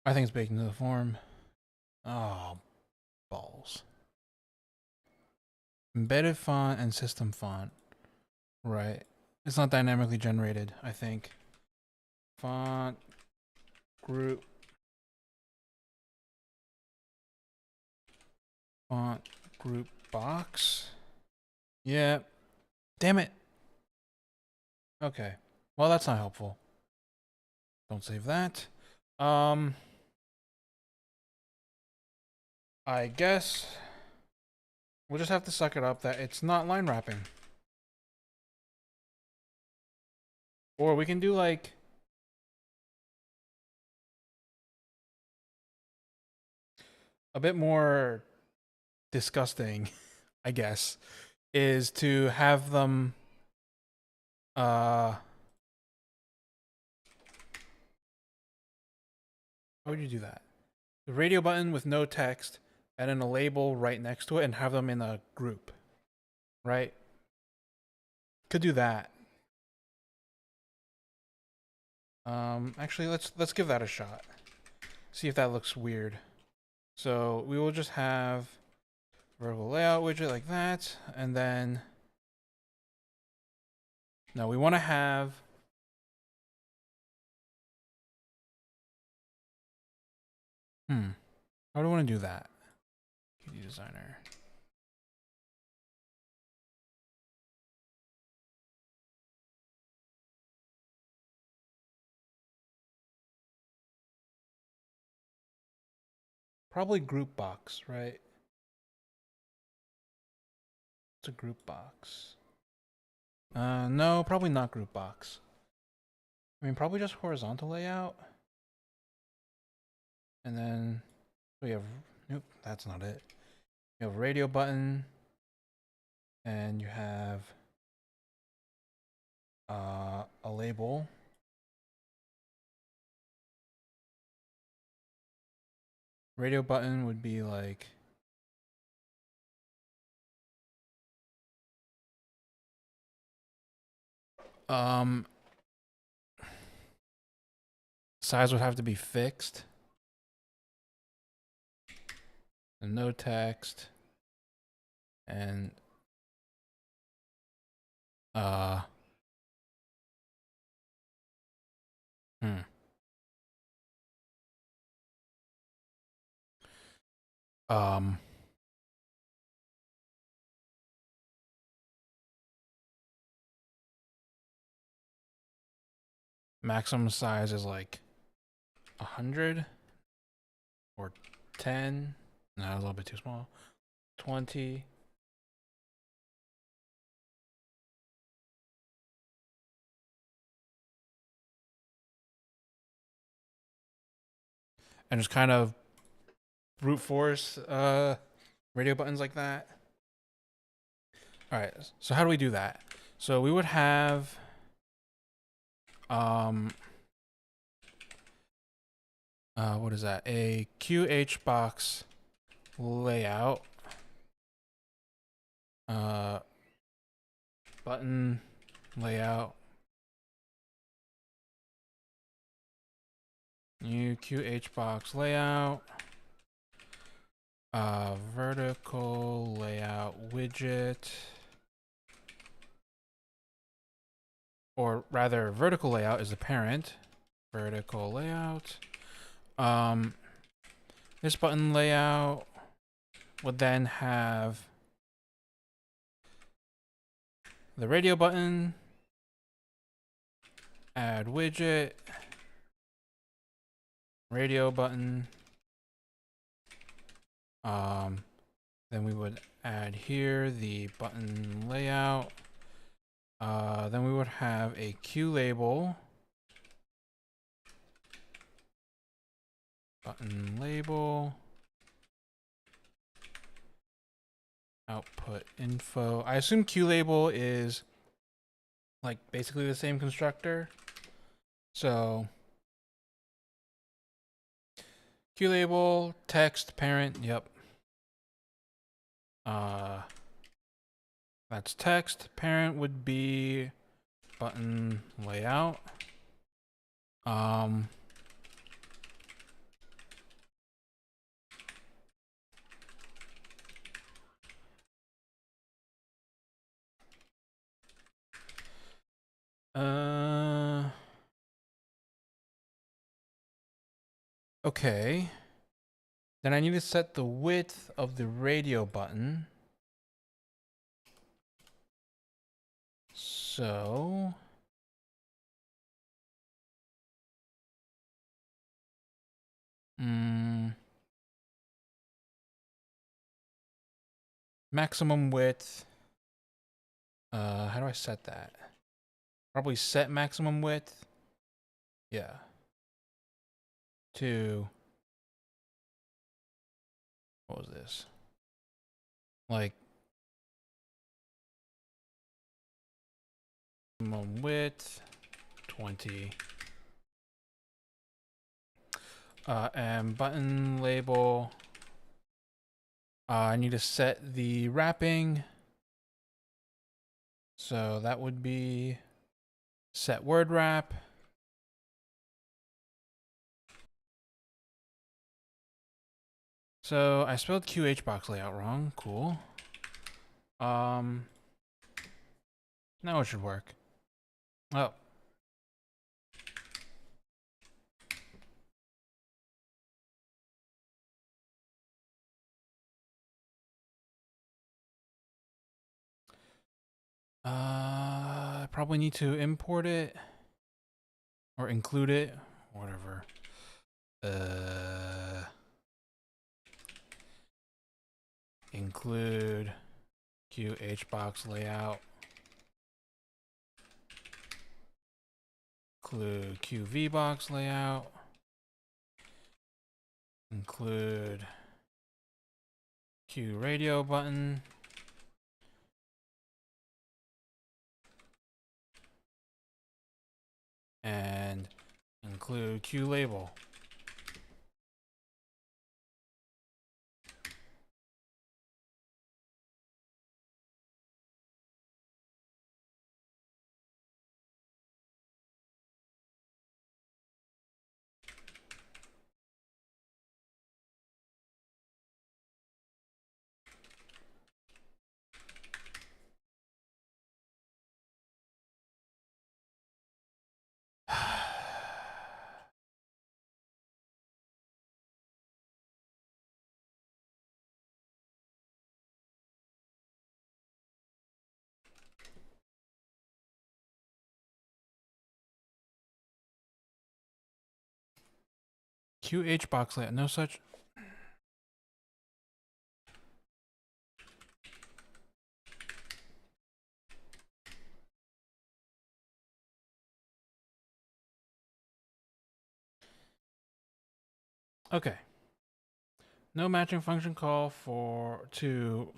I think it's baked into the form. Oh, balls. Embedded font and system font. Right. It's not dynamically generated, I think. Font group. Font group box. Yeah. Damn it. Okay. Well, that's not helpful. Don't save that. I guess we'll just have to suck it up that it's not line wrapping. Or we can do like a bit more disgusting, I guess, is to have them how would you do that? The radio button with no text and then a label right next to it and have them in a group. Right? Could do that. Actually let's give that a shot. See if that looks weird. So we will just have vertical layout widget like that, and then no, we want to have how do I want to do that? KD designer. Probably group box, right? It's a group box. No, probably not group box. I mean, probably just horizontal layout. And then we have, nope, that's not it. You have radio button, and you have a label. Radio button would be like size would have to be fixed. And no text. And um maximum size is like 100 or 10. No, a little bit too small. 20. And just kind of brute force radio buttons like that. All right, so how do we do that? So we would have what is that? A QH box layout. Button layout. New QH box layout. Vertical layout widget. Or rather, vertical layout is the parent. Vertical layout. This button layout would then have the radio button, add widget, radio button. Then we would add here the button layout. Then we would have a Q label. Button label. Output info. I assume Q label is like basically the same constructor. So Q label, text, parent, yep. That's text. Parent would be button layout. Okay. Then I need to set the width of the radio button. So maximum width. How do I set that? Probably set maximum width. Yeah. To what was this? Like maximum width 20. And button label. I need to set the wrapping. So that would be set word wrap. So I spelled QH box layout wrong. Cool. Now it should work. Oh. I probably need to import it or include it, whatever. Include QH box layout. include QV box layout, include Q radio button, and include Q label. QH box layout, no such. Okay. No matching function call to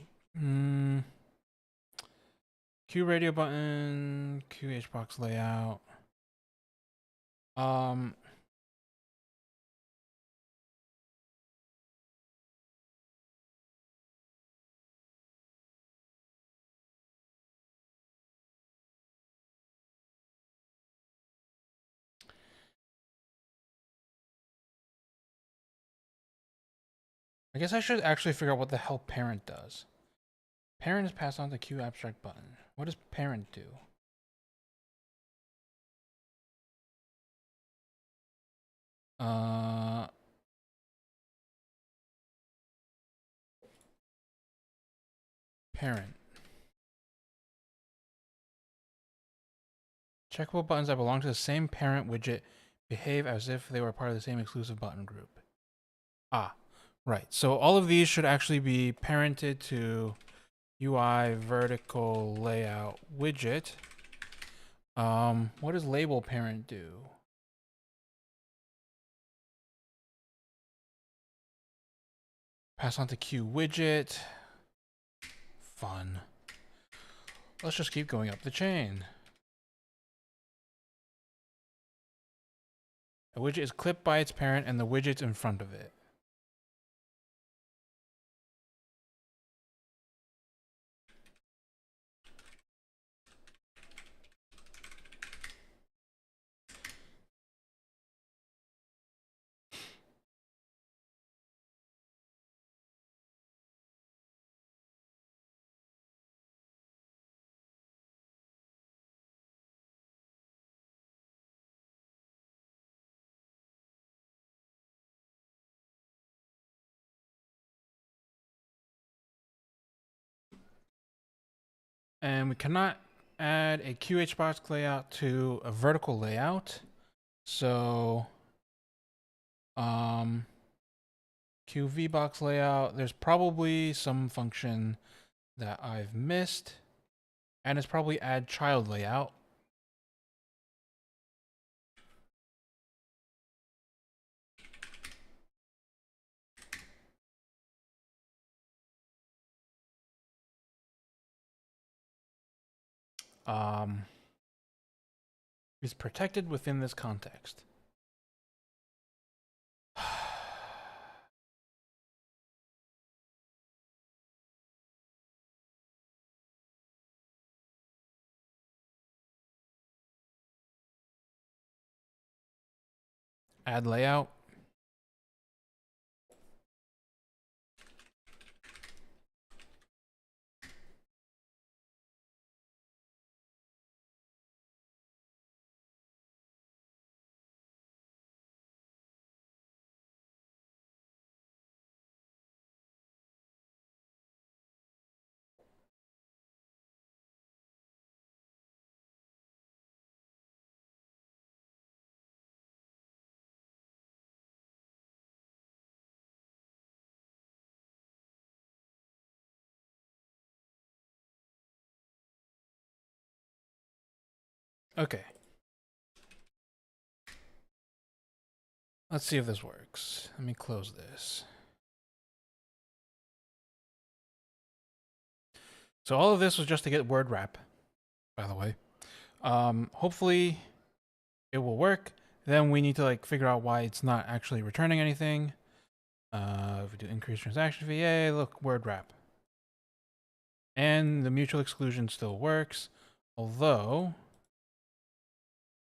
Q radio button, QH box layout. I guess I should actually figure out what the hell parent does. Parent is passed on to Q abstract button. What does parent do? Parent. Checkable buttons that belong to the same parent widget behave as if they were part of the same exclusive button group. Ah, right. So all of these should actually be parented to UI vertical layout widget. What does label parent do? Pass on to Q widget. Fun. Let's just keep going up the chain. A widget is clipped by its parent and the widget's in front of it. And we cannot add a QH box layout to a vertical layout. So, QV box layout, there's probably some function that I've missed. And it's probably add child layout. Is protected within this context. Add layout. Okay. Let's see if this works. Let me close this. So all of this was just to get word wrap, by the way. Hopefully it will work. Then we need to like figure out why it's not actually returning anything. If we do increase transaction fee, yay, look, word wrap. And the mutual exclusion still works, although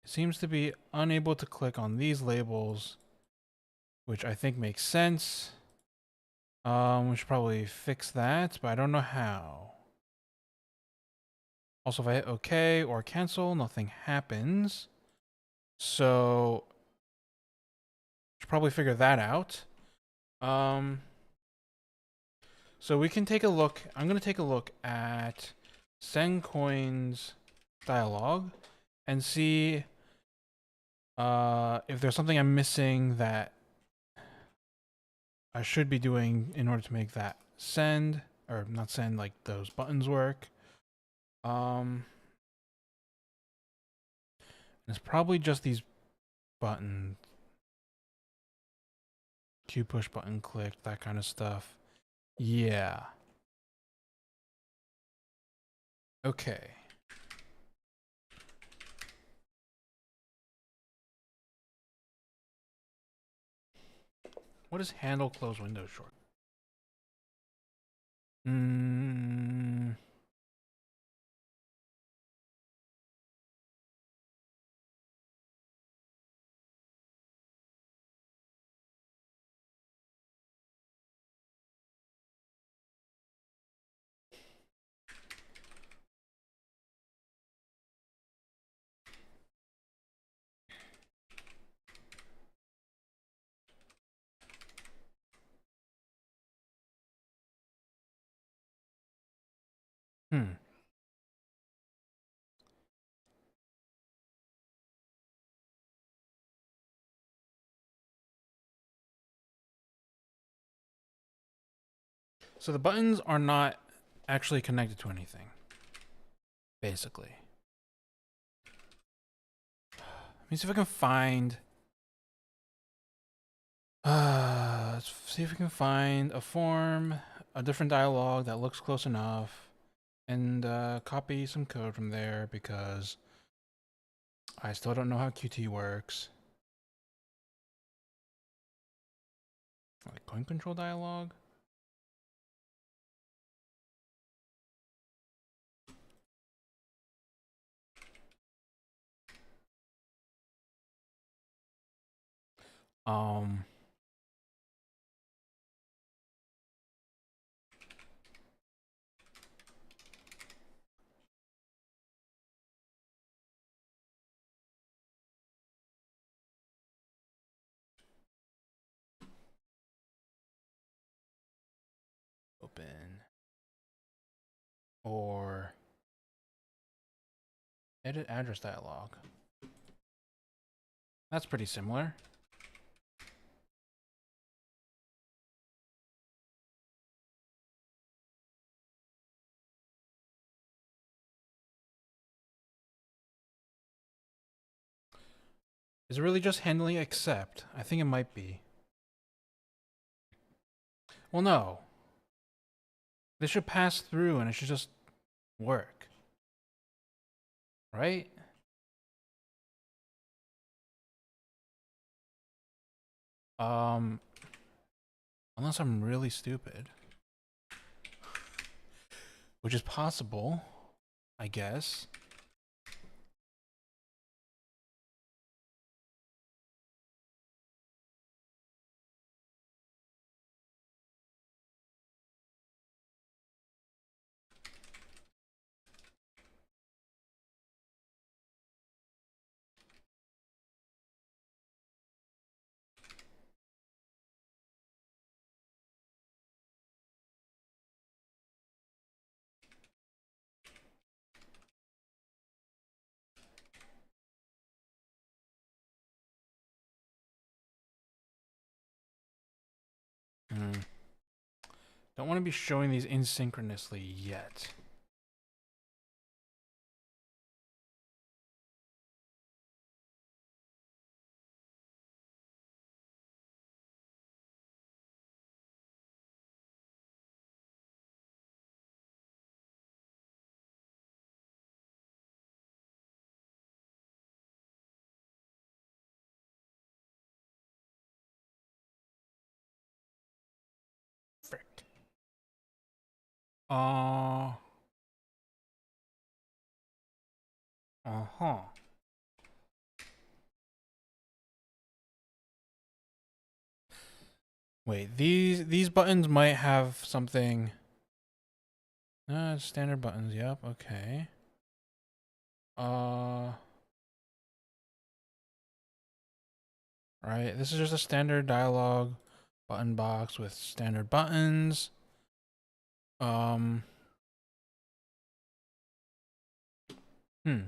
it seems to be unable to click on these labels, which I think makes sense. We should probably fix that, but I don't know how. Also, if I hit OK or cancel, nothing happens. So, should probably figure that out. So we can take a look. I'm going to take a look at send coins dialog and see if there's something I'm missing that I should be doing in order to make that send, or not send, like those buttons work. It's probably just these buttons. Q push button click, that kind of stuff. Yeah. Okay. What is handle close window short? So the buttons are not actually connected to anything, basically. Let me see if I can find... let's see if we can find a form, a different dialogue that looks close enough, and copy some code from there because I still don't know how Qt works. Like coin control dialogue? Um... Open. Or edit address dialog. That's pretty similar. Is it really just handling accept? I think it might be. Well, no. This should pass through and it should just work. Right? Unless I'm really stupid. Which is possible, I guess. Don't want to be showing these asynchronously yet. Uh, uh-huh. Wait, these buttons might have something. Standard buttons. Yep. Okay. Uh, right. This is just a standard dialog button box with standard buttons. Um. Hmm.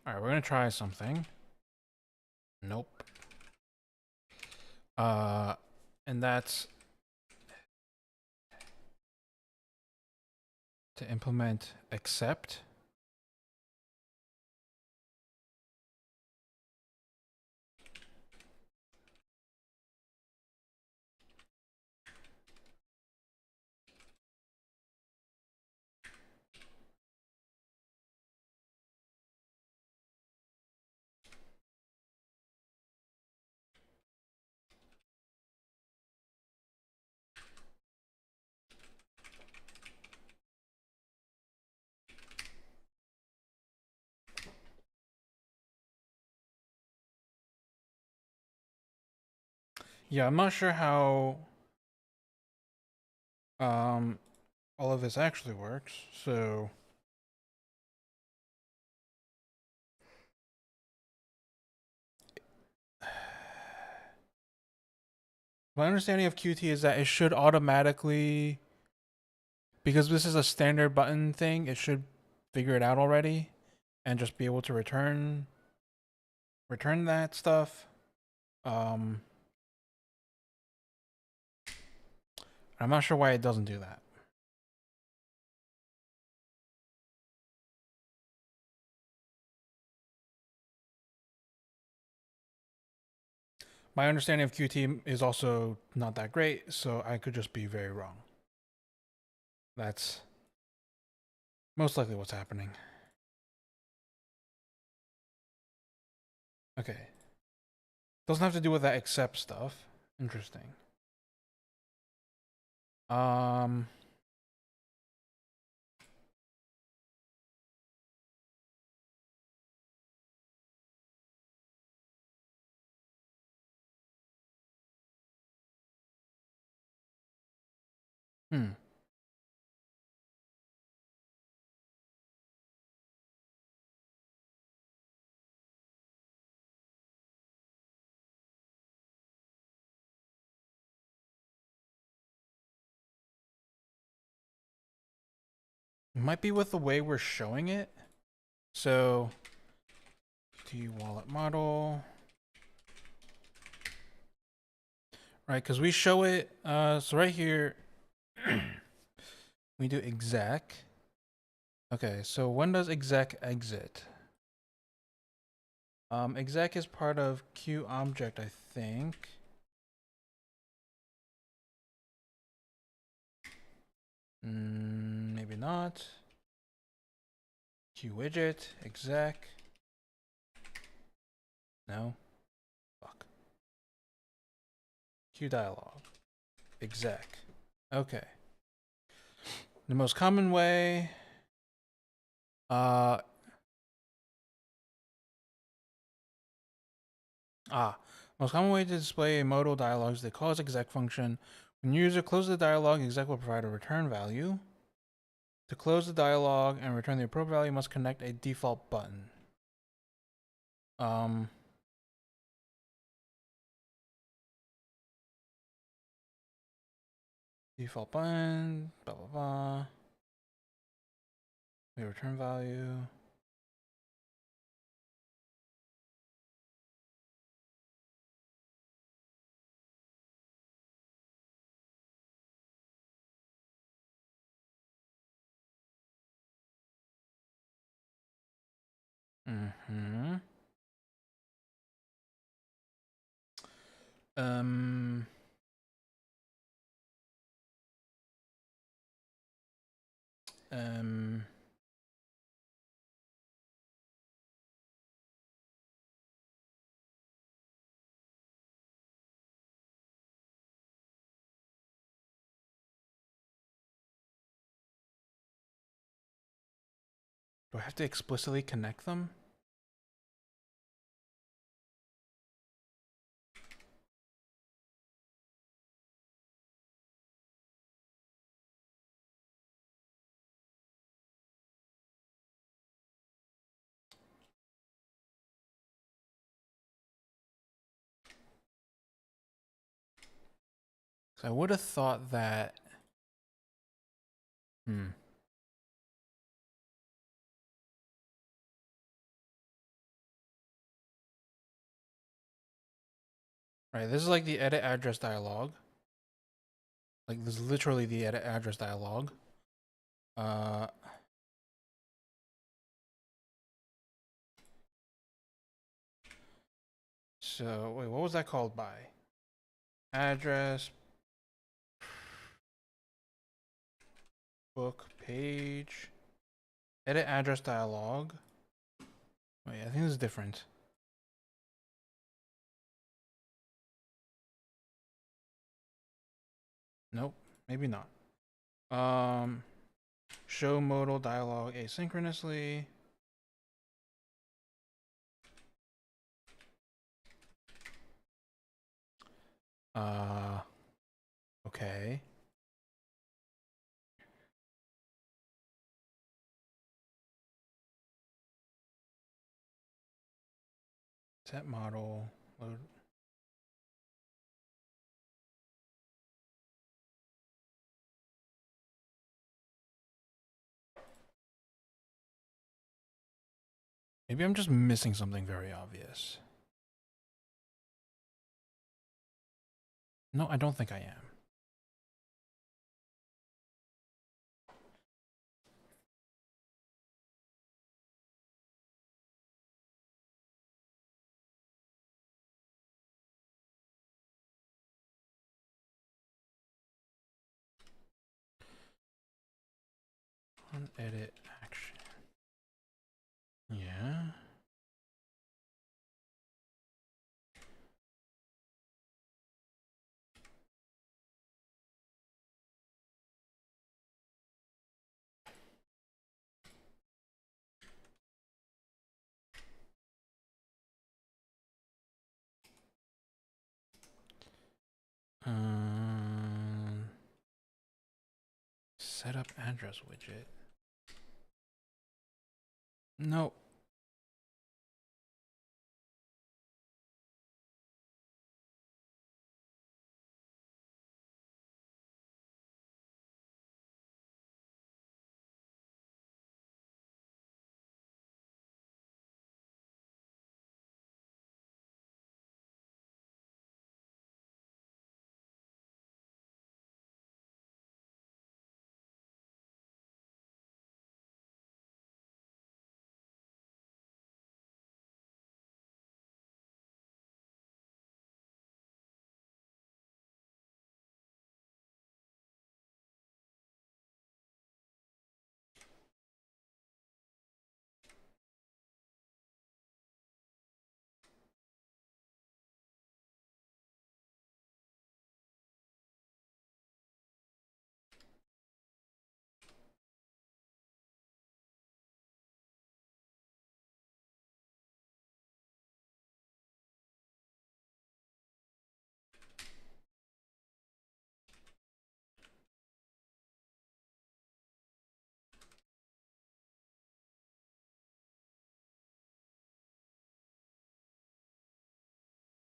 All right, we're gonna try something. Nope. Uh, and that's to implement accept. Yeah, I'm not sure how um all of this actually works. So my understanding of Qt is that it should automatically, because this is a standard button thing, it should figure it out already and just be able to return that stuff. Um, I'm not sure why it doesn't do that. My understanding of Qt is also not that great, so I could just be very wrong. That's most likely what's happening. Okay. Doesn't have to do with that accept stuff. Interesting. Um, hmm. Might be with the way we're showing it. So, Qt wallet model. Right, because we show it, so right here, we do exec. Okay, so when does exec exit? Exec is part of Q object, I think. Maybe not. Q widget, exec. No. Fuck. Q dialog, exec. Okay. The most common way, uh, most common way to display a modal dialog is the calls exec function. When user closes the dialog, exec will provide a return value. To close the dialog and return the appropriate value, you must connect a default button. Default button, blah, blah, blah. The return value. Um. Um. Do I have to explicitly connect them? So I would have thought that. Hmm. Right. This is like the edit address dialog. Like this is literally the edit address dialog. Uh. So wait, what was that called by? Address book page edit address dialog. Wait, I think this is different. Nope, maybe not. Show modal dialog asynchronously. Uh, okay. Set model load. Maybe I'm just missing something very obvious. No, I don't think I am. On edit action. Yeah. Set up address widget. No.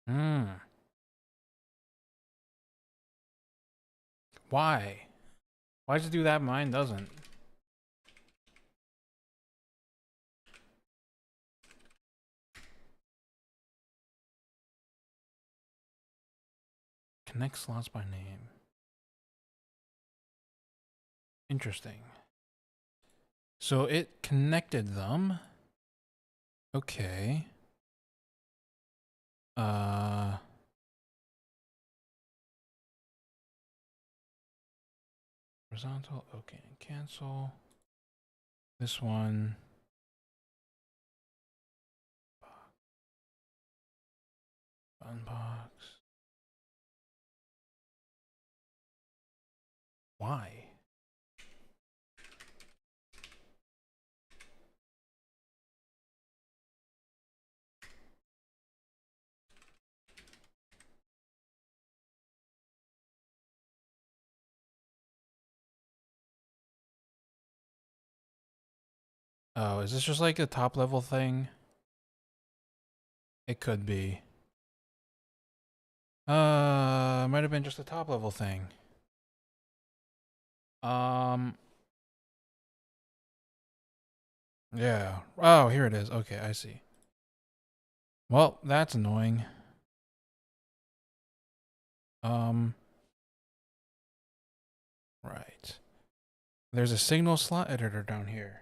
Hmm. Why? Why does it do that? Mine doesn't. Connect slots by name. Interesting. So it connected them. Okay. Horizontal, okay, and cancel. This one. Unbox. Why? Oh, is this just like a top level thing? It could be. Might have been just a top level thing. Yeah. Oh, here it is. Okay, I see. Well, that's annoying. Right. There's a signal slot editor down here.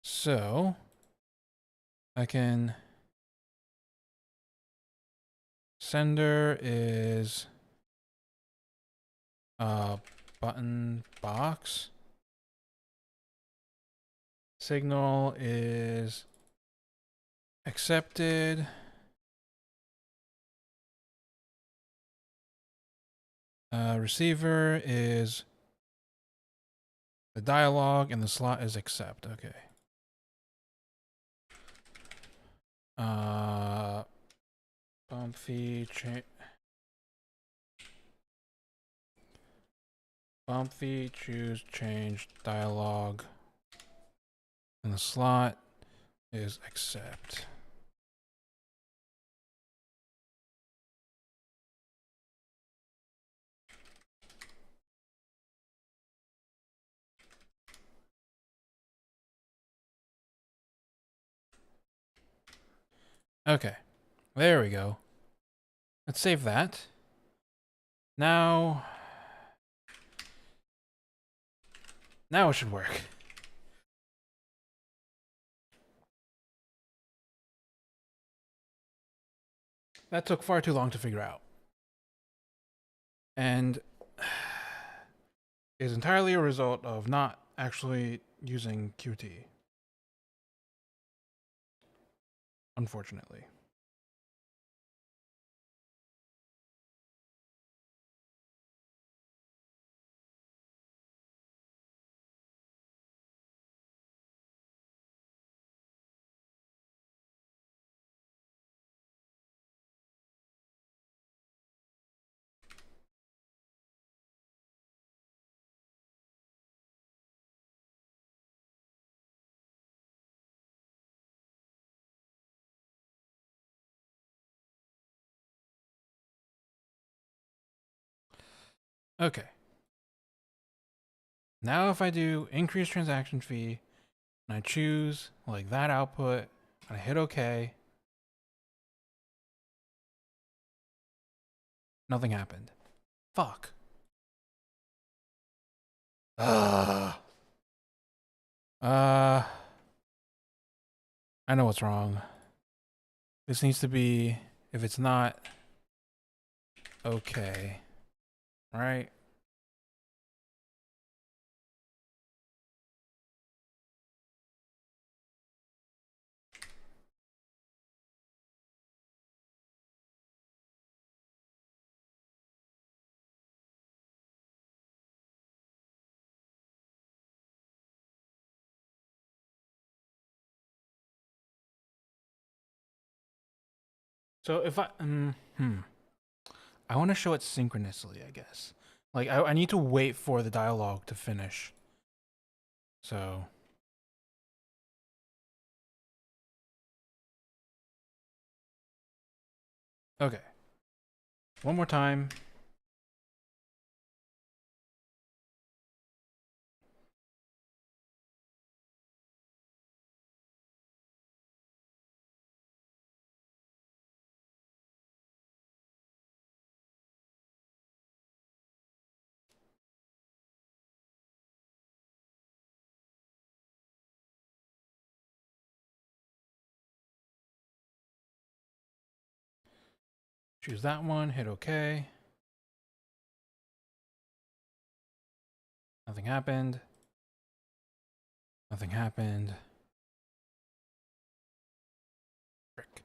So, I can... Sender is... button box. Signal is... accepted. Receiver is... the dialog, and the slot is accept. Okay. Bump fee choose change dialog, and the slot is accept. Okay, there we go. Let's save that. Now it should work. That took far too long to figure out. And is entirely a result of not actually using Qt. Unfortunately. Okay. Now if I do increase transaction fee, and I choose like that output, and I hit OK, nothing happened. Fuck. I know what's wrong. This needs to be, if it's not okay, right? So if I want to show it synchronously, I guess. Like I need to wait for the dialogue to finish. So okay. One more time. Choose that one, hit OK. Nothing happened. Nothing happened. Frick.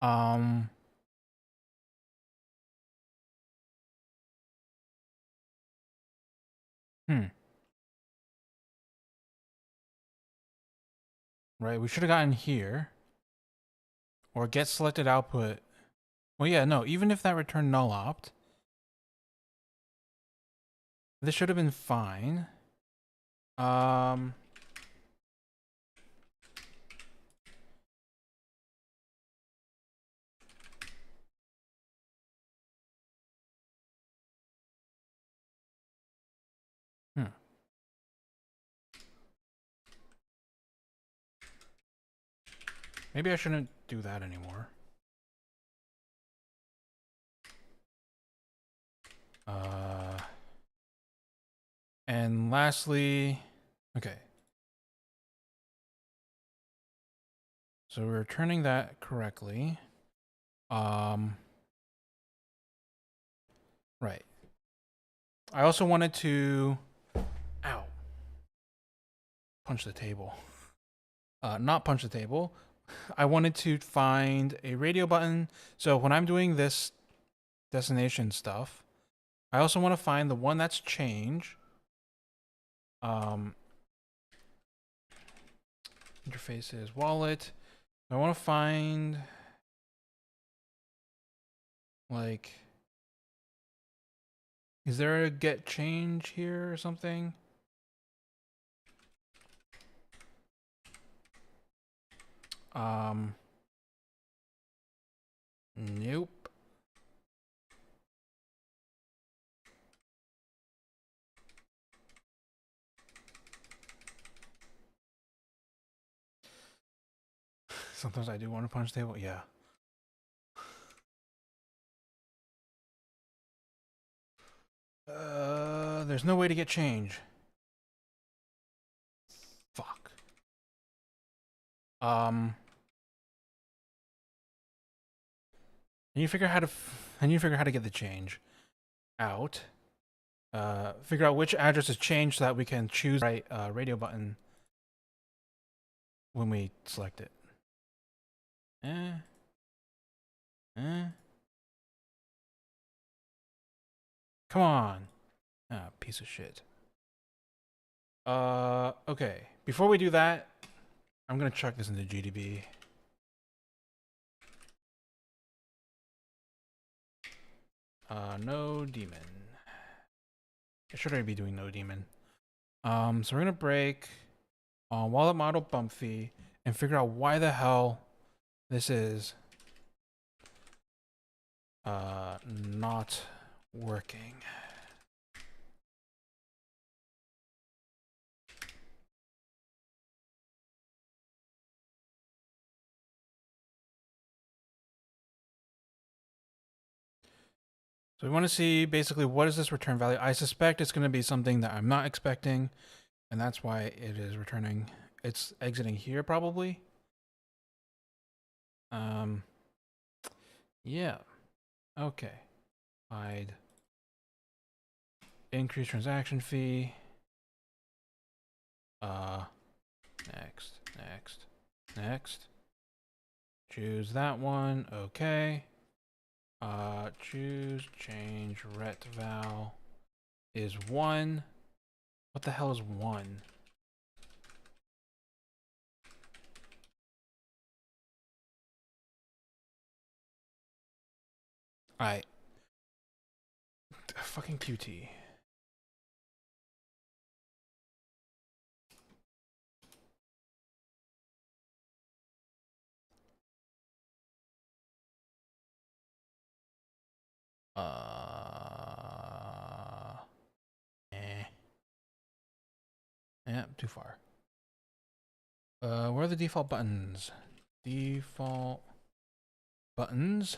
Um. Hmm. Right, we should have gotten here. Or get selected output. Well, yeah, no, even if that returned null opt, this should have been fine. Um, hmm. Maybe I shouldn't do that anymore. And lastly, okay. So we're returning that correctly. Right. I also wanted to, ow, punch the table. Not punch the table. I wanted to find a radio button. So when I'm doing this destination stuff, I also want to find the one that's change. Interface is wallet. I want to find like, is there a get change here or something? Nope. Sometimes I do want to punch the table. Yeah. There's no way to get change. Fuck. Can you figure how to? Can you figure how to get the change out? Figure out which address is changed so that we can choose the right radio button when we select it. Come on. Ah, piece of shit. Okay. Before we do that, I'm gonna chuck this into GDB. No daemon. I should already be doing no daemon. So we're gonna break wallet model bump fee and figure out why the hell this is not working. So we want to see basically what is this return value. I suspect it's going to be something that I'm not expecting, and that's why it is returning. It's exiting here probably. Yeah. Okay. Hide. Increase transaction fee. Next, next, next. Choose that one. Okay. Choose change ret val is 1. What the hell is 1? Alright. Fucking QT. Yeah, too far. Where are the default buttons? Default buttons.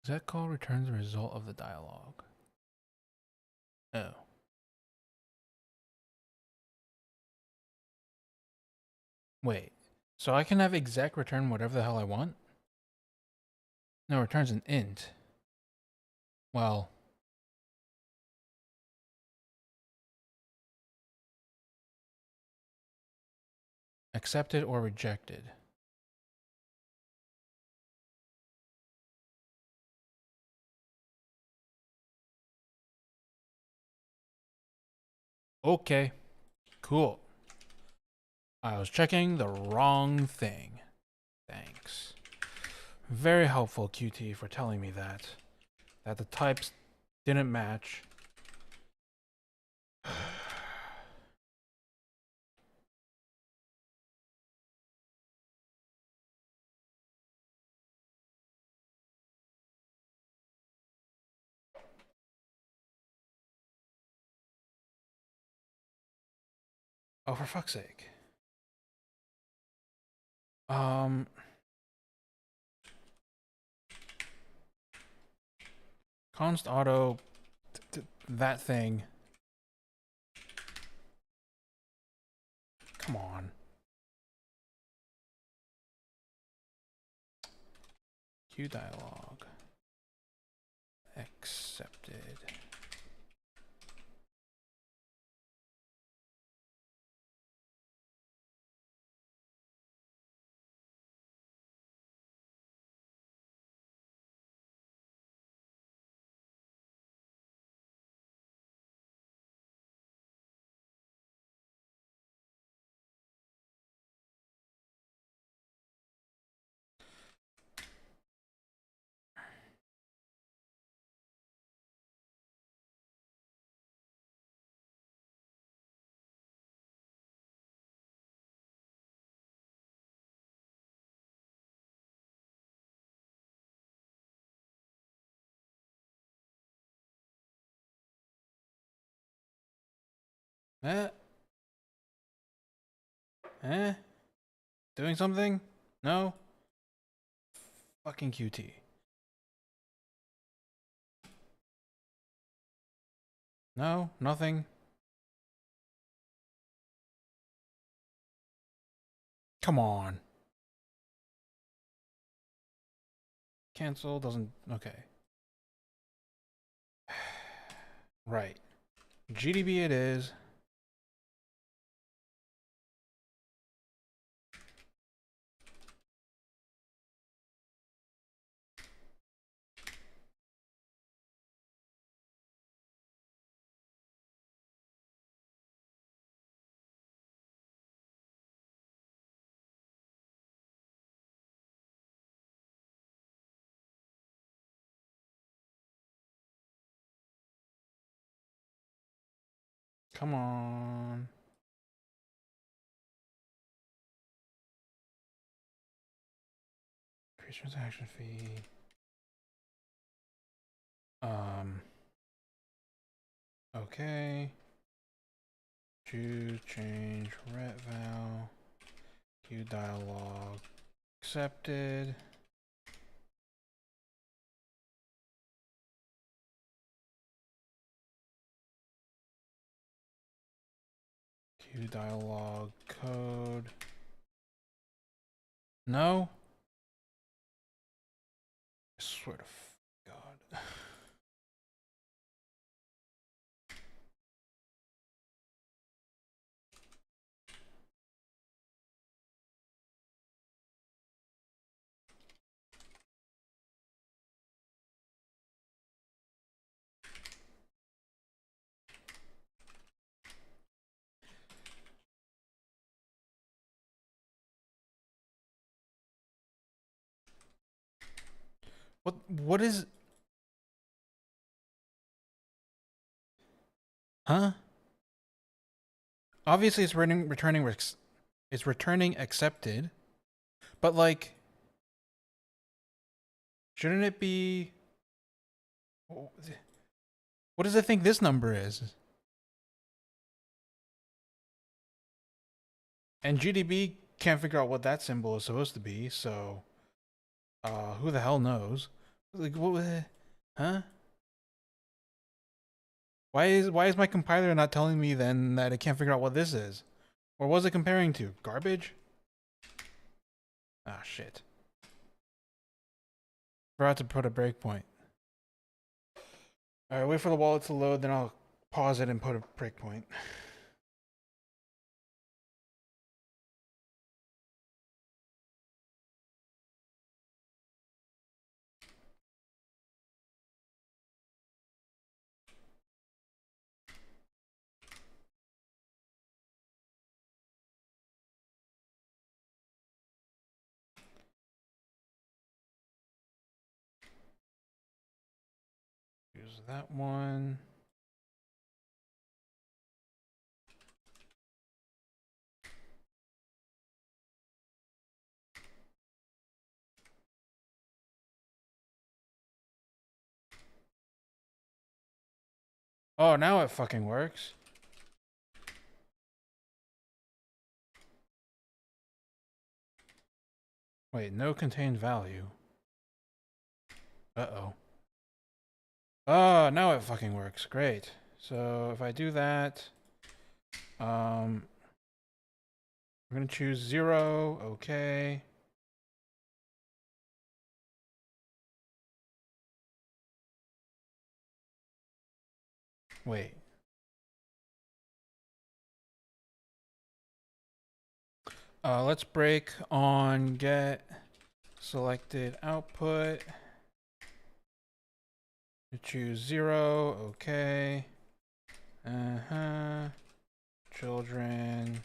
Exec call returns the result of the dialogue. Oh. Wait. So I can have exec return whatever the hell I want? No, it returns an int. Well. Accepted or rejected. Okay. Cool. I was checking the wrong thing. Thanks. Very helpful, QT, for telling me that. That the types didn't match. Oh, for fuck's sake. Const auto that thing. Come on. Queue dialog. Accepted. Eh? Eh? Doing something? No? Fucking QT. No? Nothing? Come on. Cancel doesn't... Okay. Right. GDB it is. Come on. Increase transaction fee. Okay. Choose change ret val. Queue dialog. Accepted. Queue dialog code. No? I swear to God. What is... Huh? Obviously it's returning accepted. But like, shouldn't it be... What does it think this number is? And GDB can't figure out what that symbol is supposed to be, so who the hell knows? Like what? Huh? Why is my compiler not telling me then that it can't figure out what this is? Or what was it comparing to? Garbage? Ah, shit. Forgot to put a breakpoint. Alright, wait for the wallet to load, then I'll pause it and put a breakpoint. Use that one. Oh, now it fucking works. Wait, no contained value. Uh-oh. Oh, now it fucking works. Great. So if I do that, I'm gonna choose 0. Okay. Wait. Let's break on get selected output. Choose 0. Okay. Children.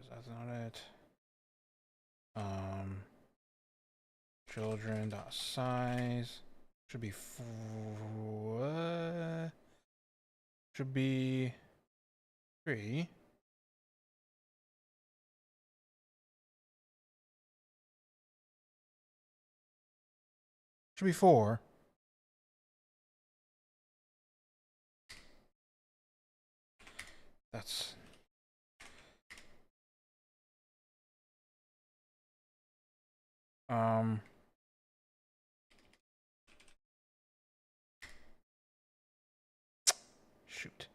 That's not it. Children dot size should be should be 3. Should be 4. That's shoot.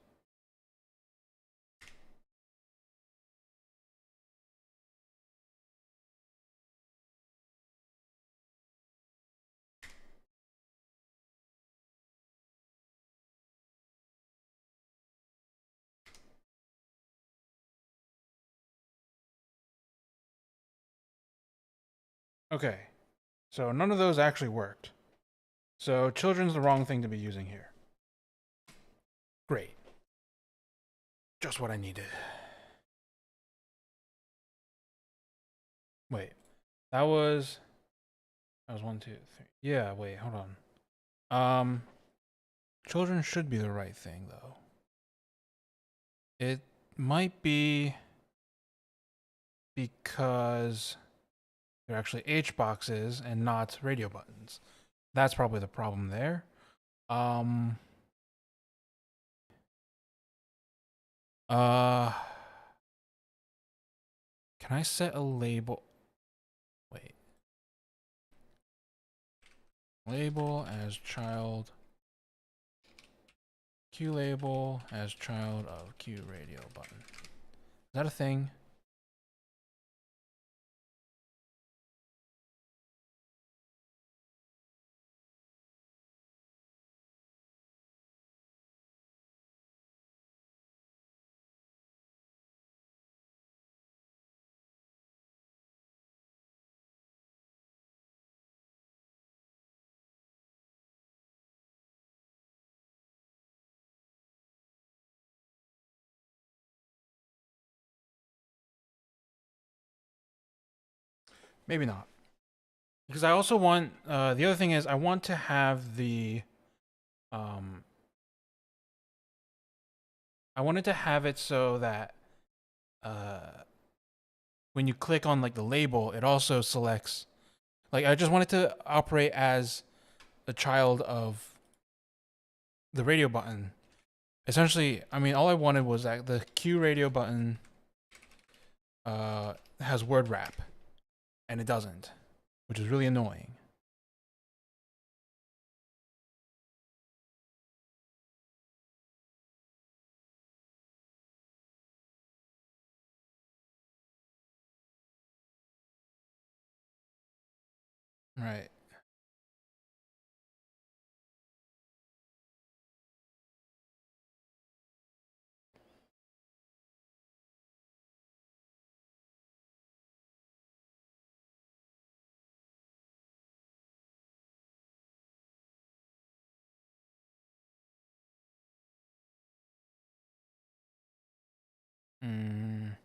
Okay. So none of those actually worked. So children's the wrong thing to be using here. Great. Just what I needed. Wait. That was 1, 2, 3. Yeah, wait, hold on. Children should be the right thing though. It might be because they're actually H boxes and not radio buttons. That's probably the problem there. Can I set a label? Wait. Label as child. Q label as child of Q radio button. Is that a thing? Maybe not. Because I also want, the other thing is I want to have the, I wanted to have it so that, when you click on like the label, it also selects, like I just want it to operate as a child of the radio button. Essentially, I mean, all I wanted was that the Q radio button has word wrap, and it doesn't, which is really annoying. Right. Mm.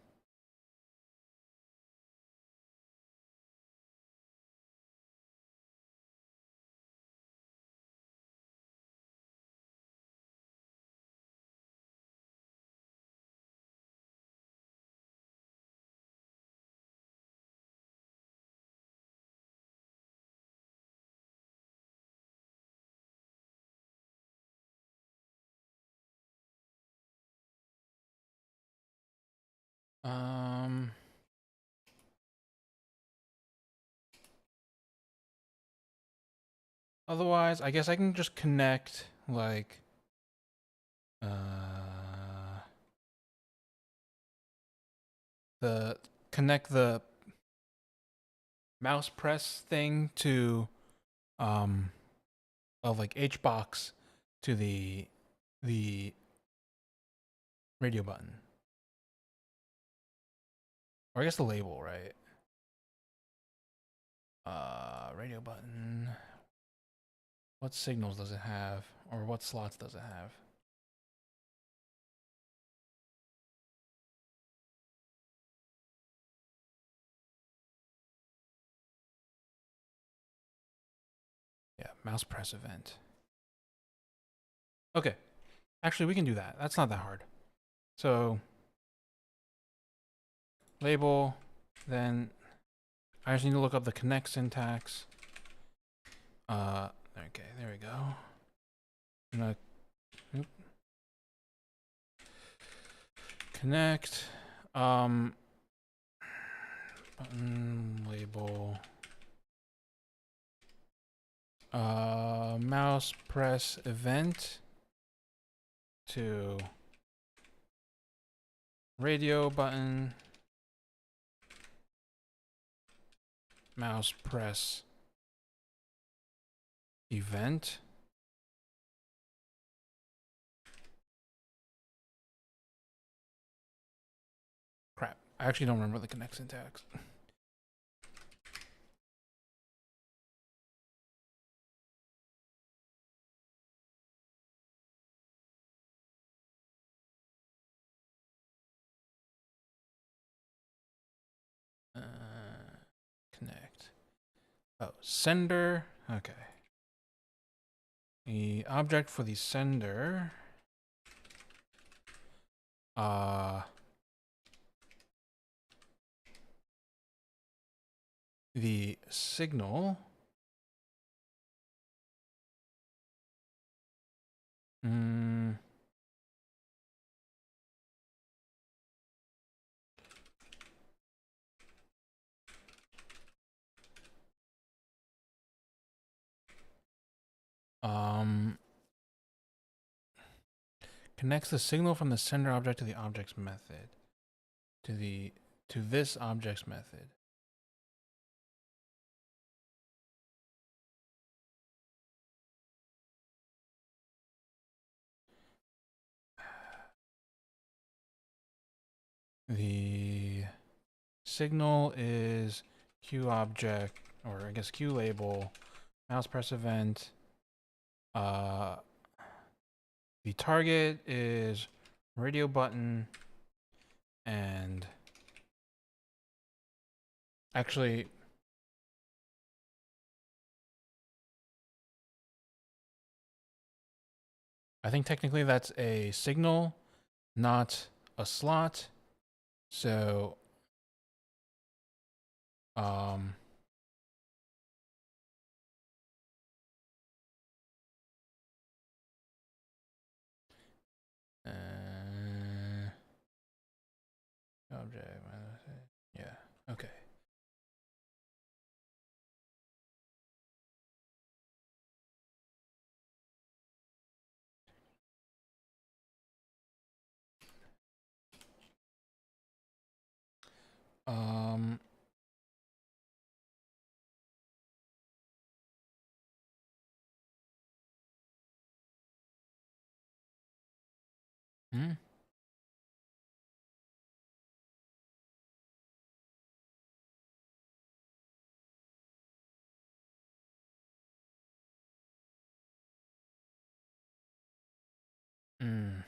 Um. Otherwise, I guess I can just connect like the connect the mouse press thing to of like HBox to the radio button. Or I guess the label, right? Radio button. What signals does it have? Or what slots does it have? Yeah, mouse press event. Okay. Actually, we can do that. That's not that hard. So, label, then I just need to look up the connect syntax. Okay, there we go. I'm gonna connect, button label, mouse press event to radio button, mouse press event. Crap, I actually don't remember the connect syntax. Connect. Oh, sender. Okay. The object for the sender. The signal. Mm, connects the signal from the sender object to the object's method. To this object's method. The signal is Q object, or I guess Q label, mouse press event. The target is radio button, and actually, I think technically that's a signal, not a slot. So, um, object, yeah, okay. Um, Hmm? Hmm.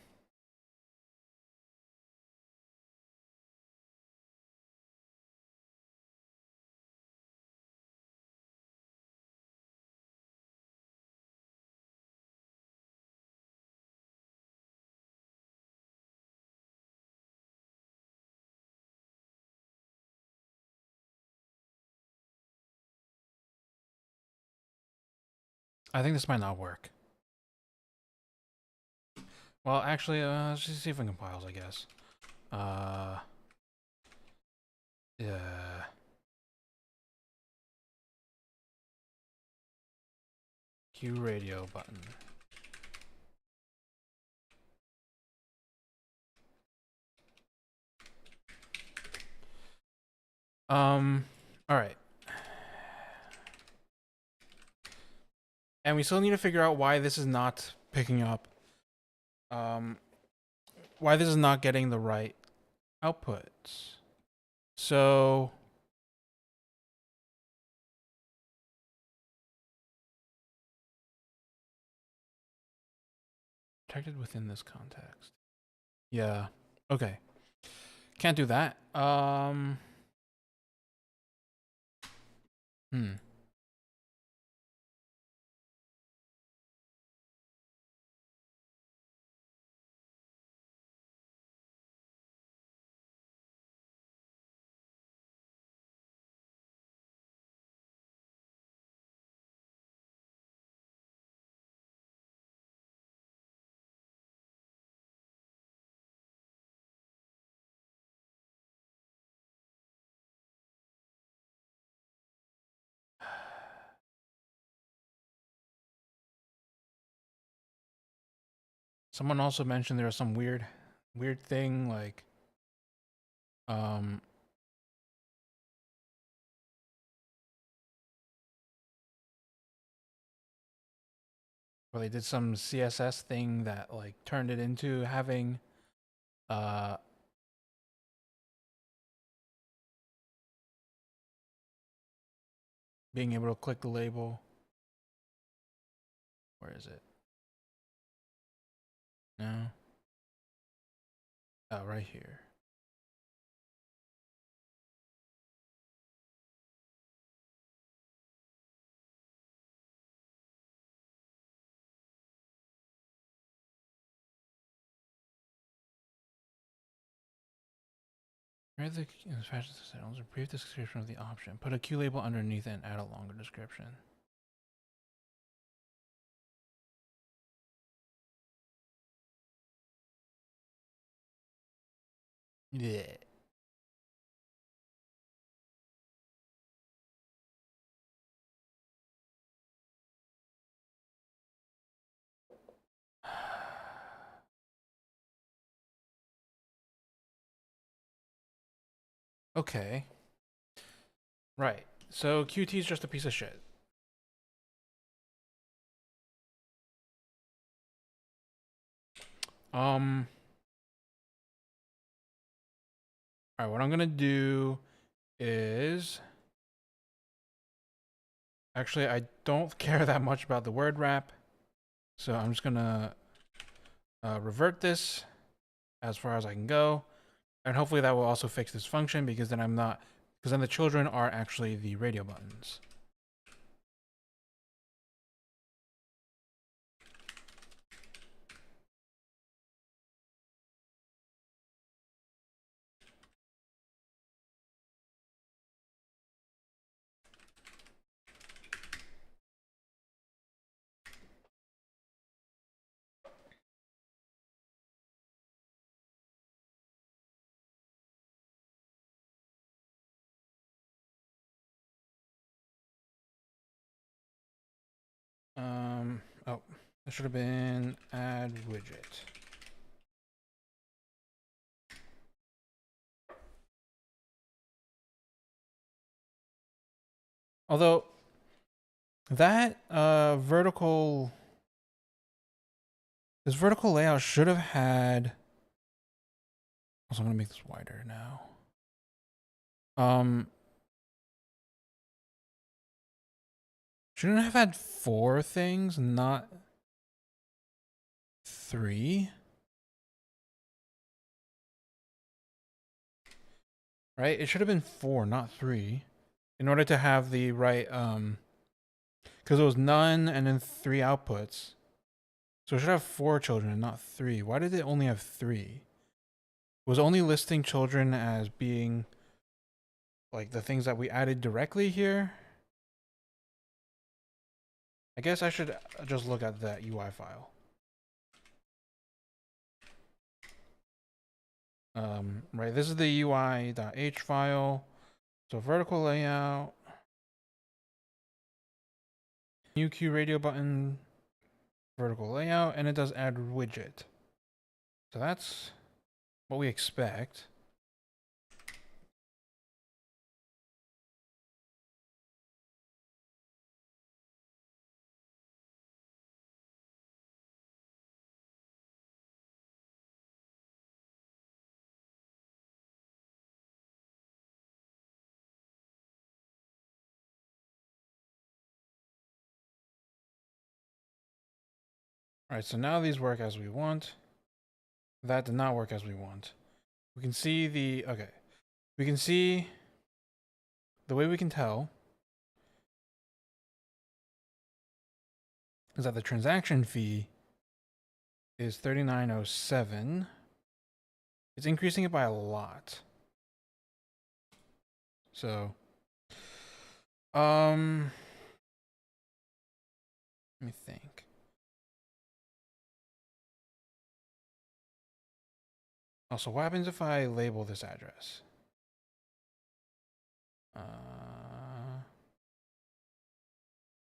I think this might not work. Well, actually, let's just see if it compiles, I guess. Yeah. Q radio button. All right. And we still need to figure out why this is not picking up. Why this is not getting the right outputs. So protected within this context. Yeah. Okay. Can't do that. Hmm. Someone also mentioned there was some weird thing like um where they did some CSS thing that like turned it into having uh being able to click the label. Where is it? No. Oh, right here. Read the fashion settings, brief description of the option. Put a Q label underneath and add a longer description. Yeah. Okay. Right. So Qt is just a piece of shit. All right, what I'm gonna do is actually I don't care that much about the word wrap, so I'm just gonna revert this as far as I can go, and hopefully that will also fix this function because then I'm not because then the children are actually the radio buttons. Oh, that should have been add widget. Although that vertical this vertical layout should have had Also, I'm gonna make this wider now. Shouldn't I have had 4 things, not 3? Right? It should have been 4, not 3. In order to have the right, because it was none and then 3 outputs. So it should have 4 children and not 3. Why did it only have 3? Was only listing children as being like the things that we added directly here? I guess I should just look at that UI file. Right, this is the UI.h file. So vertical layout, new Q radio button, vertical layout, and it does add widget. So that's what we expect. All right, so now these work as we want. That did not work as we want. We can see the, okay. We can see the way we can tell is that the transaction fee is 3907. It's increasing it by a lot. So, let me think. Also, what happens if I label this address?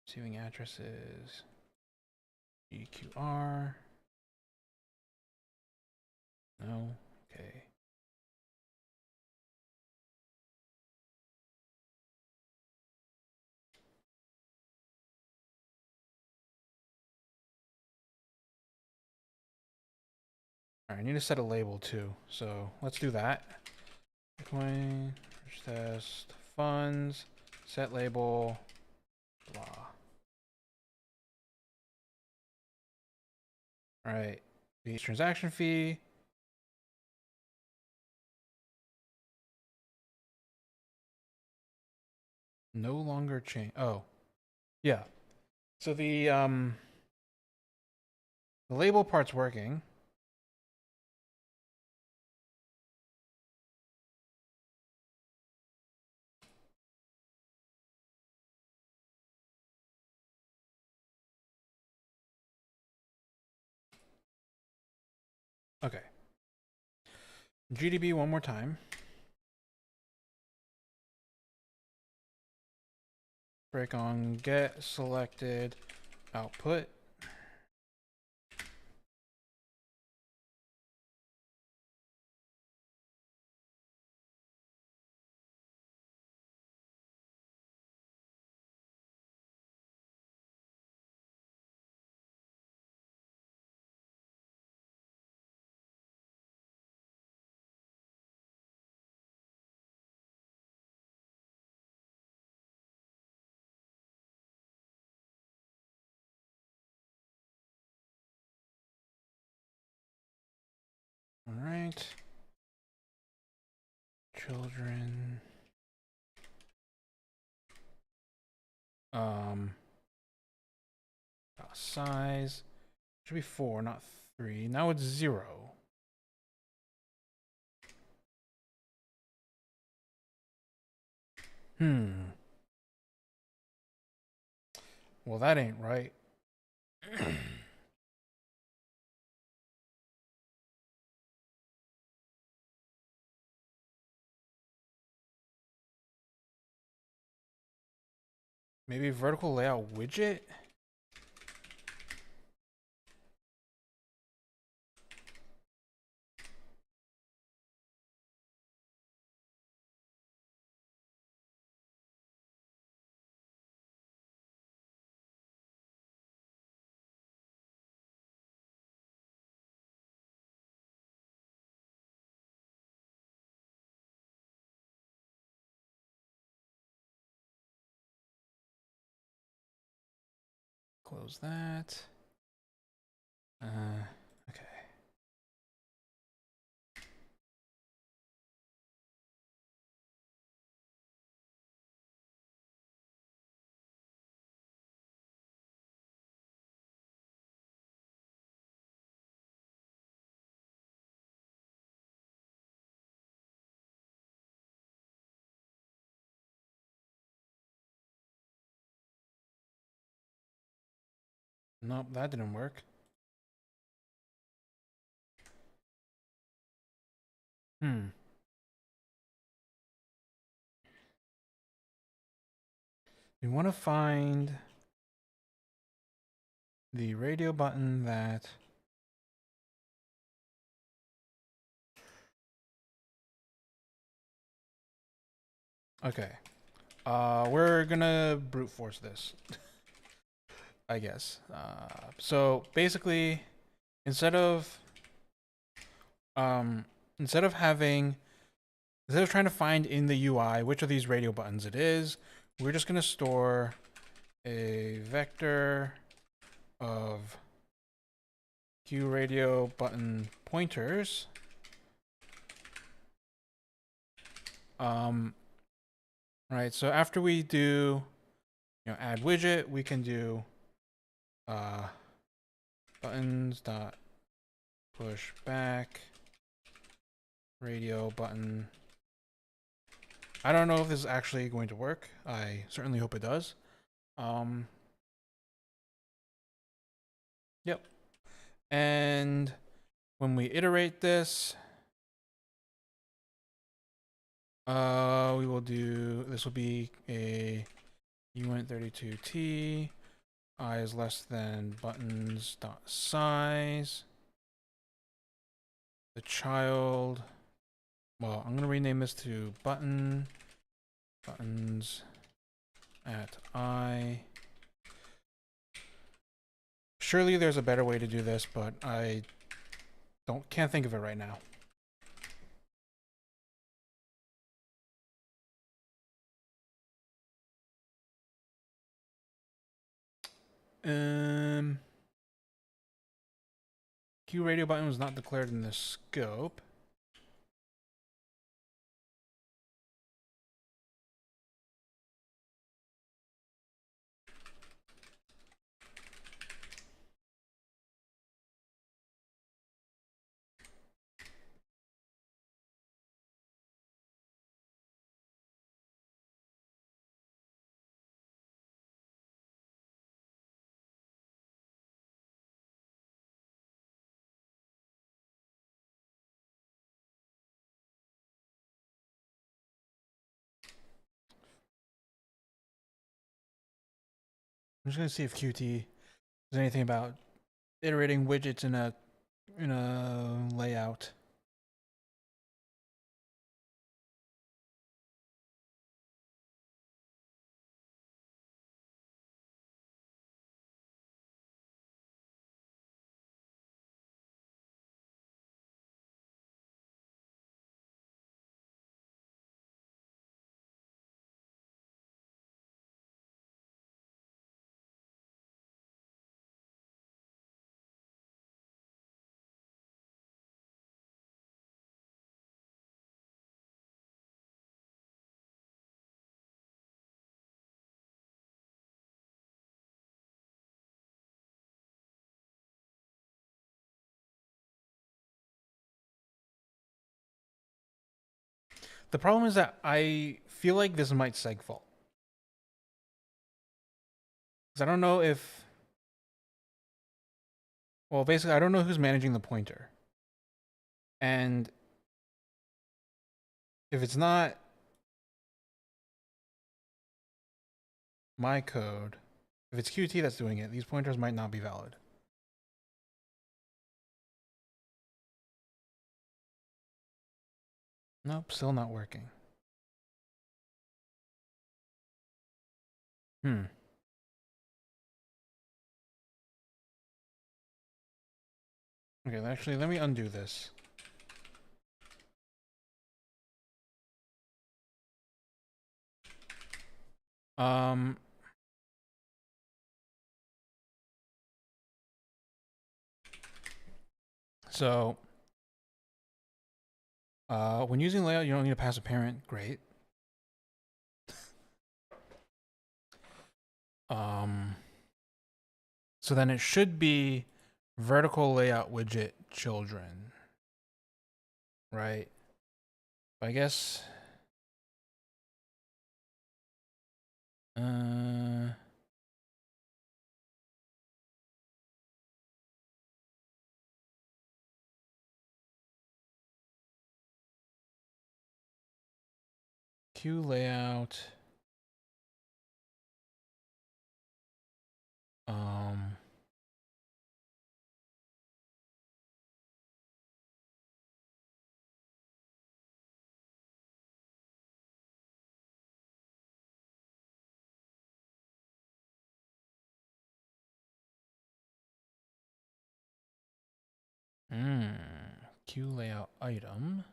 Receiving addresses, GQR. No, okay. All right, I need to set a label too. So let's do that. Bitcoin, test, funds, set label, blah. All right, the transaction fee. No longer change. Oh, yeah. So the label part's working. Okay. GDB one more time. Break on get selected output. All right. Children. Size should be 4, not 3. Now it's 0. Well, that ain't right. Maybe vertical layout widget? close that. Okay. Nope, that didn't work. We want to find the radio button that okay. We're gonna brute force this, I guess. So basically, instead of um, instead of having instead of trying to find in the UI which of these radio buttons it is, we're just gonna store a vector of Q radio button pointers. Right. So after we do, add widget, we can do buttons dot push back radio button. I don't know if this is actually going to work. I certainly hope it does. Yep. And when we iterate this, we will do, this will be a uint32t, I is less than buttons dot size. The child, well, I'm going to rename this to buttons at I. Surely there's a better way to do this, but I can't think of it right now. Q radio button was not declared in the scope. I'm just gonna see if Qt does anything about iterating widgets in a layout. The problem is that I feel like this might segfault. Because I don't know if... Well, basically, I don't know who's managing the pointer. And if it's not my code, if it's Qt that's doing it, these pointers might not be valid. Nope, still not working. Okay, actually, let me undo this. So when using layout, you don't need to pass a parent. Great. So then it should be vertical layout widget children, right? I guess. Queue layout. Queue layout item.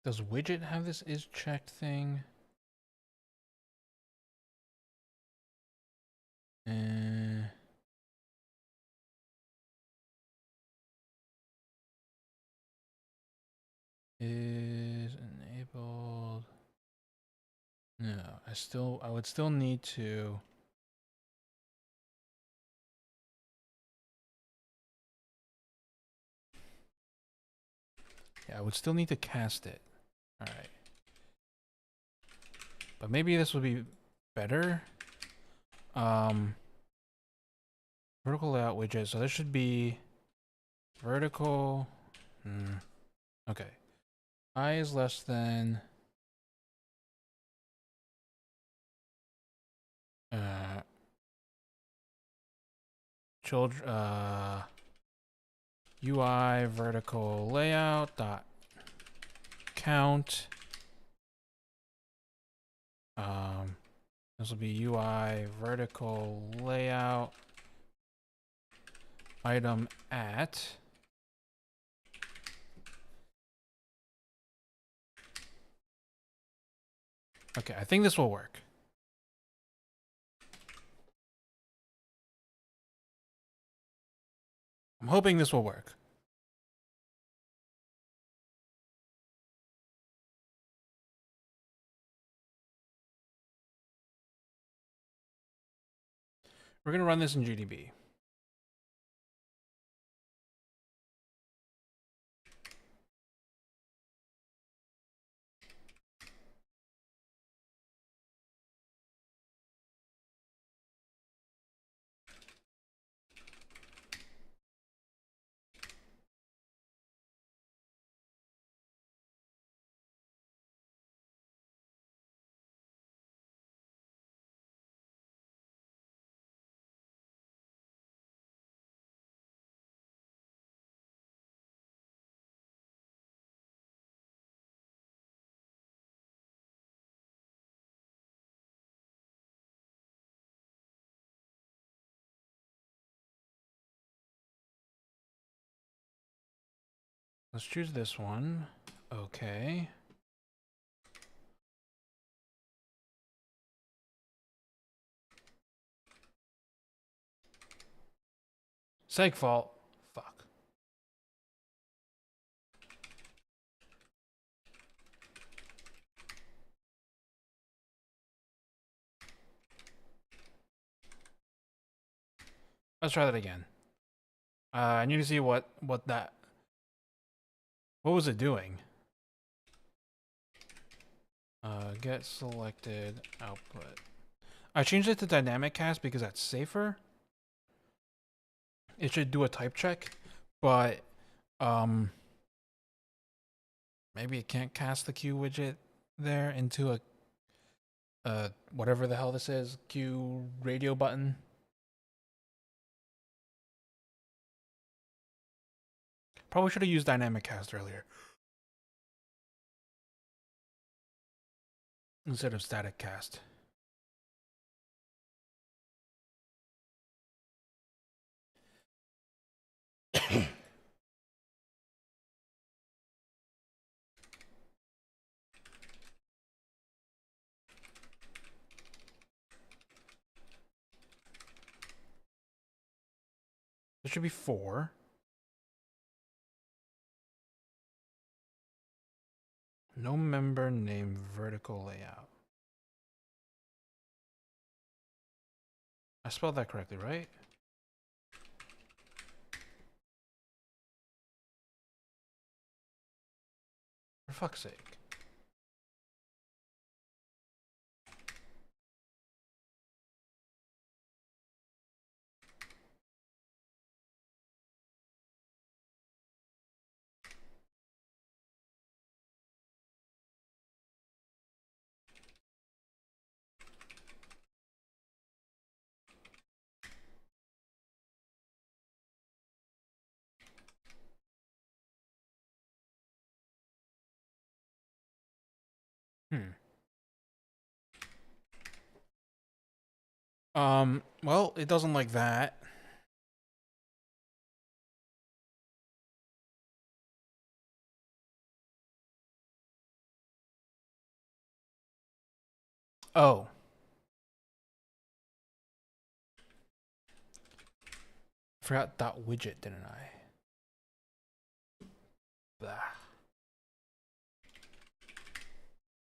Does widget have this is checked thing? Is enabled. No, I would still need to. Yeah, I would still need to cast it. All right. But maybe this would be better. Vertical layout widget. So this should be vertical. Okay. I is less than. Children. UI vertical layout dot count. This will be UI vertical layout item at. Okay, I think this will work. I'm hoping this will work. We're going to run this in GDB. Let's choose this one. Okay. Segfault. Fuck. Let's try that again. I need to see what was it doing? Get selected output. I changed it to dynamic cast because that's safer. It should do a type check, but maybe it can't cast the queue widget there into a whatever the hell this is, queue radio button. Probably should have used dynamic cast earlier instead of static cast. There should be 4. No member name vertical layout. I spelled that correctly, right? For fuck's sake. Well, it doesn't like that. Oh. I forgot dot widget, didn't I? Blah.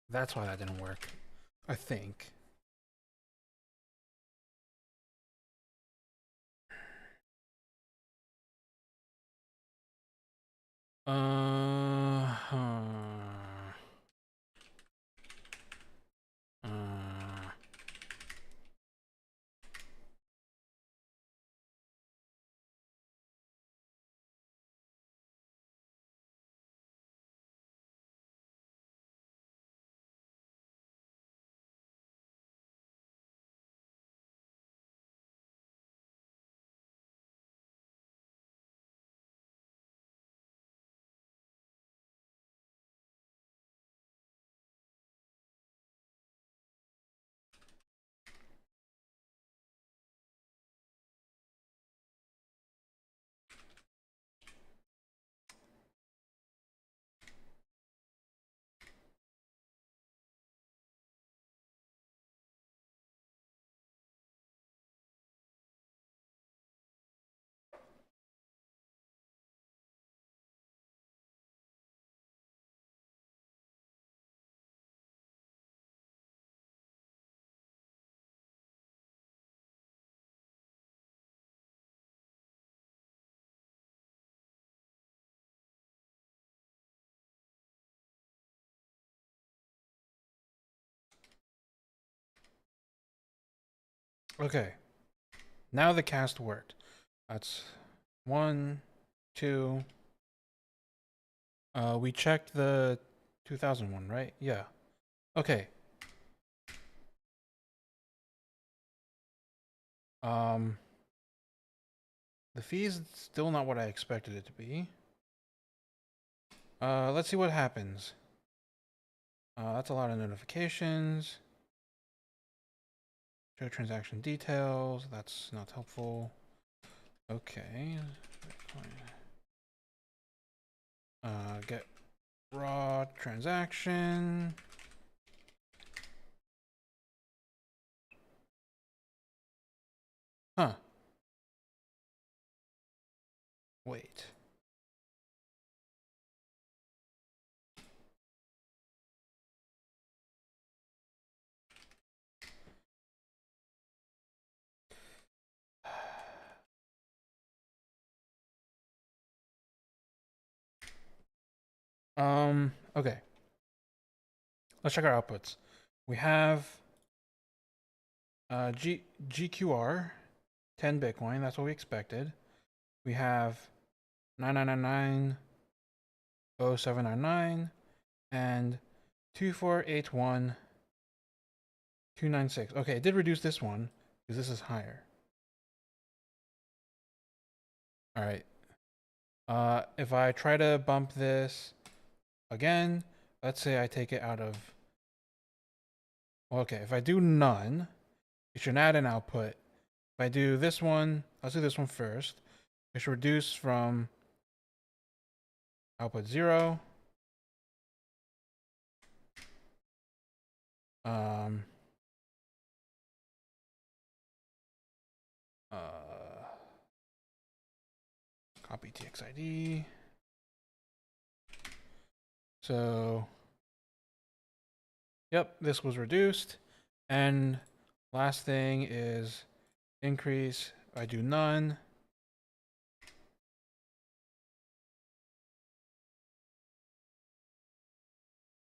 That's why that didn't work. I think. Huh. Okay. Now the cast worked. That's 1, 2. We checked the 2001, right? Yeah. Okay. Um, the fee is still not what I expected it to be. Let's see what happens. That's a lot of notifications. Show transaction details. That's not helpful. Okay. Get raw transaction. Huh. Wait. Okay. Let's check our outputs. We have GQR 10 Bitcoin. That's what we expected. We have 99990799 and 2481296. Okay, it did reduce this one because this is higher. All right. If I try to bump this again, let's say I take it out of. Okay, if I do none, it should add an output. If I do this one, let's do this one first. It should reduce from output 0. Um. Uh. Copy TXID. So, yep, this was reduced. And last thing is increase. I do none.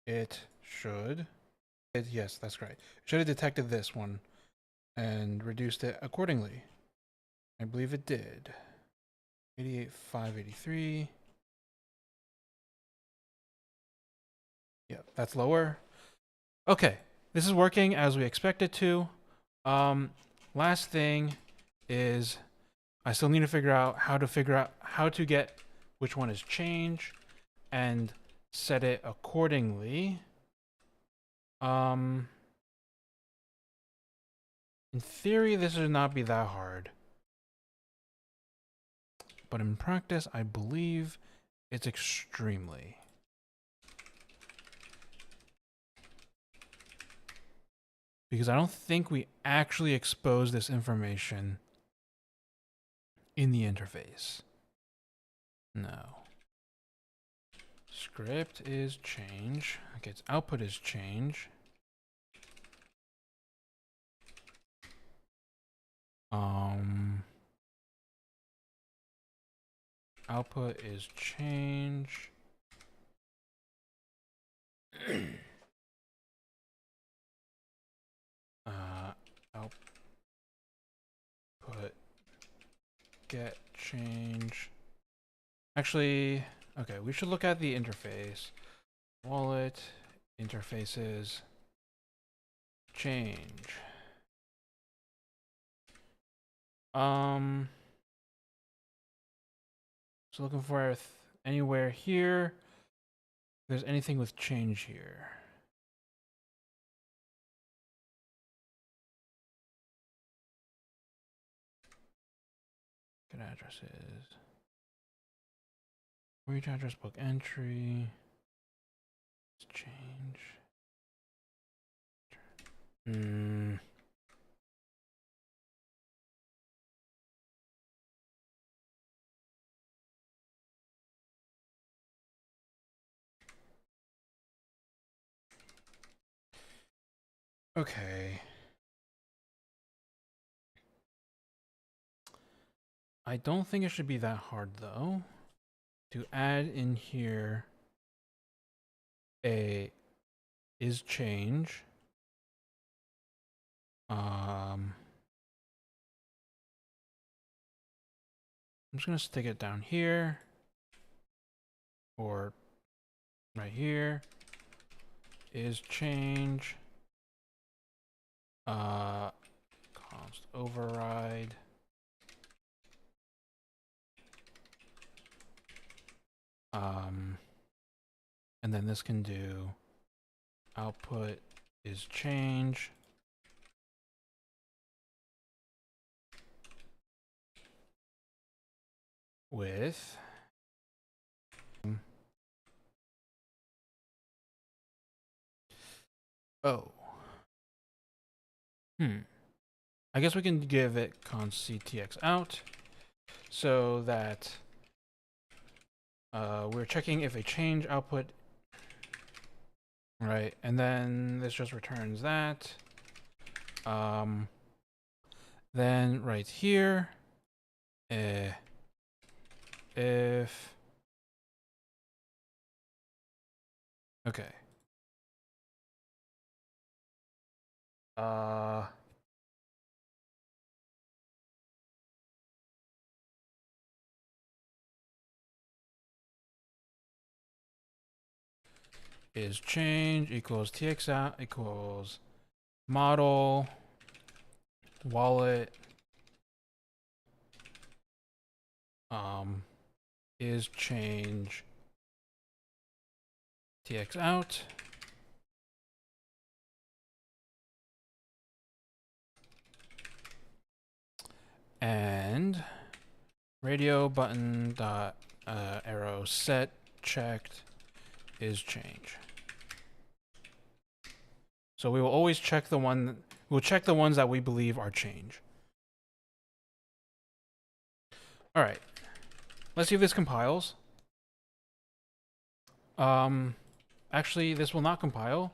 It should. Yes, that's right. It should have detected this one and reduced it accordingly. I believe it did. 88,583. Yep, that's lower. Okay, this is working as we expect it to. Last thing is I still need to figure out how to get which one is change and set it accordingly. In theory, this should not be that hard. But in practice, I believe it's extremely. Because I don't think we actually expose this information in the interface. No. Script is change. Okay, its output is change. Output is change. Output get change. Actually, okay, we should look at the interface. Wallet interfaces change. So looking for anywhere here. If there's anything with change here. Good addresses. Reach address book entry. Change. Okay. I don't think it should be that hard though. To add in here a is change. I'm just gonna stick it down here or right here. Is change. Const override. And then this can do output is change. With I guess we can give it const ctx out so that we're checking if a change output, right? And then this just returns that. Then right here, if okay. Is change equals tx out equals model wallet is change tx out and radio button dot arrow set checked is change. So we will always check the one. We'll check the ones that we believe are change. All right. Let's see if this compiles. Actually, this will not compile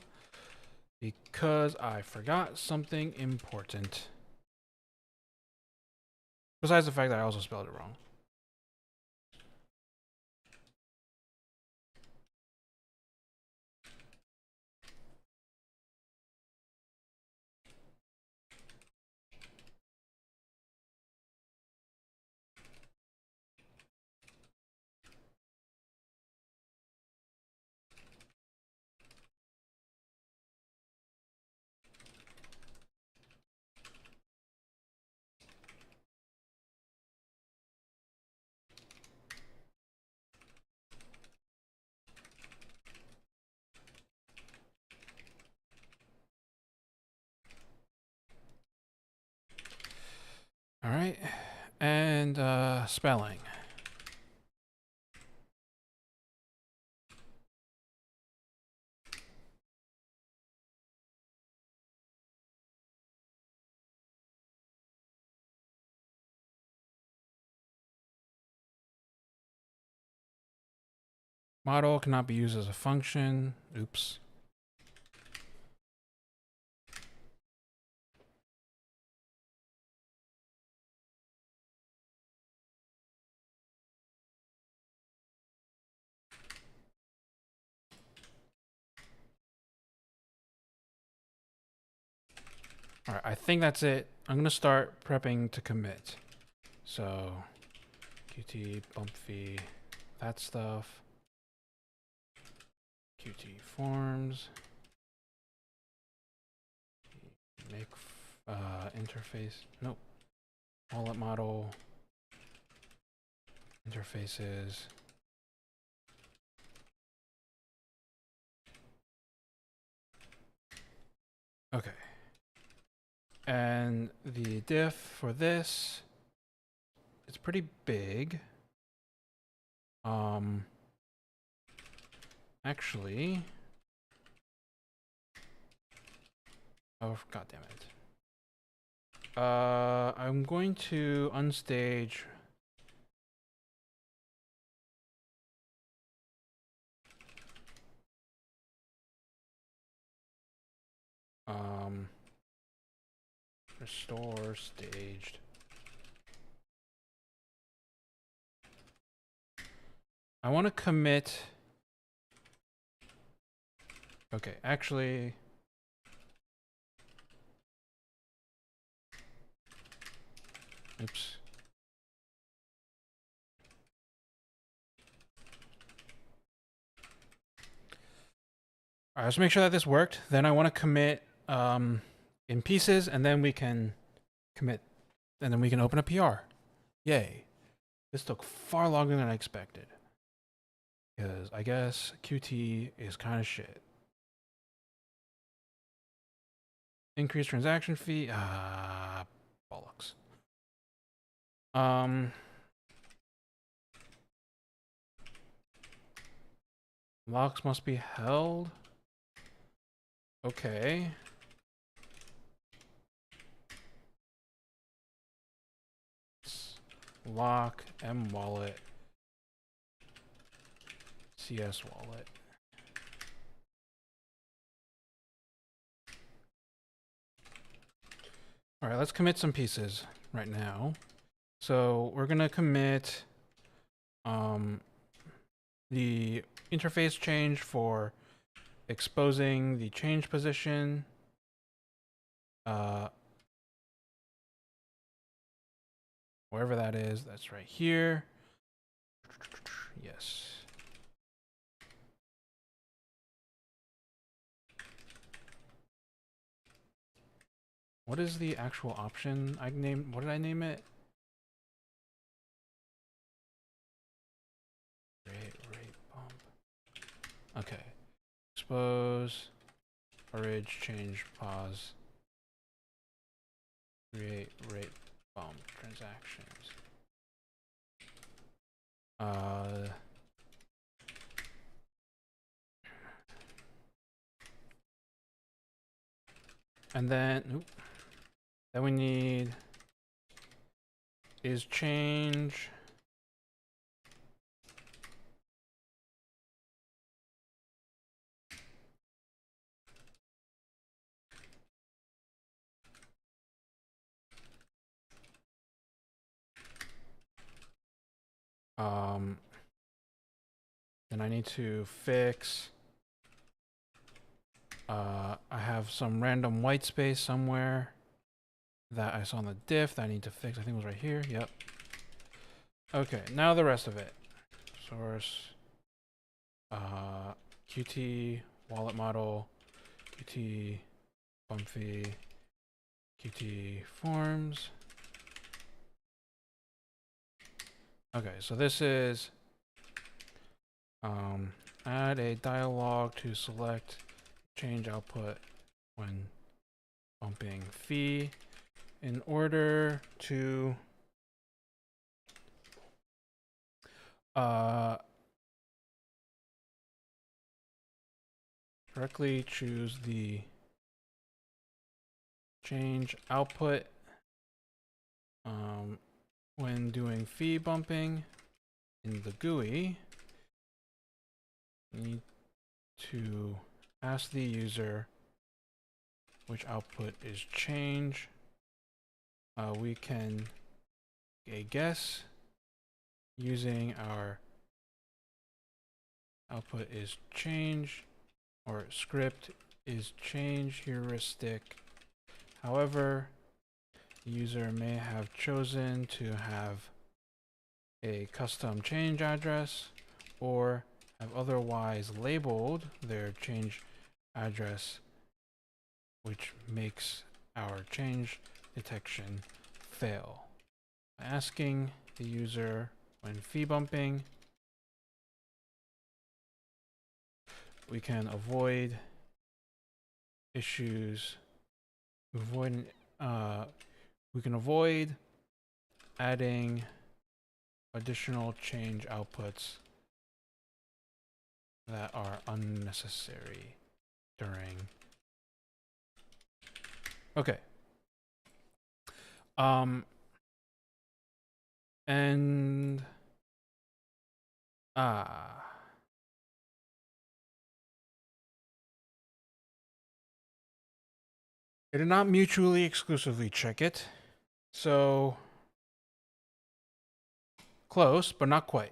because I forgot something important. Besides the fact that I also spelled it wrong. All right, and spelling. Model cannot be used as a function. Oops. All right, I think that's it. I'm gonna start prepping to commit. So, Qt bump v, that stuff. Qt forms. Make interface. Nope. Wallet model. Interfaces. Okay. And the diff for this, it's pretty big. Actually, oh god damn it. I'm going to unstage. Restore staged. I want to commit. Okay, actually. Oops. All right, let's make sure that this worked. Then I want to commit in pieces, and then we can commit, and then we can open a PR. Yay. This took far longer than I expected. Because I guess Qt is kind of shit. Increased transaction fee. Bollocks. Locks must be held. Okay. Lock M wallet. CS wallet. All right, let's commit some pieces right now. So we're gonna commit the interface change for exposing the change position. Wherever that is, that's right here. Yes. What is the actual option I named? What did I name it? Rate bump. Okay. Expose, orig, change, pause. Create rate bump transactions. And then, then we need is change Then I need to fix. I have some random white space somewhere that I saw in the diff that I need to fix. I think it was right here. Yep. Okay, now the rest of it. Source, Qt, wallet model, Qt, bumpy, Qt forms. Okay, so this is add a dialog to select change output when bumping fee in order to correctly choose the change output when doing fee bumping in the GUI. You need to ask the user which output is change. We can guess using our output is change or script is change heuristic. However, the user may have chosen to have a custom change address or have otherwise labeled their change address, which makes our change detection fail. By asking the user when fee bumping, we can avoid issues. We can avoid adding additional change outputs that are unnecessary during. Okay. And it did not mutually exclusively check it. So close, but not quite.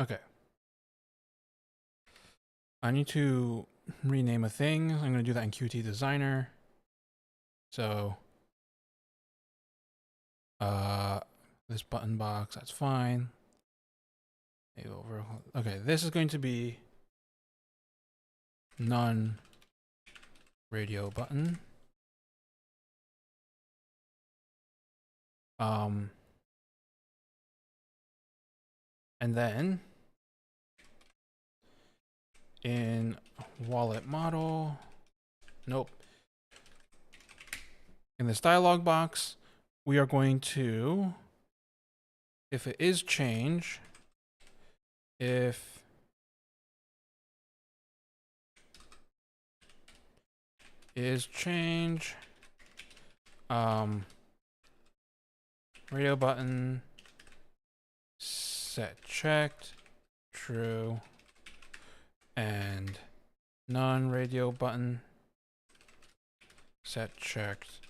Okay. I need to rename a thing. I'm going to do that in Qt Designer. So this button box, that's fine. Okay, this is going to be none radio button. And then in wallet model, nope. In this dialog box, we are going to, if it is change, if is change, radio button set checked true, and none radio button set checked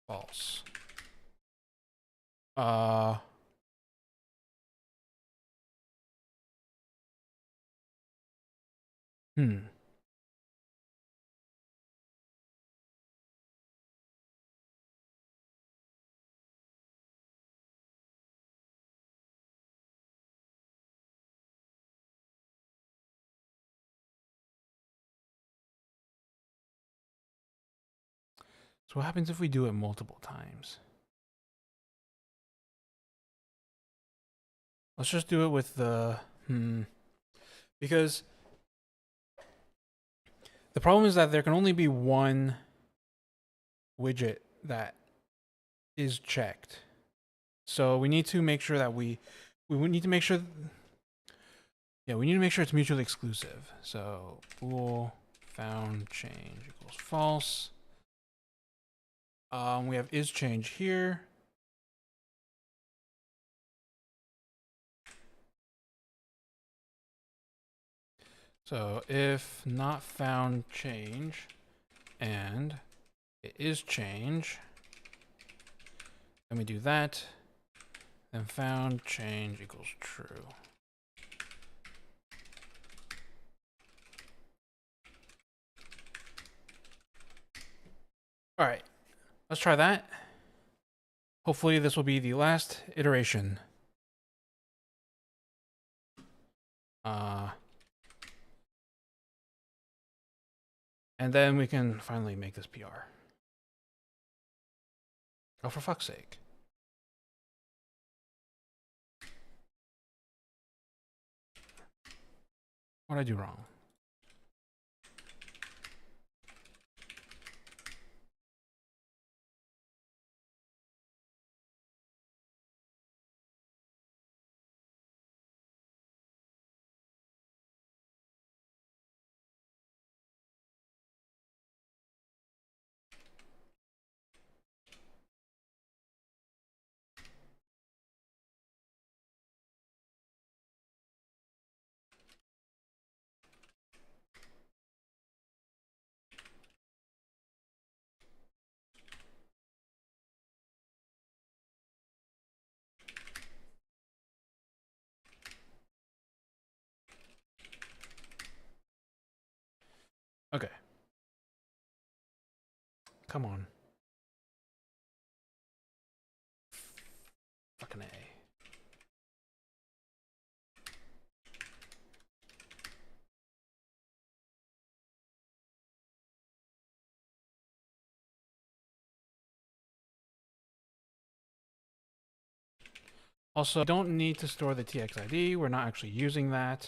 false. So what happens if we do it multiple times? Let's just do it with the because the problem is that there can only be one widget that is checked. So we need to make sure that we need to make sure we need to make sure it's mutually exclusive. So bool found change equals false. We have is change here. So if not found change and it is change, then we do that, then found change equals true. All right, let's try that. Hopefully this will be the last iteration. And then we can finally make this PR. Oh, for fuck's sake. What did I do wrong? Okay. Come on. Fucking A. Also, don't need to store the TXID. We're not actually using that.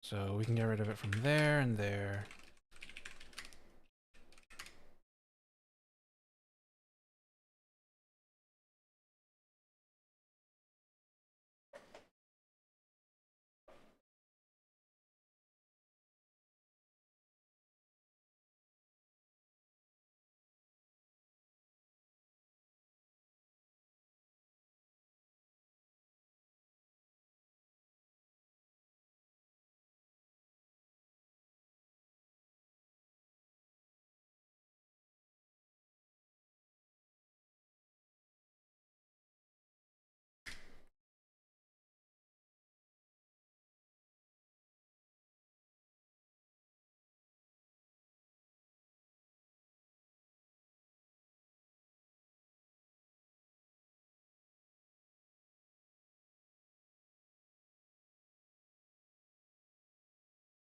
So we can get rid of it from there and there.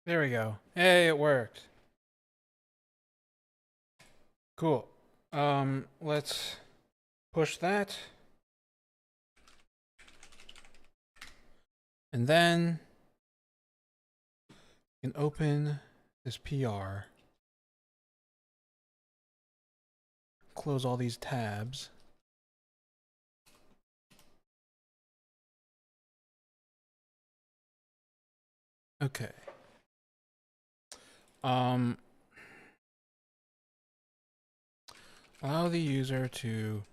There we go. Hey, it worked. Cool. Let's push that. And then you can open this PR. Close all these tabs. Okay. Allow the user to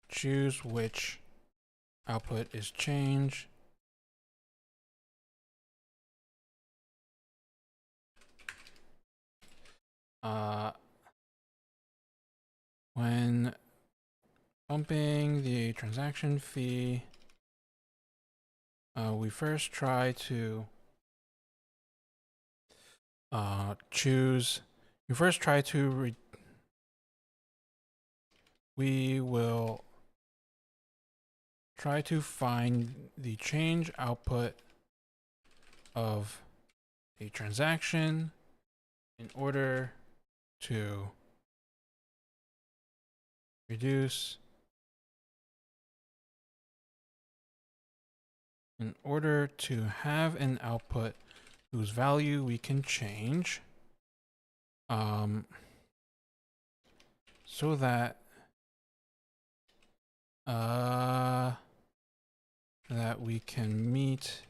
choose which output is change. When bumping the transaction fee, we first try to choose. We first try to we will try to find the change output of a transaction in order to reduce, in order to have an output whose value we can change, so that that we can meet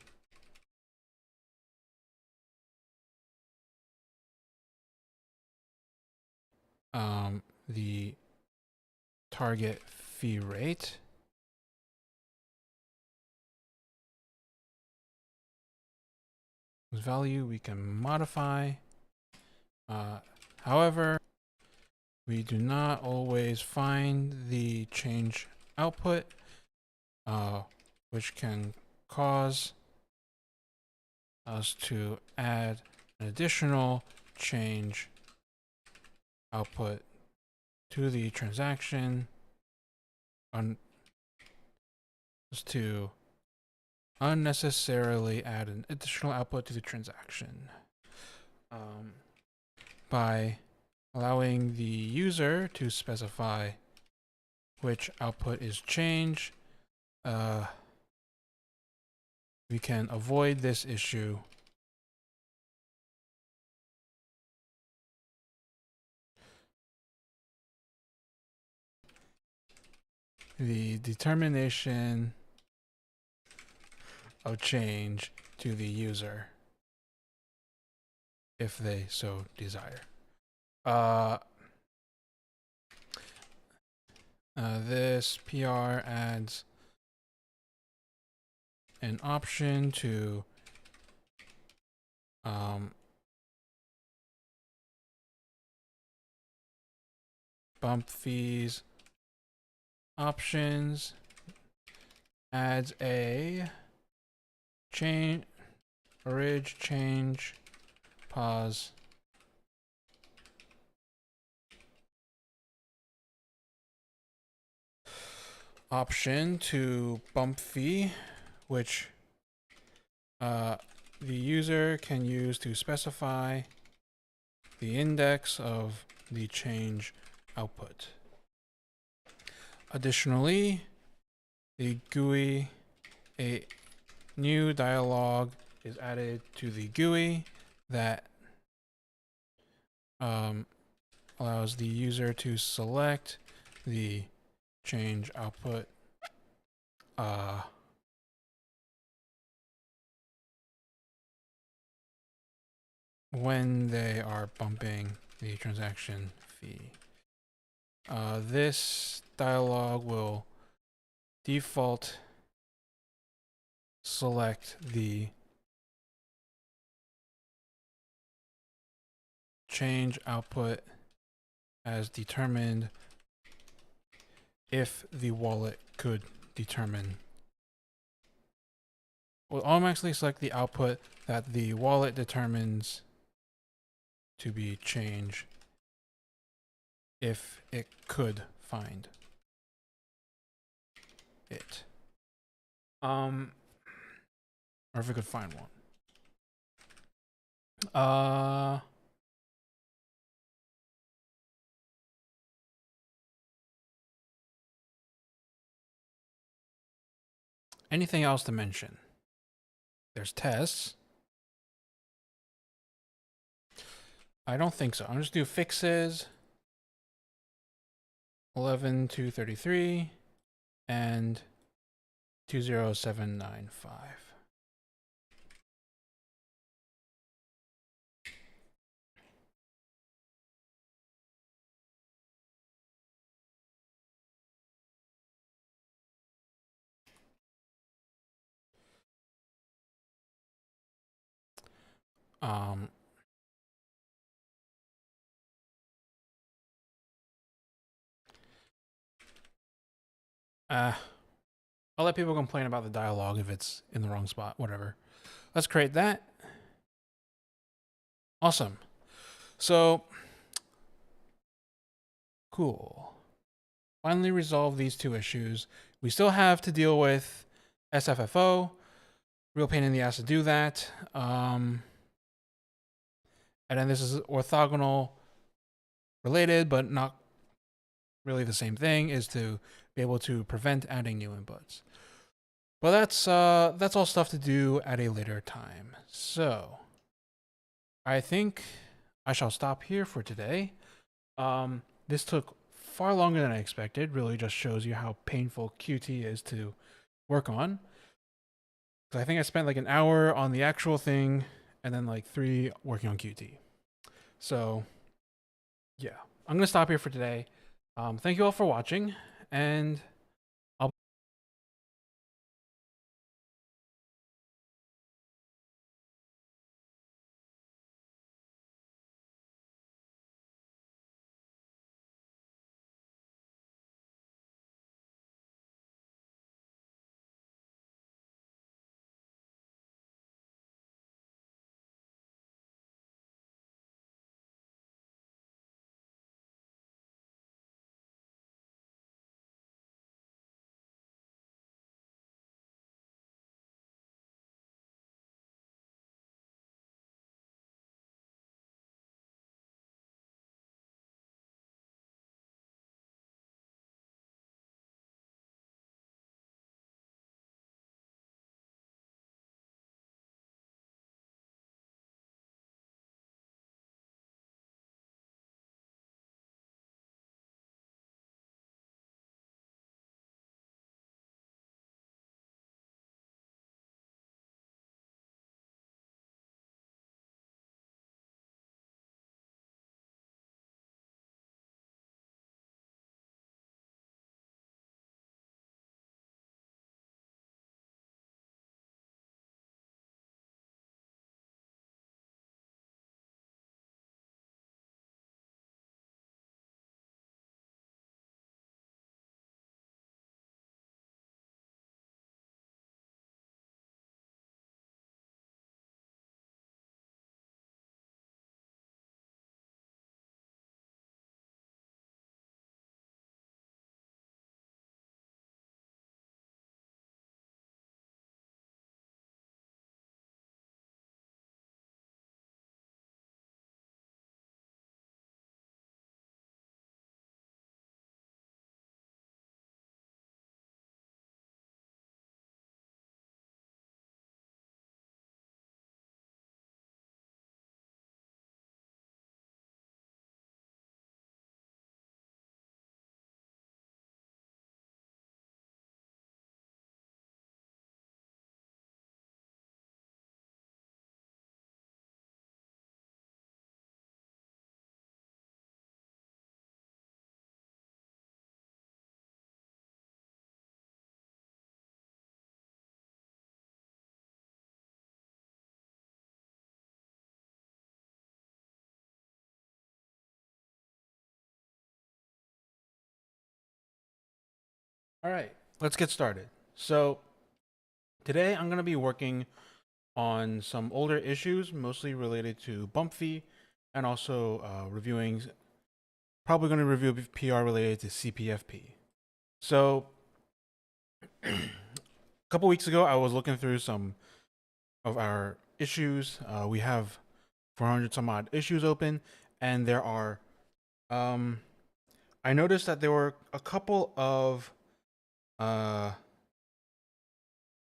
the target fee rate. value we can modify. However, we do not always find the change output, which can cause us to add an additional change output to the transaction just to unnecessarily add an additional output to the transaction by allowing the user to specify which output is changed. We can avoid this issue the determination of change to the user if they so desire. This PR adds an option to bump fees options, adds a orig change pause option to bump fee, which the user can use to specify the index of the change output. Additionally, the GUI, a new dialog is added to the GUI that allows the user to select the change output when they are bumping the transaction fee. This dialog will default select the change output as determined if the wallet could determine. Will automatically select the output that the wallet determines to be change if it could find it. Or if it could find one. Anything else to mention? There's tests. I don't think so. I'm just do fixes 11.233 and 20795. I'll let people complain about the dialogue if it's in the wrong spot, whatever. Let's create that. Awesome. So, cool. Finally resolve these two issues. We still have to deal with SFFO. Real pain in the ass to do that. And then this is orthogonal related, but not really the same thing, is to be able to prevent adding new inputs. But that's all stuff to do at a later time. So I think I shall stop here for today. This took far longer than I expected. Really just shows you how painful Qt is to work on. I think I spent like an hour on the actual thing and then like 3 working on Qt. So yeah, I'm gonna stop here for today. Thank you all for watching, and All right, let's get started. So today I'm going to be working on some older issues, mostly related to bump fee, and also probably going to review a PR related to CPFP. So a couple weeks ago, I was looking through some of our issues. We have 400 some odd issues open, and I noticed that there were a couple of uh,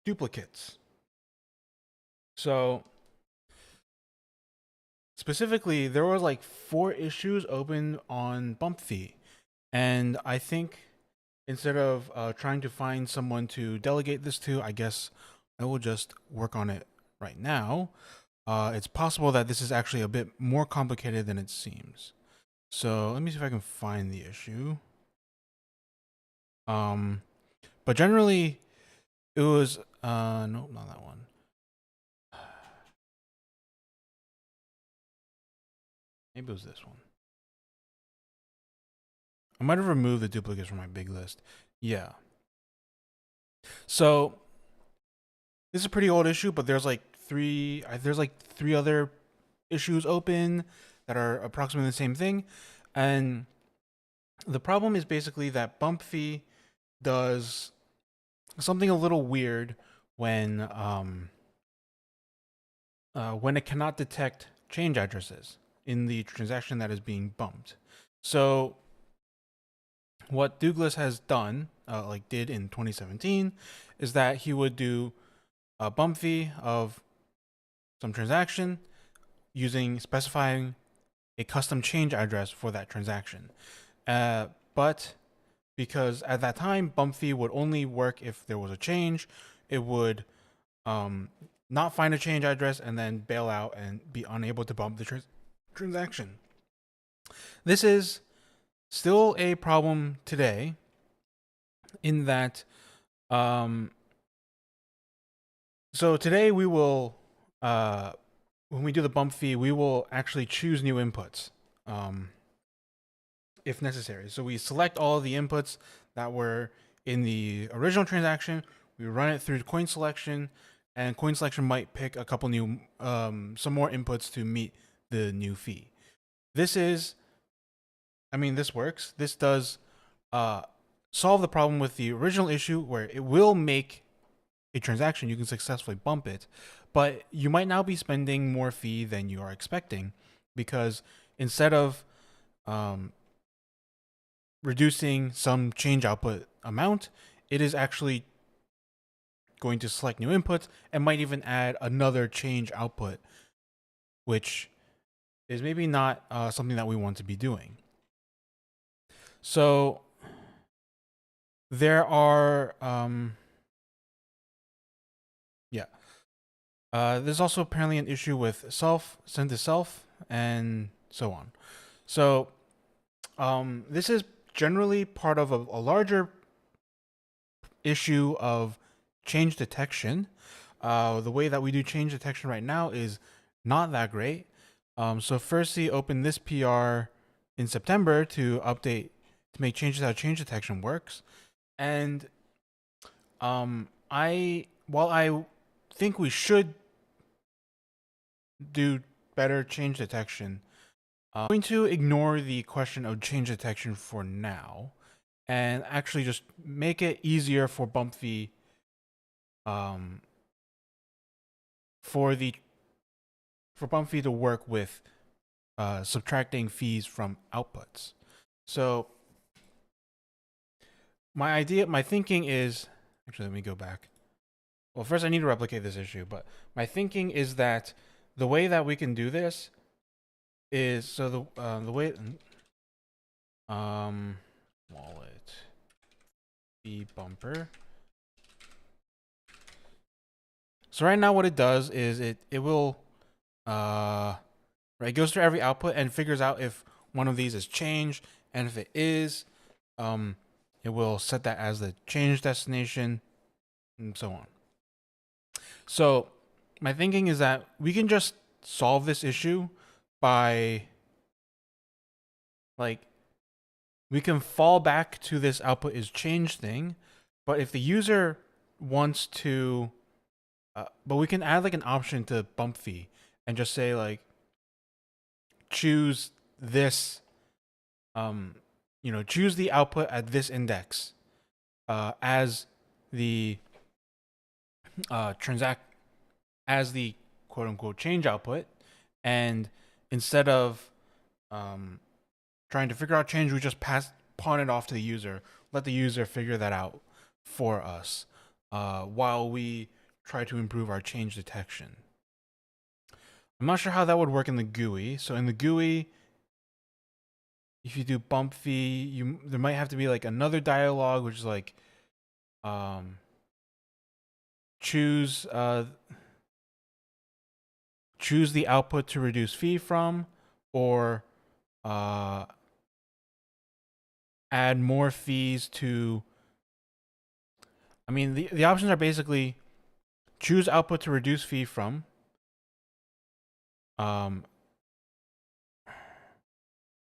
duplicates. So specifically, there were like 4 issues open on bump fee, and I think instead of trying to find someone to delegate this to, I guess I will just work on it right now. It's possible that this is actually a bit more complicated than it seems. So let me see if I can find the issue. But generally, it was nope, not that one. Maybe it was this one. I might have removed the duplicates from my big list. Yeah. So this is a pretty old issue, but there's like three other issues open that are approximately the same thing. And the problem is basically that bump fee does something a little weird when it cannot detect change addresses in the transaction that is being bumped. So what Douglas has done, did in 2017, is that he would do a bump fee of some transaction specifying a custom change address for that transaction. But because at that time, bump fee would only work if there was a change, it would not find a change address and then bail out and be unable to bump the transaction. This is still a problem today in that so today we will when we do the bump fee, we will actually choose new inputs if necessary. So we select all of the inputs that were in the original transaction, we run it through coin selection, and coin selection might pick a couple new some more inputs to meet the new fee. This works. This does solve the problem with the original issue where it will make a transaction, you can successfully bump it, but you might now be spending more fee than you are expecting because instead of reducing some change output amount, it is actually going to select new inputs and might even add another change output, which is maybe not something that we want to be doing. So there are there's also apparently an issue with send to self, and so on. So this is generally part of a larger issue of change detection. The way that we do change detection right now is not that great. So firstly, open this PR in September to make changes how change detection works. And while I think we should do better change detection, I'm going to ignore the question of change detection for now and actually just make it easier for bump fee for bump fee to work with subtracting fees from outputs. So my thinking is, actually let me go back. Well, first I need to replicate this issue, but my thinking is that the way that we can do this is so the way wallet fee bumper. So right now what it does is it will it goes through every output and figures out if one of these is changed, and if it is, it will set that as the change destination and so on. So my thinking is that we can just solve this issue by we can fall back to this output is change thing, But if the user wants to, but we can add like an option to bump fee and just say like choose this, choose the output at this index as the transact as the quote unquote change output, and instead of trying to figure out change, we just pawn it off to the user, let the user figure that out for us while we try to improve our change detection. I'm not sure how that would work in the GUI. So in the GUI, if you do bump fee, there might have to be like another dialog, which is like choose the output to reduce fee from, or add more fees to. I mean, the options are basically choose output to reduce fee from,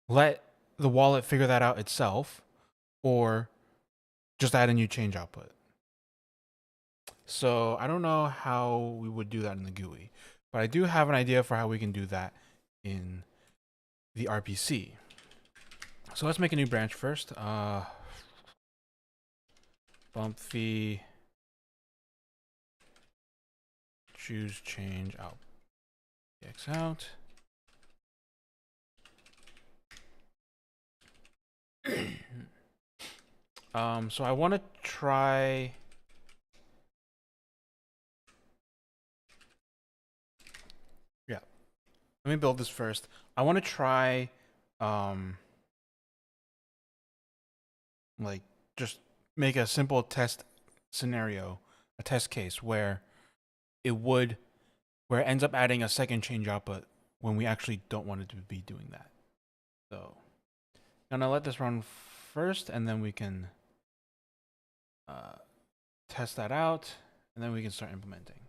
let the wallet figure that out itself, or just add a new change output. So I don't know how we would do that in the GUI, but I do have an idea for how we can do that in the RPC. So let's make a new branch first. Bump fee, choose change out, X out. So I want to try. Yeah, let me build this first. I want to try, like just make a simple test scenario, a test case where it ends up adding a second change output when we actually don't want it to be doing that. So I'm gonna let this run first, and then we can test that out, and then we can start implementing.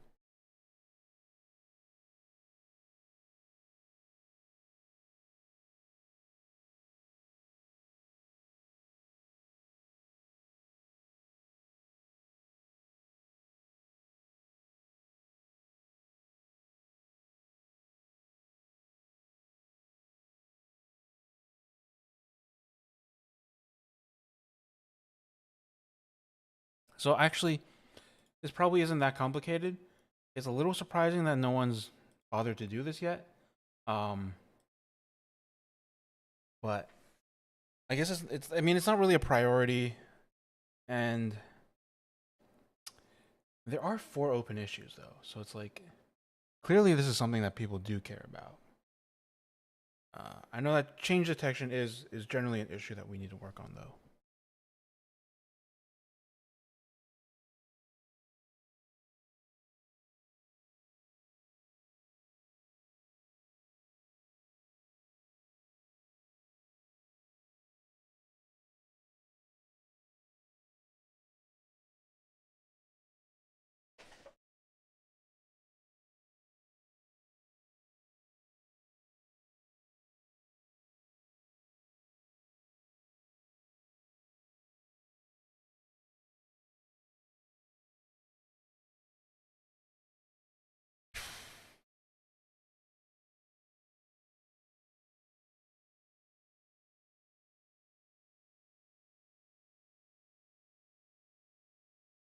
So actually, this probably isn't that complicated. It's a little surprising that no one's bothered to do this yet. But I guess I mean, it's not really a priority, and there are 4 open issues though. So it's like, clearly this is something that people do care about. I know that change detection is generally an issue that we need to work on though.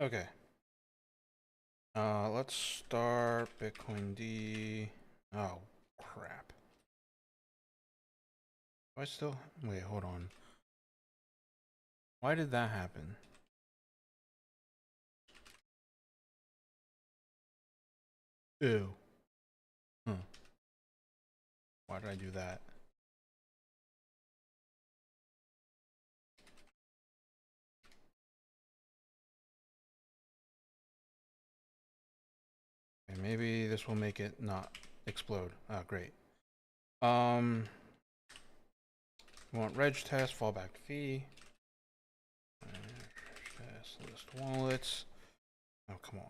Okay. Let's start Bitcoin D. Oh, crap. Do I still... Wait, hold on. Why did that happen? Ew. Huh. Why did I do that? Okay, maybe this will make it not explode. Oh, great. We want reg test, fallback fee. Test, list wallets. Oh, come on.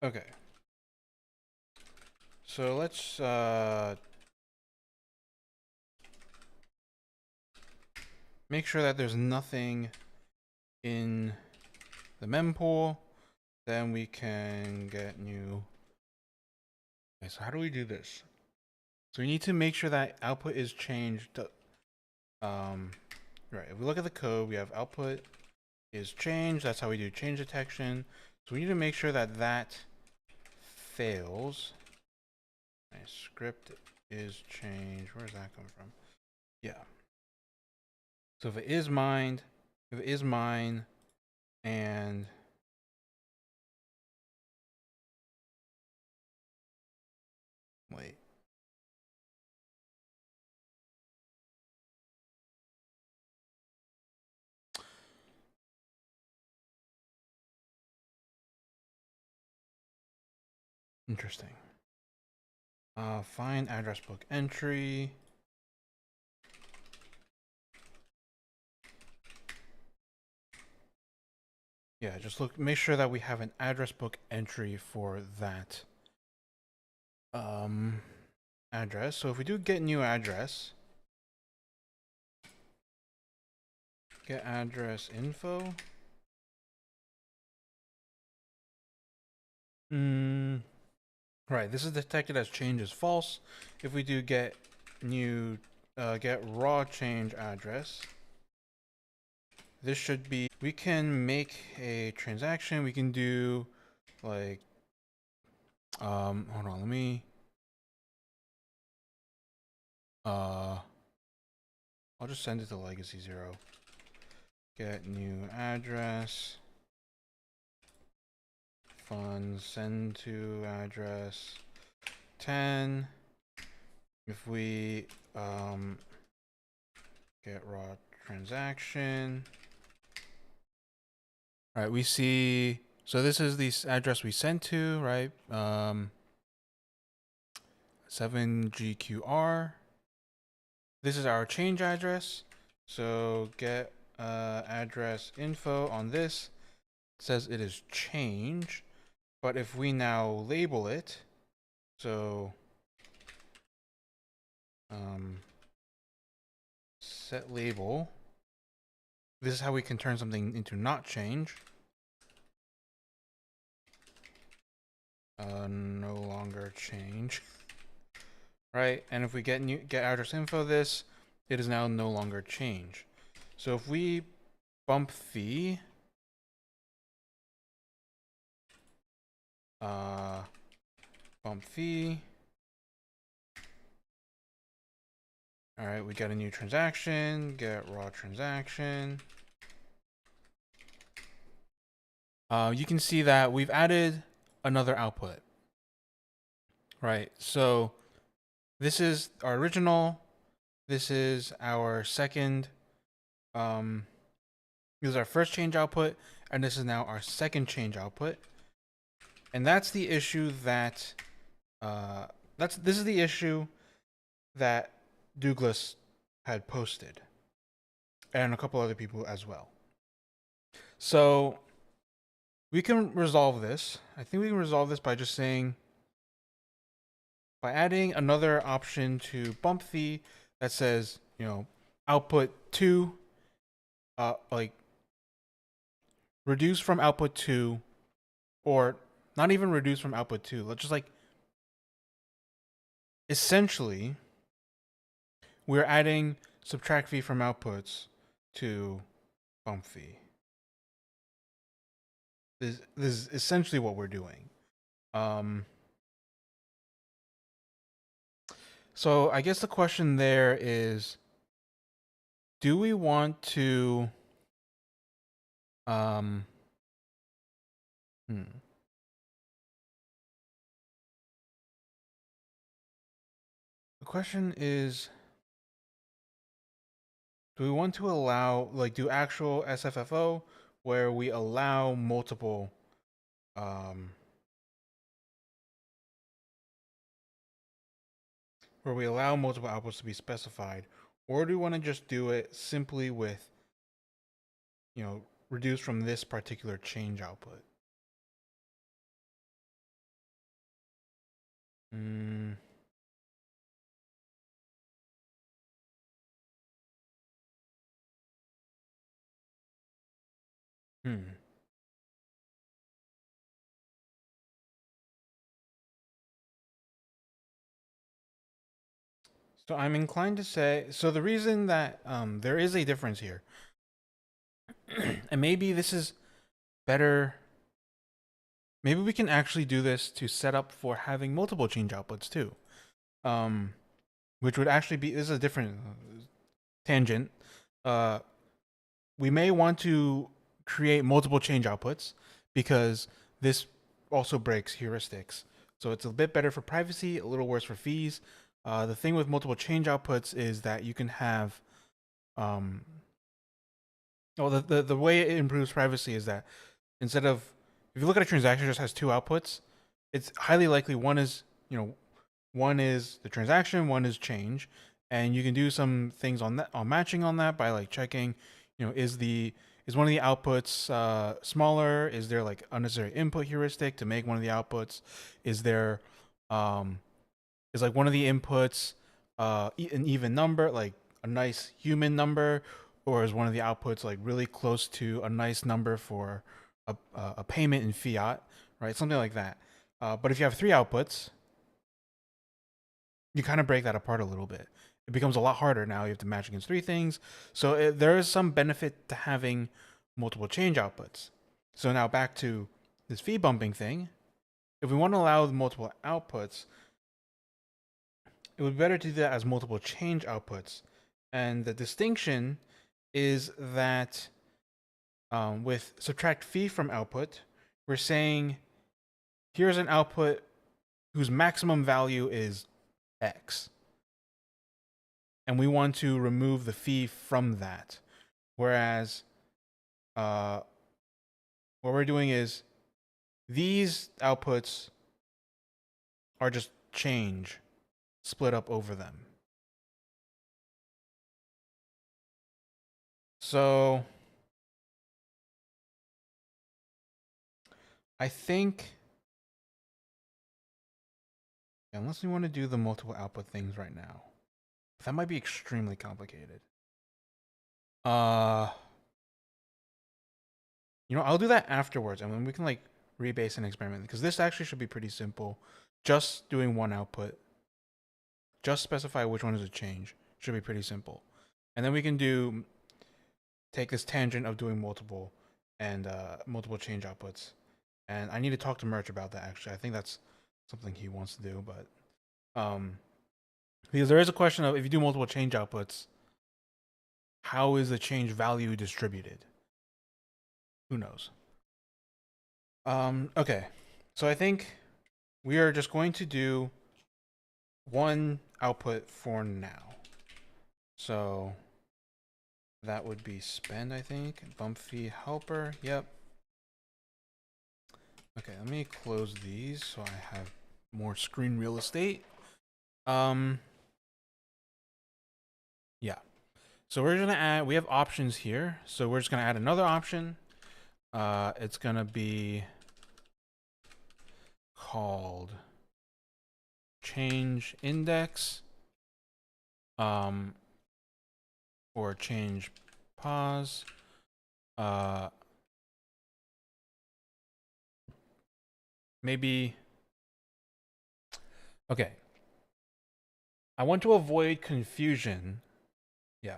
Okay. So let's make sure that there's nothing in the mempool. Then we can get new. Okay, so how do we do this? So we need to make sure that output is changed. Right, if we look at the code, we have output is changed. That's how we do change detection. So we need to make sure that that fails. My script is changed. Where does that come from? Yeah. So if it is mined, and wait. Interesting. Find address book entry. Yeah, just look, make sure that we have an address book entry for that address. So if we do get new address, get address info. Right, this is detected as change is false. If we do get new, get raw change address, this should be, we can make a transaction. We can do like, hold on, let me, I'll just send it to legacy 0. Get new address, funds, send to address 10. If we get raw transaction. All right, we see, so this is the address we sent to, right? 7GQR. This is our change address. So get address info on this. It says it is change. But if we now label it, so set label, this is how we can turn something into not change. No longer change. Right, and if we get address info this, it is now no longer change. So if we bump the bump fee. All right, we got a new transaction, get raw transaction. You can see that we've added another output. Right, so this is our original. This is our second. This is our first change output, and this is now our second change output. And that's the issue that this is the issue that Douglas had posted, and a couple other people as well. So we can resolve this. I think we can resolve this by just saying, by adding another option to bump fee that says, you know, output 2, like reduce from output 2, or not even reduce from output 2. Let's just like, essentially, we're adding subtract fee from outputs to bump fee. This is essentially what we're doing. So I guess the question there is, do we want to the question is, do we want to allow, like, do actual SFFO where we allow multiple outputs to be specified, or do we want to just do it simply with, you know, reduce from this particular change output? Hmm. So I'm inclined to say, so the reason that there is a difference here, and maybe this is better, maybe we can actually do this to set up for having multiple change outputs too, um, which would actually be, this is a different tangent. Uh, we may want to create multiple change outputs because this also breaks heuristics. So it's a bit better for privacy, a little worse for fees. The thing with multiple change outputs is that you can have um, well, the way it improves privacy is that instead of, if you look at a transaction that just has two outputs, it's highly likely one is, one is the transaction, one is change, and you can do some things on that, on matching on that, by like checking, is one of the outputs smaller? Is there like unnecessary input heuristic to make one of the outputs? Is there um, is like one of the inputs an even number, like a nice human number, or is one of the outputs like really close to a nice number for a payment in fiat, right? Something like that. But if you have three outputs, you kind of break that apart a little bit. It becomes a lot harder now. You have to match against three things. So there is some benefit to having multiple change outputs. So now back to this fee bumping thing. If we want to allow multiple outputs, it would be better to do that as multiple change outputs. And the distinction is that with subtract fee from output, we're saying here's an output whose maximum value is X. And we want to remove the fee from that. Whereas what we're doing is these outputs are just change split up over them. So I think, unless we want to do the multiple output things right now, that might be extremely complicated. Uh, I'll do that afterwards, and then we can like rebase and experiment, because this actually should be pretty simple. Just doing one output, just specify which one is a change, should be pretty simple. And then we can take this tangent of doing multiple and multiple change outputs. And I need to talk to Merch about that, actually. I think that's something he wants to do, but because there is a question of, if you do multiple change outputs, how is the change value distributed? Who knows? Okay. So I think we are just going to do one output for now. So that would be spend, I think. Bump fee helper. Yep. Okay, let me close these so I have more screen real estate. Yeah. So we're gonna add, we have options here. So we're just gonna add another option. It's gonna be called change index, or change pause. Maybe, okay. I want to avoid confusion. Yeah.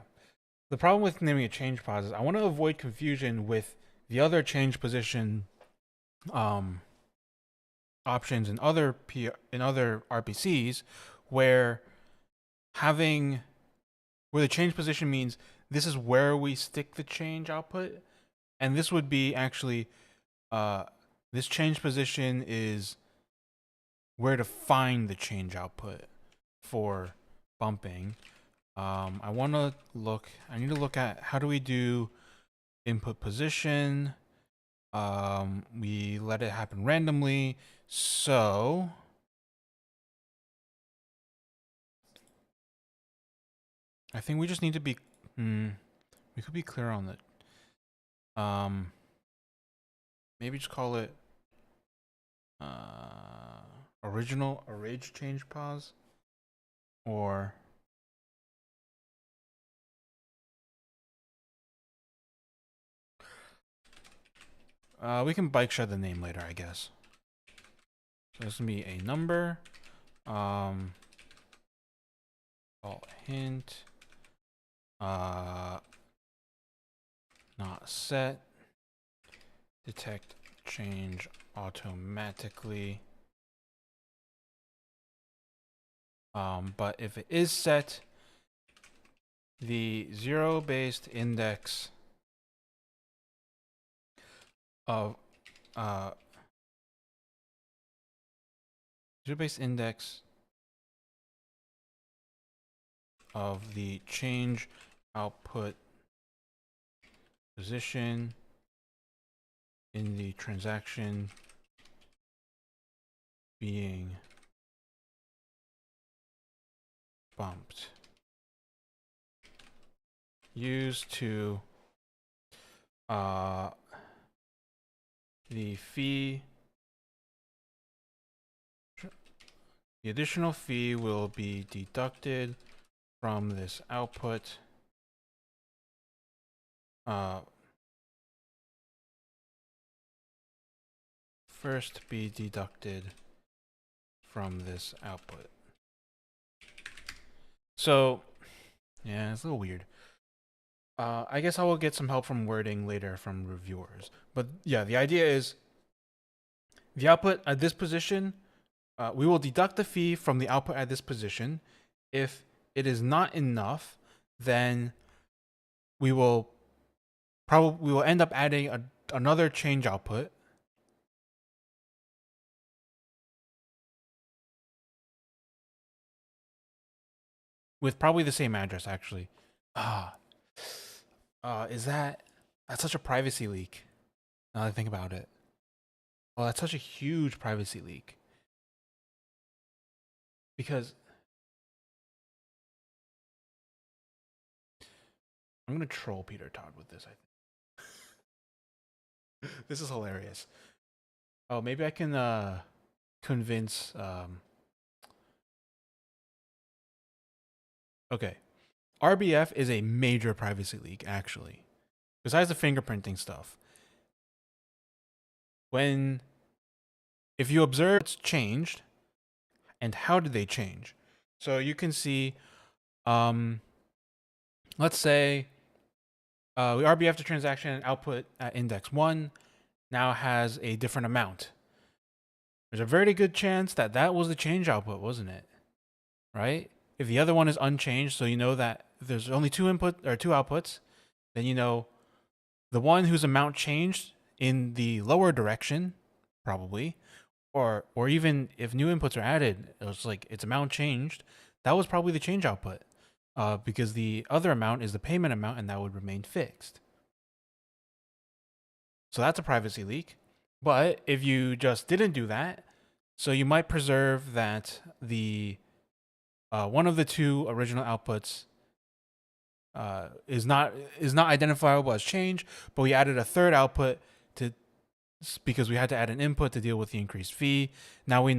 The problem with naming a change pause is I want to avoid confusion with the other change position options in other RPCs, where the change position means this is where we stick the change output, and this would be actually this change position is where to find the change output for bumping. I need to look at how do we do input position. We let it happen randomly. So I think we just need to be, we could be clear on that. Maybe just call it original arrange change pause, or We can bike shed the name later, I guess. So this will be a number. Call hint. Not set. Detect change automatically. But if it is set, the zero-based index of zero-based index of the change output position in the transaction being bumped. Used to the fee, the additional fee will be deducted from this output. First be deducted from this output. So, yeah, it's a little weird. I guess I will get some help from wording later from reviewers. But yeah, the idea is the output at this position, we will deduct the fee from the output at this position. If it is not enough, then we will end up adding another change output. With probably the same address, actually. That's such a privacy leak. Now that I think about it. Oh, that's such a huge privacy leak. Because I'm gonna troll Peter Todd with this, I think. This is hilarious. Oh, maybe I can convince okay. RBF is a major privacy leak, actually. Besides the fingerprinting stuff. If you observe what's changed, and how did they change? So you can see, let's say we RBF the transaction and output at index 1 now has a different amount. There's a very good chance that that was the change output, wasn't it? Right? If the other one is unchanged, so you know that there's only two outputs, then you know the one whose amount changed in the lower direction, probably, or even if new inputs are added, it was like its amount changed. That was probably the change output, because the other amount is the payment amount, and that would remain fixed. So that's a privacy leak. But if you just didn't do that, so you might preserve that the one of the two original outputs is not identifiable as change, but we added a third output because we had to add an input to deal with the increased fee. Now we